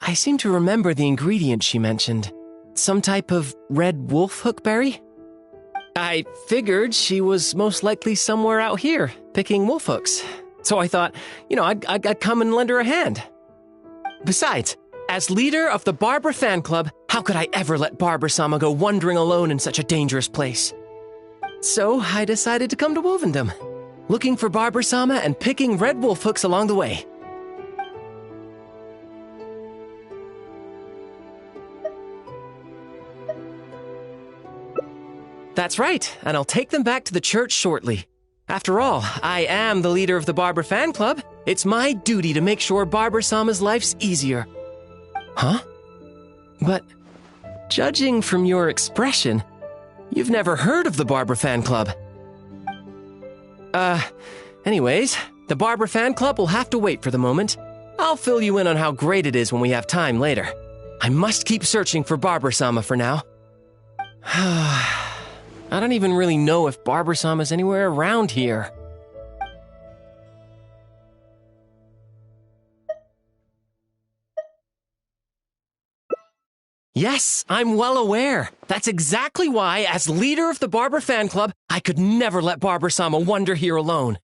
[SPEAKER 2] I seem to remember the ingredient she mentioned. Some type of red wolf hook berry? I figured she was most likely somewhere out here, picking wolf hooks. So I thought, I'd come and lend her a hand. Besides, as leader of the Barbara fan club, how could I ever let Barbara-sama go wandering alone in such a dangerous place? So I decided to come to Wolvendom, looking for Barbara-sama and picking red wolf hooks along the way. That's right, and I'll take them back to the church shortly. After all, I am the leader of the Barbara fan club. It's my duty to make sure Barbara-sama's life's easier. Huh? But judging from your expression, you've never heard of the Barbara fan club. Anyways, the Barbara fan club will have to wait for the moment. I'll fill you in on how great it is when we have time later. I must keep searching for Barbara-sama for now. I don't even really know if Barbara-sama's anywhere around here. Yes, I'm well aware. That's exactly why, as leader of the Barbara fan club, I could never let Barbara-sama wander here alone.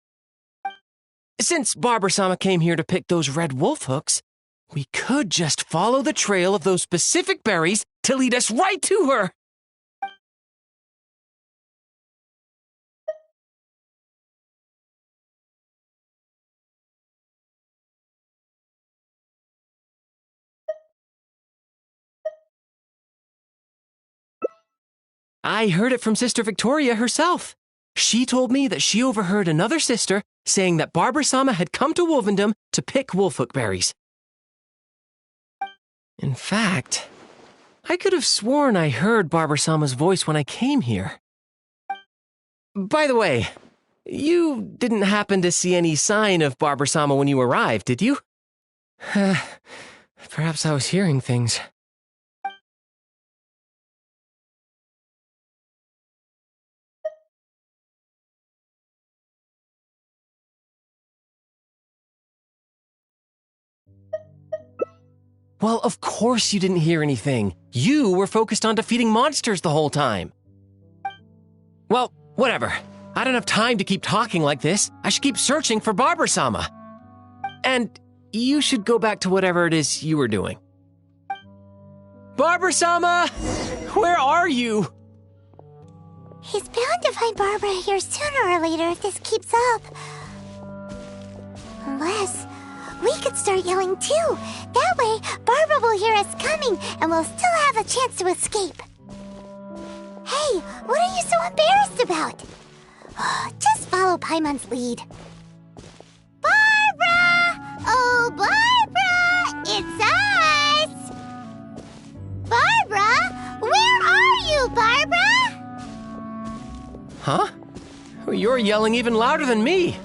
[SPEAKER 2] Since Barbara-sama came here to pick those red wolf hooks, we could just follow the trail of those specific berries to lead us right to her. I heard it from Sister Victoria herself. She told me that she overheard another sister saying that Barbara-sama had come to Wolvendom to pick wolfhook berries. In fact, I could have sworn I heard Barbara-sama's voice when I came here. By the way, you didn't happen to see any sign of Barbara-sama when you arrived, did you? Perhaps I was hearing things. Well, of course you didn't hear anything. You were focused on defeating monsters the whole time. Well, whatever. I don't have time to keep talking like this. I should keep searching for Barbara-sama. And you should go back to whatever it is you were doing. Barbara-sama! Where are you?
[SPEAKER 5] He's bound to find Barbara here sooner or later if this keeps up. Unless we could start yelling too. That way, Barbara will hear us coming and we'll still have a chance to escape. Hey, what are you so embarrassed about? Just follow Paimon's lead.
[SPEAKER 2] Huh? You're yelling even louder than me.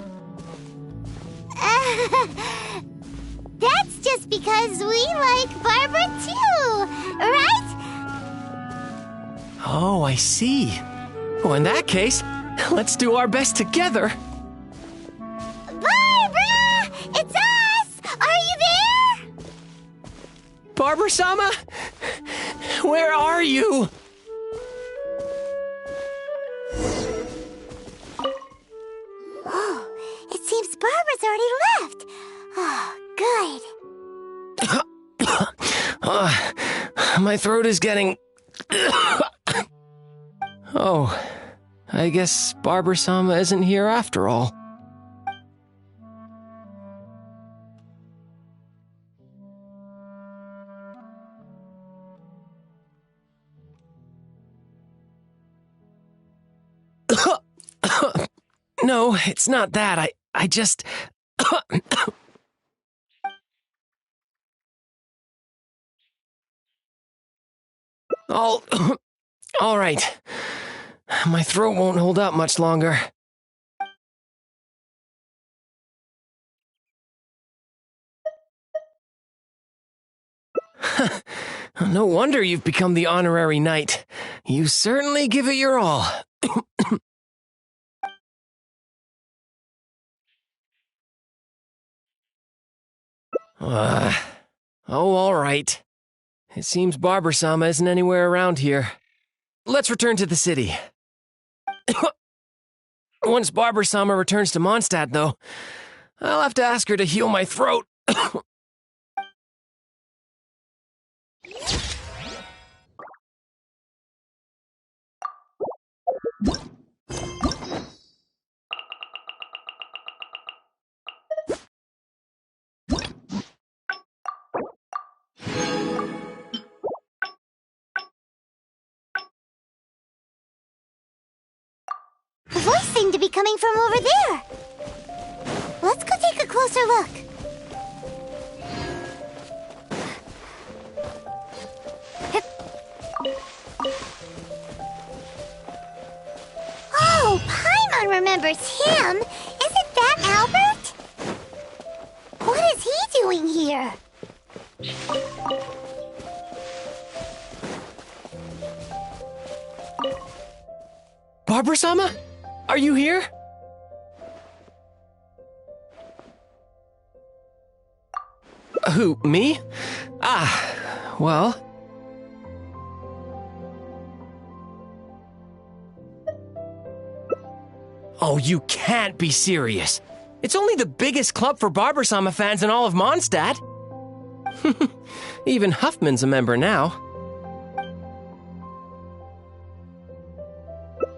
[SPEAKER 5] That's just because we like Barbara too, right?
[SPEAKER 2] Oh, I see. Well, in that case, let's do our best together.
[SPEAKER 5] Barbara! It's us! Are you there?
[SPEAKER 2] Barbara-sama? Where are you?
[SPEAKER 5] Oh, it seems Barbara's already left. Oh, good.
[SPEAKER 2] My throat is getting... Oh, I guess Barbara-sama isn't here after all. No, it's not that. I just... All right. My throat won't hold up much longer. No wonder you've become the honorary knight. You certainly give it your all. Oh, all right. It seems Barbara-sama isn't anywhere around here. Let's return to the city. Once Barbara-sama returns to Mondstadt, though, I'll have to ask her to heal my throat.
[SPEAKER 5] The voice seemed to be coming from over there. Let's go take a closer look. Oh, Paimon remembers him. Isn't that Albert? What is he doing here?
[SPEAKER 2] Barbara-sama? Are you here? Who, me? Ah, well... Oh, you can't be serious. It's only the biggest club for Barbara-sama fans in all of Mondstadt. Even Huffman's a member now.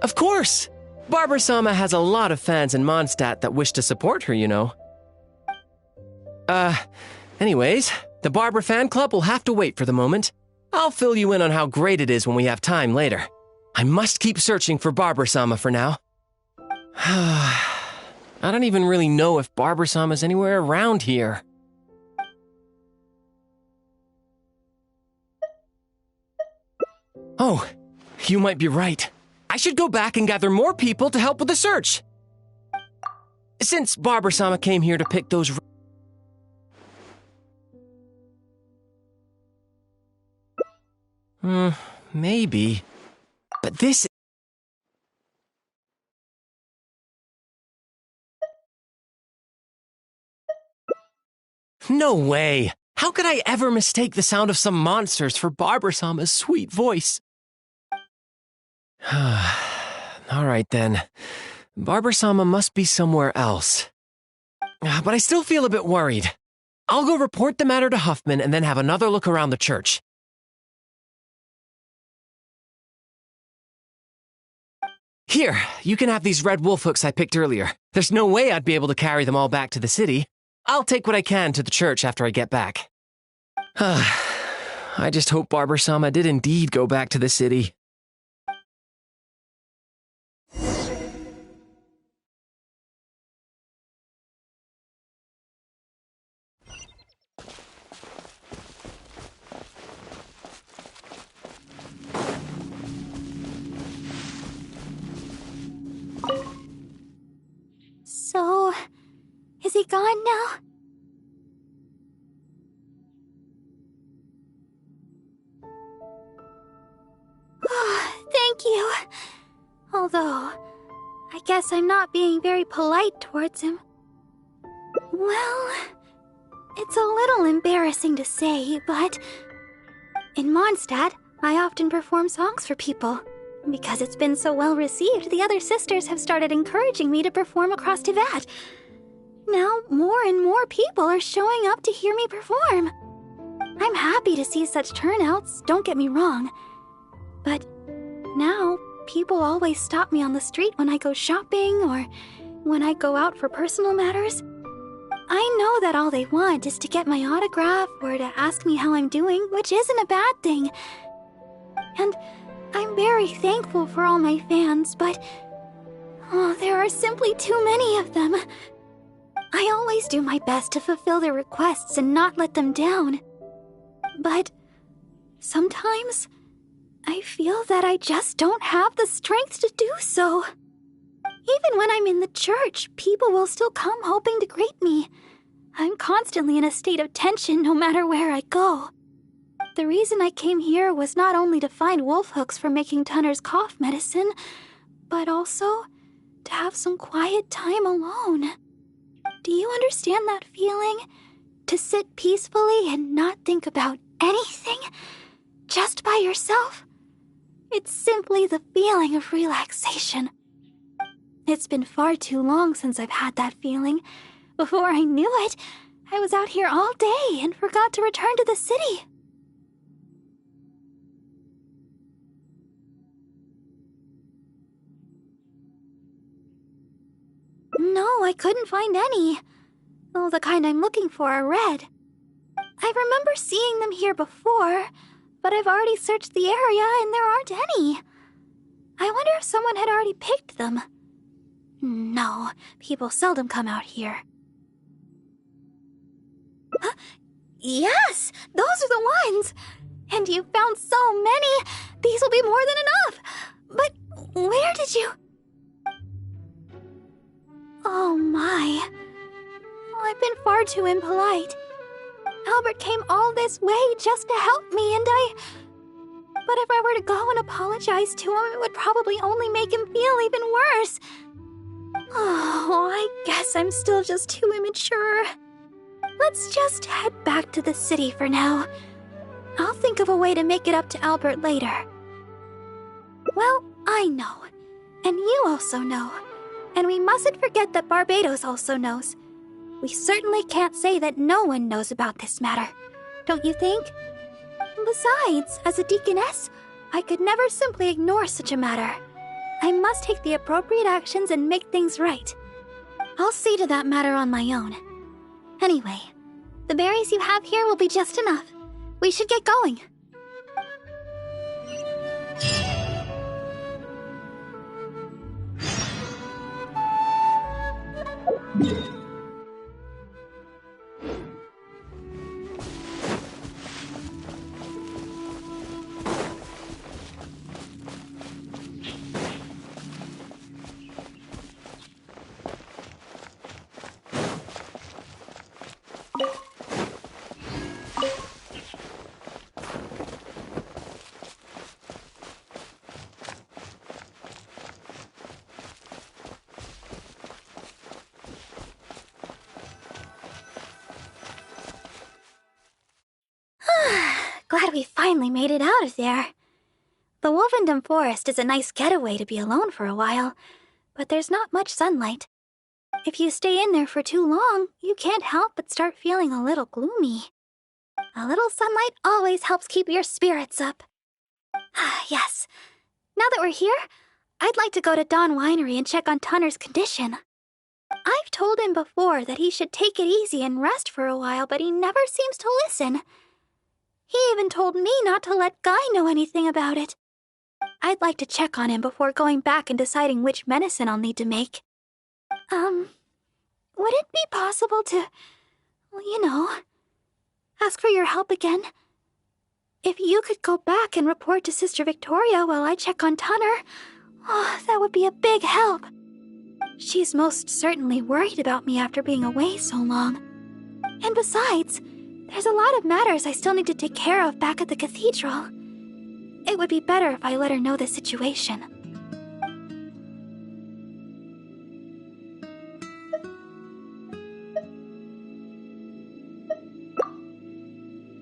[SPEAKER 2] Of course! Barbara-sama has a lot of fans in Mondstadt that wish to support her, you know. Anyways, the Barbara fan club will have to wait for the moment. I'll fill you in on how great it is when we have time later. I must keep searching for Barbara-sama for now. I don't even really know if Barbara-sama's anywhere around here. Oh, you might be right. I should go back and gather more people to help with the search. Since Barbara-sama came here to pick those... Maybe. But this... No way! How could I ever mistake the sound of some monsters for Barbara-sama's sweet voice? All right then. Barbara-sama must be somewhere else. But I still feel a bit worried. I'll go report the matter to Huffman and then have another look around the church. Here, you can have these red wolf hooks I picked earlier. There's no way I'd be able to carry them all back to the city. I'll take what I can to the church after I get back. I just hope Barbara-sama did indeed go back to the city.
[SPEAKER 4] he gone now? Thank you. Although, I guess I'm not being very polite towards him. Well, it's a little embarrassing to say, but in Mondstadt, I often perform songs for people. Because it's been so well received, the other sisters have started encouraging me to perform across Tivat. Now, more and more people are showing up to hear me perform. I'm happy to see such turnouts, don't get me wrong. But now, people always stop me on the street when I go shopping or when I go out for personal matters. I know that all they want is to get my autograph or to ask me how I'm doing, which isn't a bad thing. And I'm very thankful for all my fans, but there are simply too many of them. I always do my best to fulfill their requests and not let them down. But sometimes I feel that I just don't have the strength to do so. Even when I'm in the church, people will still come hoping to greet me. I'm constantly in a state of tension no matter where I go. The reason I came here was not only to find wolf hooks for making Tunner's cough medicine, but also to have some quiet time alone. Do you understand that feeling? To sit peacefully and not think about anything? Just by yourself? It's simply the feeling of relaxation. It's been far too long since I've had that feeling. Before I knew it, I was out here all day and forgot to return to the city. No, I couldn't find any. Oh, the kind I'm looking for are red. I remember seeing them here before, but I've already searched the area and there aren't any. I wonder if someone had already picked them. No, people seldom come out here. Huh? Yes, those are the ones! And you found so many! These will be more than enough! But where did you... Oh my. I've been far too impolite. Albert came all this way just to help me, and But if I were to go and apologize to him, it would probably only make him feel even worse. Oh, I guess I'm still just too immature. Let's just head back to the city for now. I'll think of a way to make it up to Albert later. Well, I know. And you also know. And we mustn't forget that Barbados also knows. We certainly can't say that no one knows about this matter. Don't you think? Besides, as a deaconess, I could never simply ignore such a matter. I must take the appropriate actions and make things right. I'll see to that matter on my own. Anyway, the berries you have here will be just enough. We should get going. Glad we finally made it out of there. The Wolvendom Forest is a nice getaway to be alone for a while, but there's not much sunlight. If you stay in there for too long, you can't help but start feeling a little gloomy. A little sunlight always helps keep your spirits up. Yes. Now that we're here, I'd like to go to Dawn Winery and check on Tunner's condition. I've told him before that he should take it easy and rest for a while, but he never seems to listen. He even told me not to let Guy know anything about it. I'd like to check on him before going back and deciding which medicine I'll need to make. Would it be possible to, ask for your help again? If you could go back and report to Sister Victoria while I check on Tunner, that would be a big help. She's most certainly worried about me after being away so long. And besides, there's a lot of matters I still need to take care of back at the cathedral. It would be better if I let her know the situation.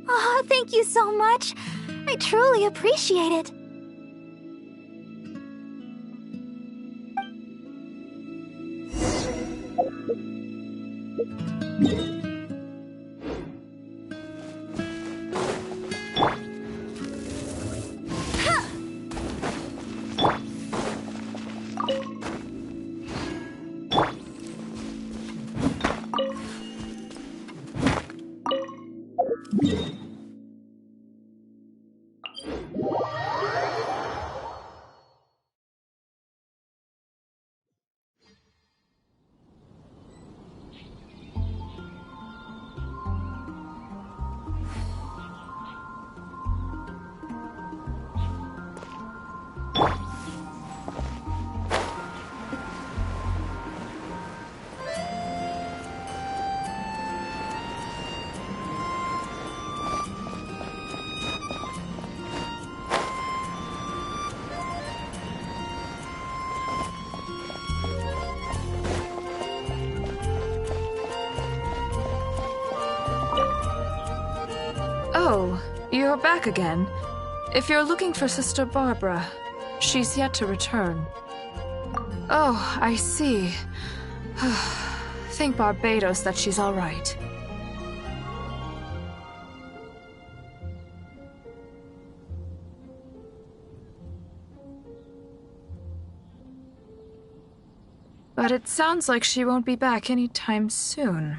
[SPEAKER 4] Oh, thank you so much. I truly appreciate it.
[SPEAKER 20] Oh, you're back again. If you're looking for Sister Barbara, she's yet to return. Oh, I see. Thank Barbados that she's all right. But it sounds like she won't be back anytime soon.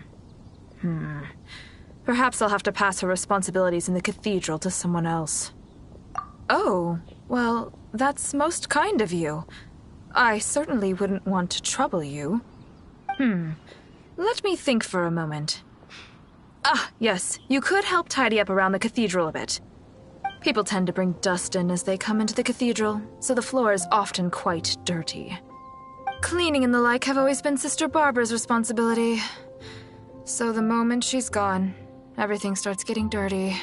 [SPEAKER 20] Perhaps I'll have to pass her responsibilities in the cathedral to someone else. Oh, well, that's most kind of you. I certainly wouldn't want to trouble you. Let me think for a moment. Ah, yes, you could help tidy up around the cathedral a bit. People tend to bring dust in as they come into the cathedral, so the floor is often quite dirty. Cleaning and the like have always been Sister Barbara's responsibility. So the moment she's gone, everything starts getting dirty.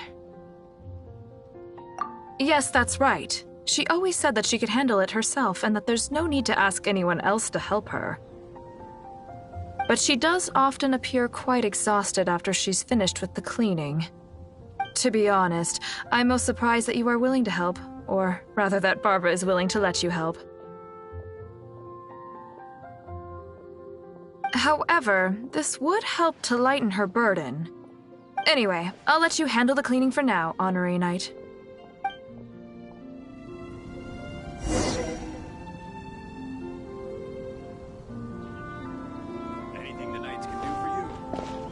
[SPEAKER 20] Yes, that's right. She always said that she could handle it herself and that there's no need to ask anyone else to help her. But she does often appear quite exhausted after she's finished with the cleaning. To be honest, I'm most surprised that you are willing to help, or rather that Barbara is willing to let you help. However, this would help to lighten her burden. Anyway, I'll let you handle the cleaning for now, Honorary Knight.
[SPEAKER 14] Anything the knights can do for you?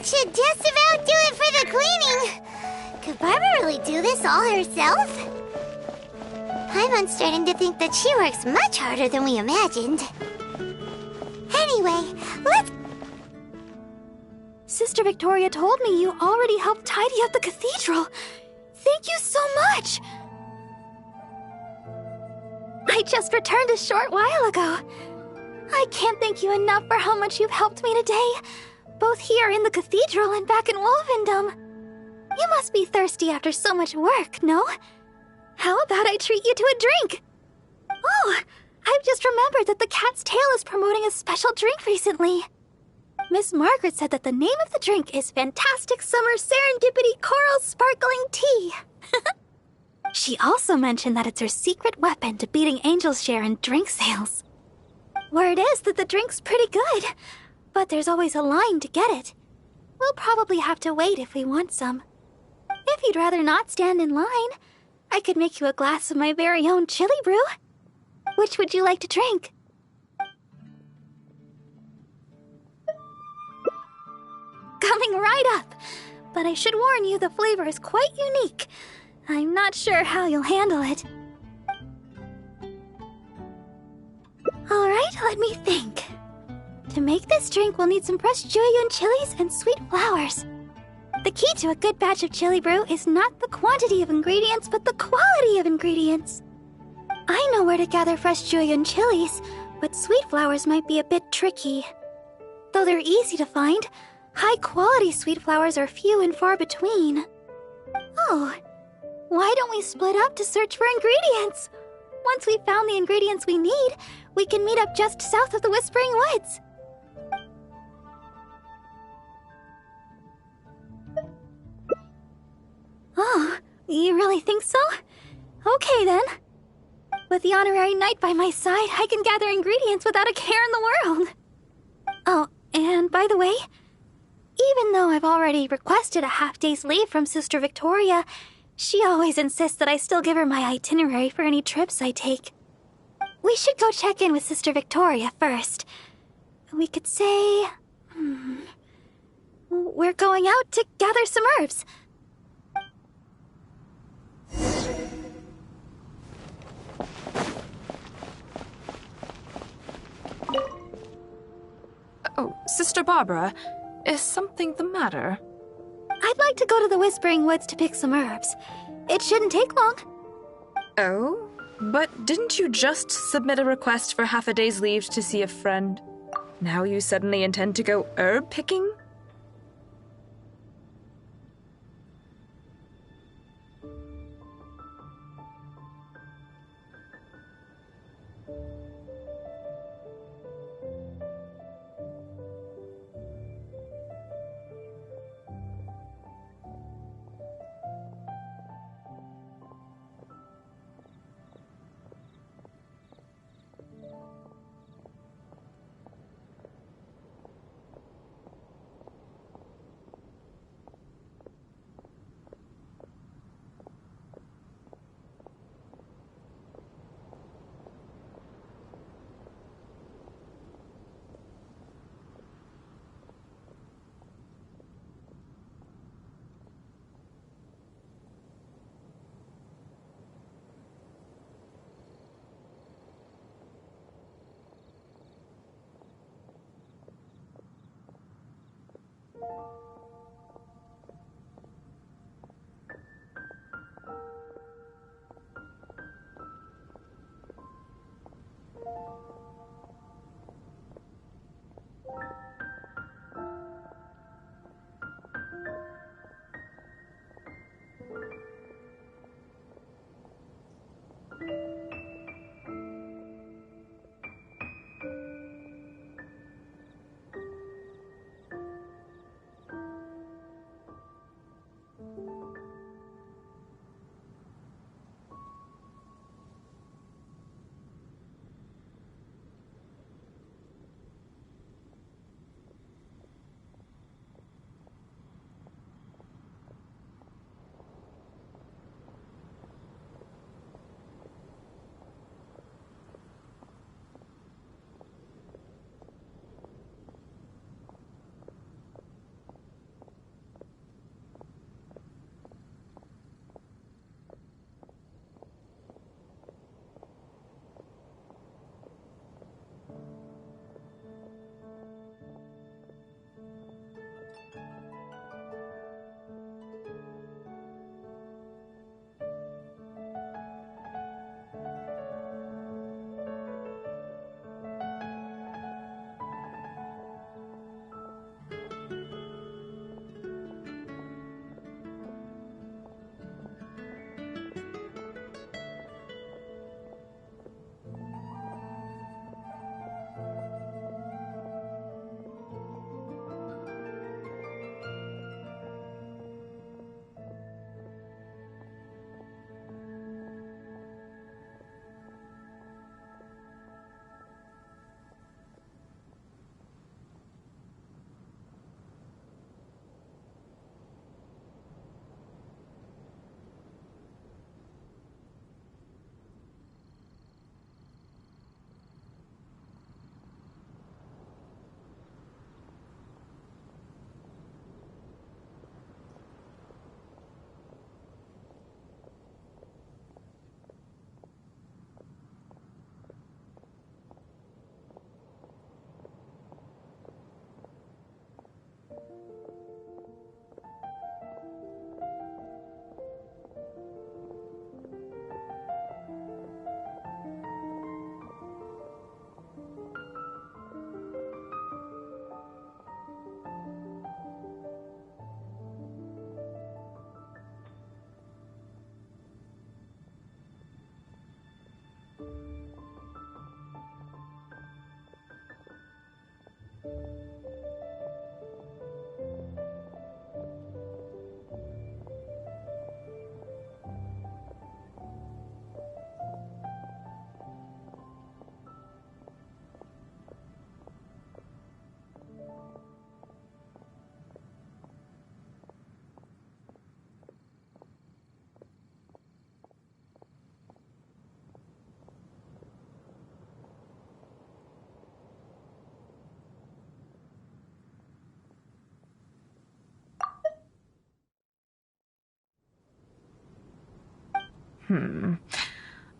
[SPEAKER 5] should just about do it for the cleaning. Could Barbara really do this all herself? I'm starting to think that she works much harder than we imagined. Anyway, let's...
[SPEAKER 4] Sister Victoria told me you already helped tidy up the cathedral. Thank you so much. I just returned a short while ago. I can't thank you enough for how much you've helped me today, both here in the cathedral and back in Wolvendom. You must be thirsty after so much work, no? How about I treat you to a drink? Oh, I've just remembered that the Cat's Tail is promoting a special drink recently. Miss Margaret said that the name of the drink is Fantastic Summer Serendipity Coral Sparkling Tea. She also mentioned that it's her secret weapon to beating Angel's share in drink sales. Word is that the drink's pretty good, but there's always a line to get it. We'll probably have to wait if we want some. If you'd rather not stand in line, I could make you a glass of my very own chili brew. Which would you like to drink? Coming right up. But I should warn you, the flavor is quite unique. I'm not sure how you'll handle it. Alright, let me think. To make this drink, we'll need some fresh Jueyun chilies and sweet flowers. The key to a good batch of chili brew is not the quantity of ingredients, but the quality of ingredients. I know where to gather fresh Jueyun chilies, but sweet flowers might be a bit tricky. Though they're easy to find, high-quality sweet flowers are few and far between. Oh, why don't we split up to search for ingredients? Once we've found the ingredients we need, we can meet up just south of the Whispering Woods. Oh, you really think so? Okay then. With the honorary knight by my side, I can gather ingredients without a care in the world. Oh, and by the way, even though I've already requested a half-day's leave from Sister Victoria, she always insists that I still give her my itinerary for any trips I take. We should go check in with Sister Victoria first. We could say... we're going out to gather some herbs.
[SPEAKER 20] Oh, Sister Barbara, is something the matter?
[SPEAKER 4] I'd like to go to the Whispering Woods to pick some herbs. It shouldn't take long.
[SPEAKER 20] Oh? But didn't you just submit a request for half a day's leave to see a friend? Now you suddenly intend to go herb picking?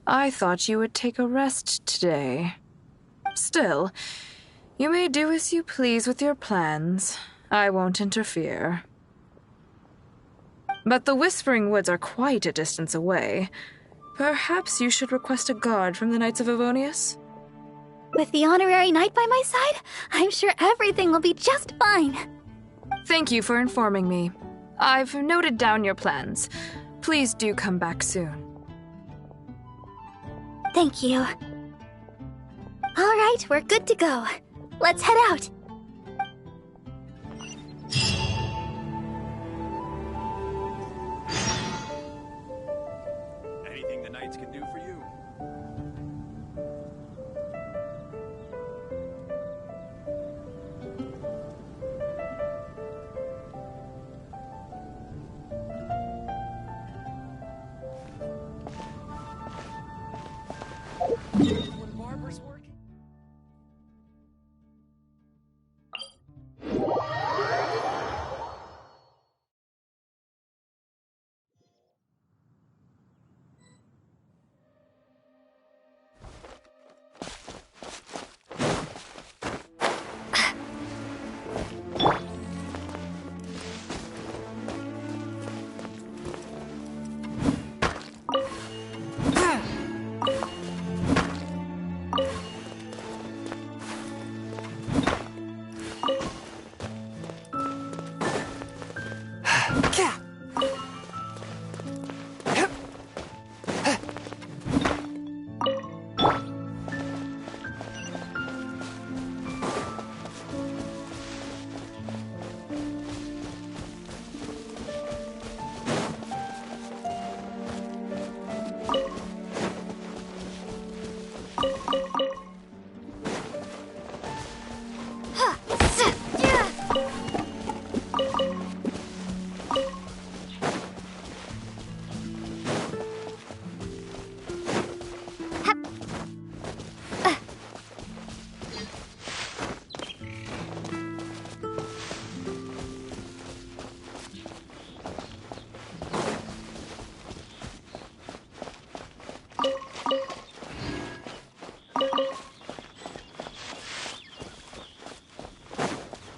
[SPEAKER 20] I thought you would take a rest today. Still, you may do as you please with your plans. I won't interfere. But the Whispering Woods are quite a distance away. Perhaps you should request a guard from the Knights of Avonius?
[SPEAKER 4] With the honorary knight by my side, I'm sure everything will be just fine.
[SPEAKER 20] Thank you for informing me. I've noted down your plans. Please do come back soon.
[SPEAKER 4] Thank you. All right, we're good to go. Let's head out.
[SPEAKER 14] Anything the knights can do for you? When Barbara's working?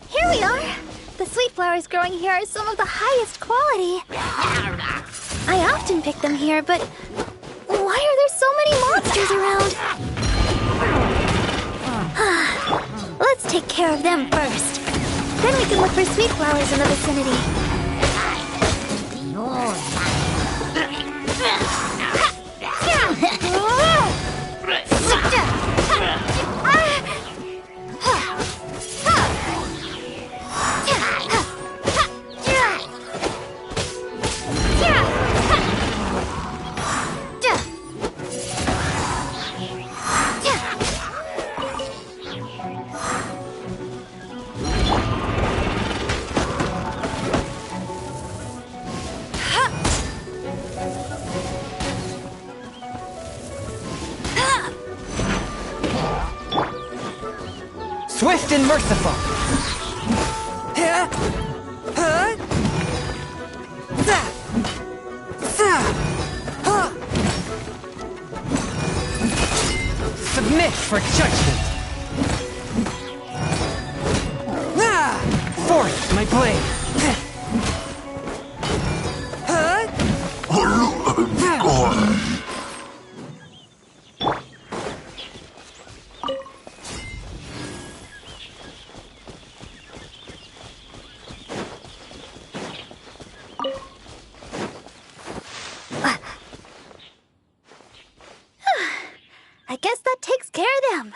[SPEAKER 4] Here we are! The sweet flowers growing here are some of the highest quality. I often pick them here, but why are there so many monsters around? Let's take care of them first. Then we can look for sweet flowers in the vicinity.
[SPEAKER 2] Swift and merciful. Submit for judgment. Force my blade.
[SPEAKER 4] I guess that takes care of them.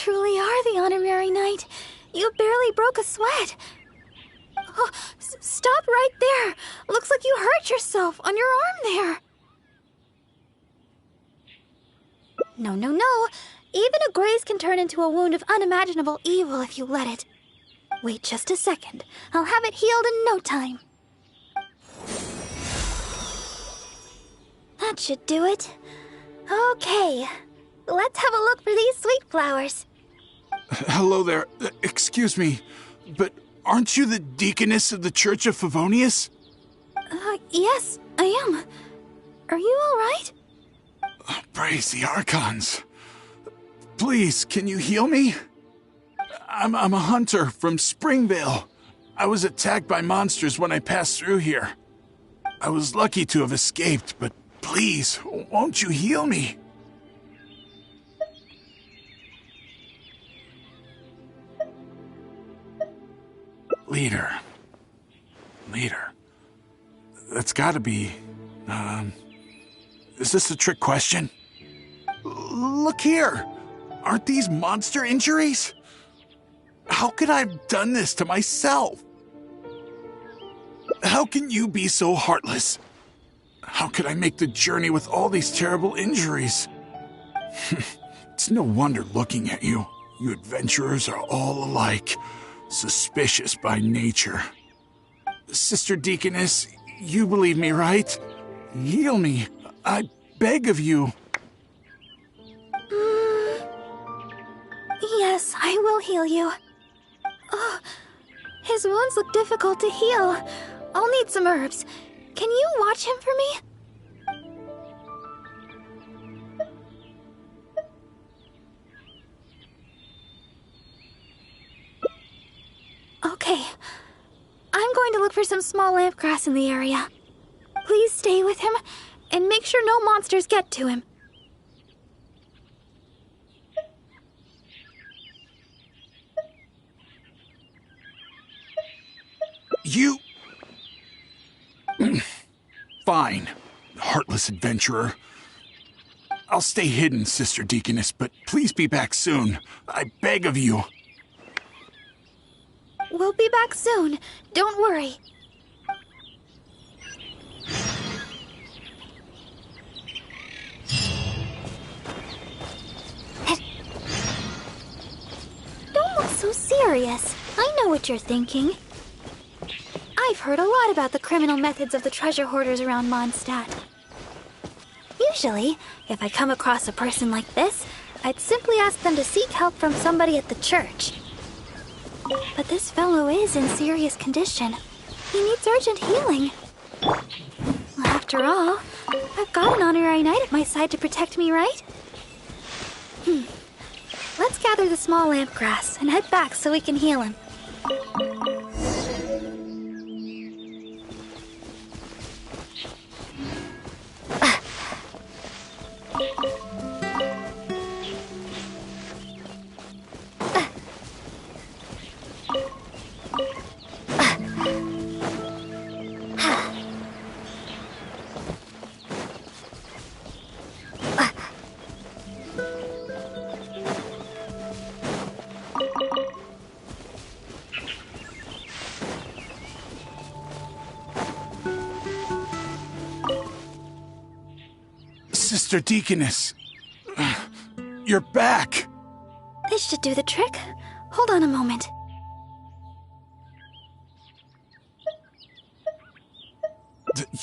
[SPEAKER 4] truly are the honorary knight. You barely broke a sweat. Oh, stop right there. Looks like you hurt yourself on your arm there. No, no, no. Even a graze can turn into a wound of unimaginable evil if you let it. Wait just a second. I'll have it healed in no time. That should do it. Okay. Let's have a look for these sweet flowers.
[SPEAKER 7] Hello there. Excuse me, but aren't you the deaconess of the Church of Favonius?
[SPEAKER 4] Yes, I am. Are you all right?
[SPEAKER 7] Praise the Archons. Please, can you heal me? I'm a hunter from Springvale. I was attacked by monsters when I passed through here. I was lucky to have escaped, but please, won't you heal me? Leader. That's gotta be... Is this a trick question? Look here! Aren't these monster injuries? How could I have done this to myself? How can you be so heartless? How could I make the journey with all these terrible injuries? It's no wonder looking at you. You adventurers are all alike, suspicious by nature. Sister Deaconess, you believe me, right? Heal me. I beg of you.
[SPEAKER 4] Yes, I will heal you. Oh, his wounds look difficult to heal. I'll need some herbs. Can you watch him for me? Okay. I'm going to look for some small lamp grass in the area. Please stay with him, and make sure no monsters get to him.
[SPEAKER 7] You... Fine, heartless adventurer. I'll stay hidden, Sister Deaconess, but please be back soon. I beg of you.
[SPEAKER 4] We'll be back soon. Don't worry. Don't look so serious. I know what you're thinking. I've heard a lot about the criminal methods of the treasure hoarders around Mondstadt. Usually, if I come across a person like this, I'd simply ask them to seek help from somebody at the church. But this fellow is in serious condition. He needs urgent healing. After all, I've got an honorary knight at my side to protect me, right? Let's gather the small lamp grass and head back so we can heal him.
[SPEAKER 7] Sister Deaconess, you're back.
[SPEAKER 4] This should do the trick. Hold on a moment.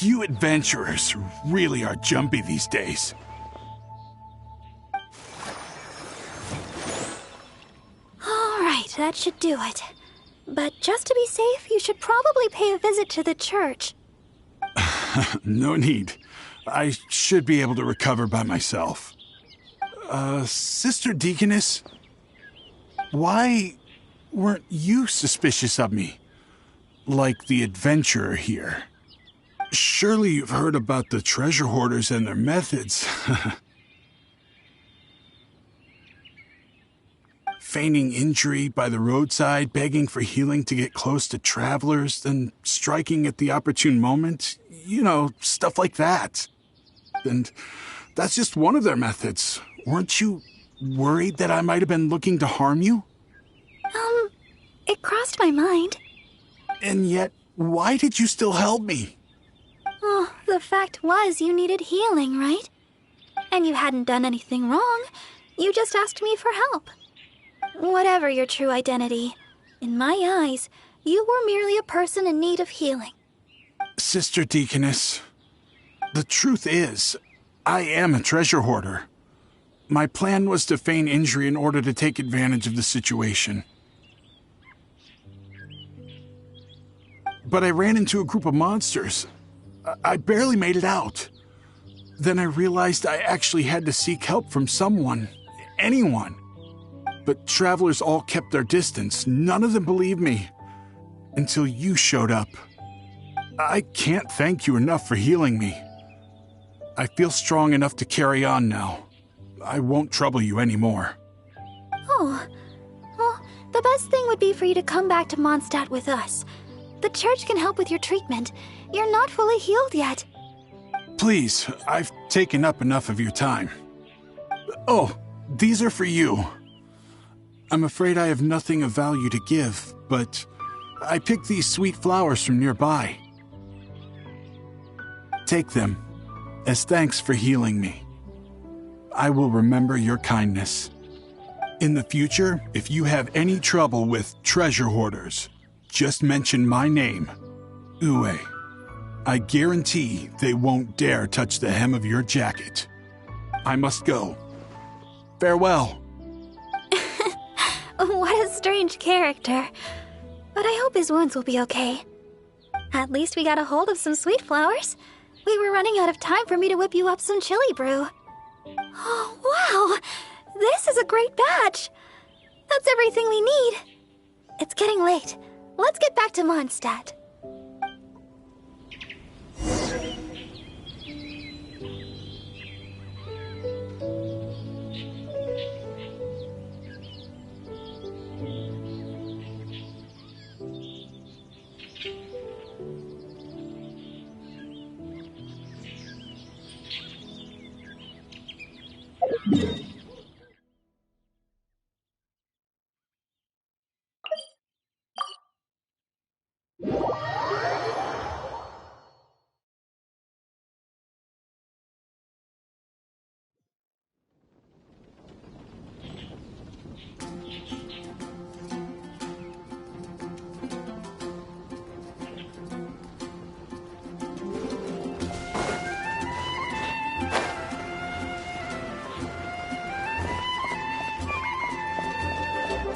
[SPEAKER 7] You adventurers really are jumpy these days.
[SPEAKER 4] All right, that should do it. But just to be safe, you should probably pay a visit to the church.
[SPEAKER 7] No need. I should be able to recover by myself. Sister Deaconess, why weren't you suspicious of me? Like the adventurer here. Surely you've heard about the treasure hoarders and their methods. Feigning injury by the roadside, begging for healing to get close to travelers, then striking at the opportune moment. You know, stuff like that. And that's just one of their methods. Weren't you worried that I might have been looking to harm you?
[SPEAKER 4] It crossed my mind.
[SPEAKER 7] And yet, why did you still help me?
[SPEAKER 4] Oh, the fact was you needed healing, right? And you hadn't done anything wrong. You just asked me for help. Whatever your true identity, in my eyes, you were merely a person in need of healing.
[SPEAKER 7] Sister Deaconess, the truth is, I am a treasure hoarder. My plan was to feign injury in order to take advantage of the situation. But I ran into a group of monsters. I barely made it out. Then I realized I actually had to seek help from someone, anyone. But travelers all kept their distance. None of them believed me. Until you showed up. I can't thank you enough for healing me. I feel strong enough to carry on now. I won't trouble you anymore.
[SPEAKER 4] Oh, well, the best thing would be for you to come back to Mondstadt with us. The church can help with your treatment. You're not fully healed yet.
[SPEAKER 7] Please, I've taken up enough of your time. Oh, these are for you. I'm afraid I have nothing of value to give, but I picked these sweet flowers from nearby. Take them, as thanks for healing me. I will remember your kindness. In the future, if you have any trouble with treasure hoarders, just mention my name, Uwe. I guarantee they won't dare touch the hem of your jacket. I must go. Farewell.
[SPEAKER 4] What a strange character. But I hope his wounds will be okay. At least we got a hold of some sweet flowers. We were running out of time for me to whip you up some chili brew. Oh, wow! This is a great batch. That's everything we need. It's getting late. Let's get back to Mondstadt.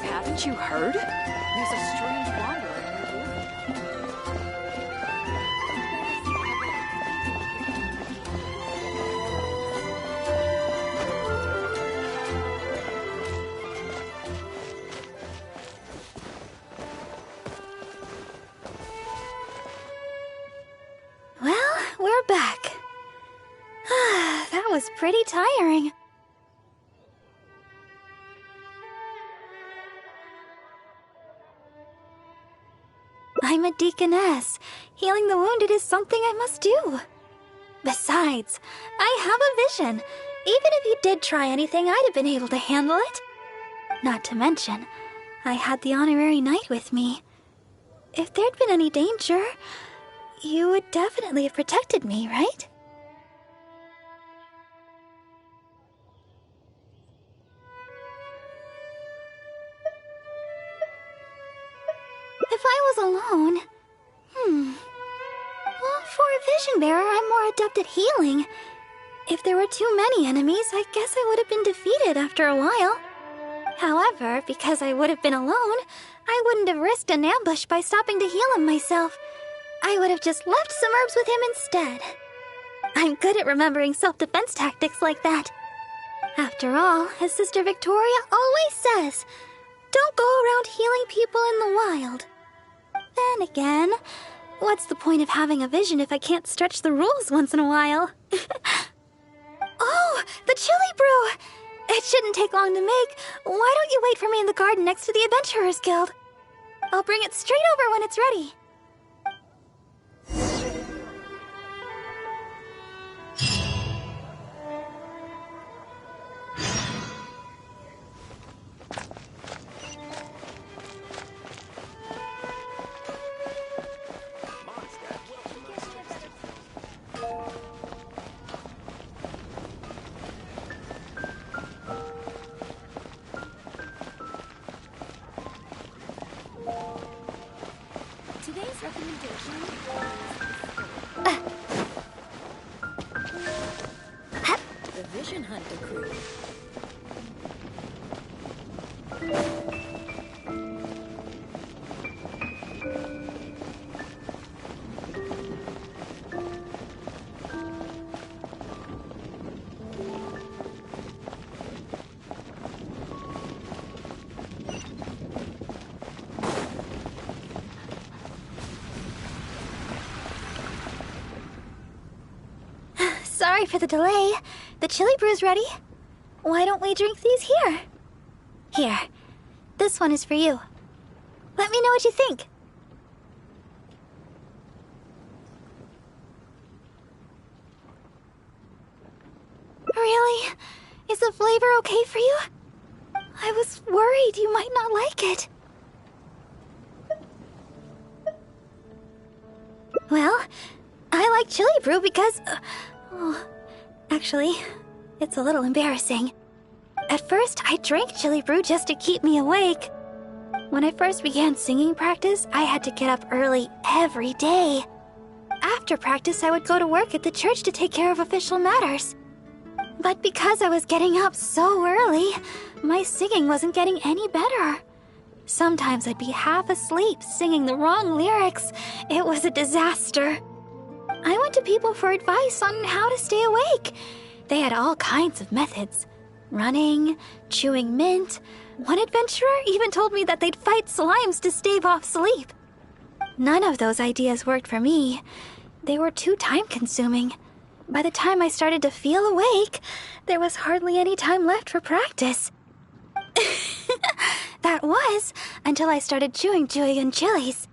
[SPEAKER 13] Haven't you heard? There's a strange wanderer in your wood.
[SPEAKER 4] Well, we're back. That was pretty tiring. I'm a deaconess. Healing the wounded is something I must do. Besides, I have a vision. Even if you did try anything, I'd have been able to handle it. Not to mention, I had the honorary knight with me. If there'd been any danger, you would definitely have protected me, right? If I was alone... Well, for a vision bearer, I'm more adept at healing. If there were too many enemies, I guess I would have been defeated after a while. However, because I would have been alone, I wouldn't have risked an ambush by stopping to heal him myself. I would have just left some herbs with him instead. I'm good at remembering self-defense tactics like that. After all, as Sister Victoria always says, don't go around healing people in the wild. Then again, what's the point of having a vision if I can't stretch the rules once in a while? Oh, the chili brew! It shouldn't take long to make. Why don't you wait for me in the garden next to the Adventurers Guild? I'll bring it straight over when it's ready.
[SPEAKER 9] can hunt the crew.
[SPEAKER 4] Sorry for the delay. The chili brew's ready. Why don't we drink these here? Here. This one is for you. Let me know what you think. Really? Is the flavor okay for you? I was worried you might not like it. Well, I like chili brew because... actually, it's a little embarrassing. At first, I drank chili brew just to keep me awake. When I first began singing practice, I had to get up early every day. After practice, I would go to work at the church to take care of official matters. But because I was getting up so early, my singing wasn't getting any better. Sometimes I'd be half asleep singing the wrong lyrics. It was a disaster. I went to people for advice on how to stay awake. They had all kinds of methods. Running, chewing mint. One adventurer even told me that they'd fight slimes to stave off sleep. None of those ideas worked for me. They were too time-consuming. By the time I started to feel awake, there was hardly any time left for practice. That was until I started chewing Julian chilies.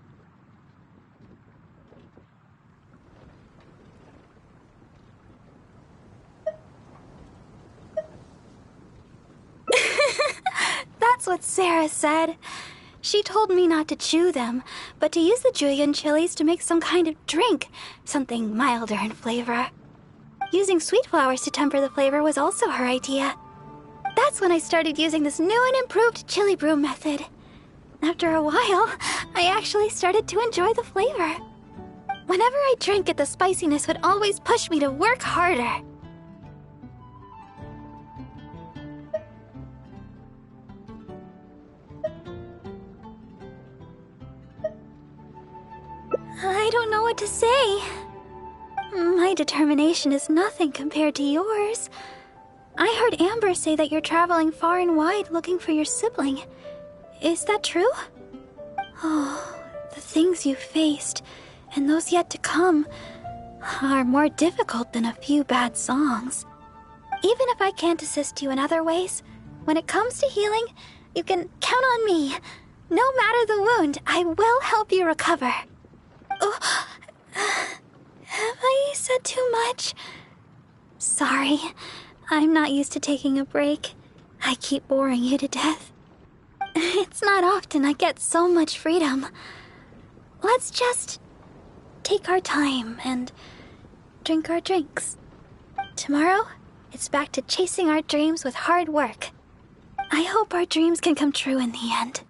[SPEAKER 4] That's what Sarah said. She told me not to chew them, but to use the Julian chilies to make some kind of drink, something milder in flavor. Using sweet flowers to temper the flavor was also her idea. That's when I started using this new and improved chili brew method. After a while, I actually started to enjoy the flavor. Whenever I drank it, the spiciness would always push me to work harder. I don't know what to say. My determination is nothing compared to yours. I heard Amber say that you're traveling far and wide looking for your sibling. Is that true? Oh, the things you faced, and those yet to come, are more difficult than a few bad songs. Even if I can't assist you in other ways, when it comes to healing, you can count on me. No matter the wound, I will help you recover. Oh, have I said too much? Sorry, I'm not used to taking a break. I keep boring you to death. It's not often I get so much freedom. Let's just take our time and drink our drinks. Tomorrow, it's back to chasing our dreams with hard work. I hope our dreams can come true in the end.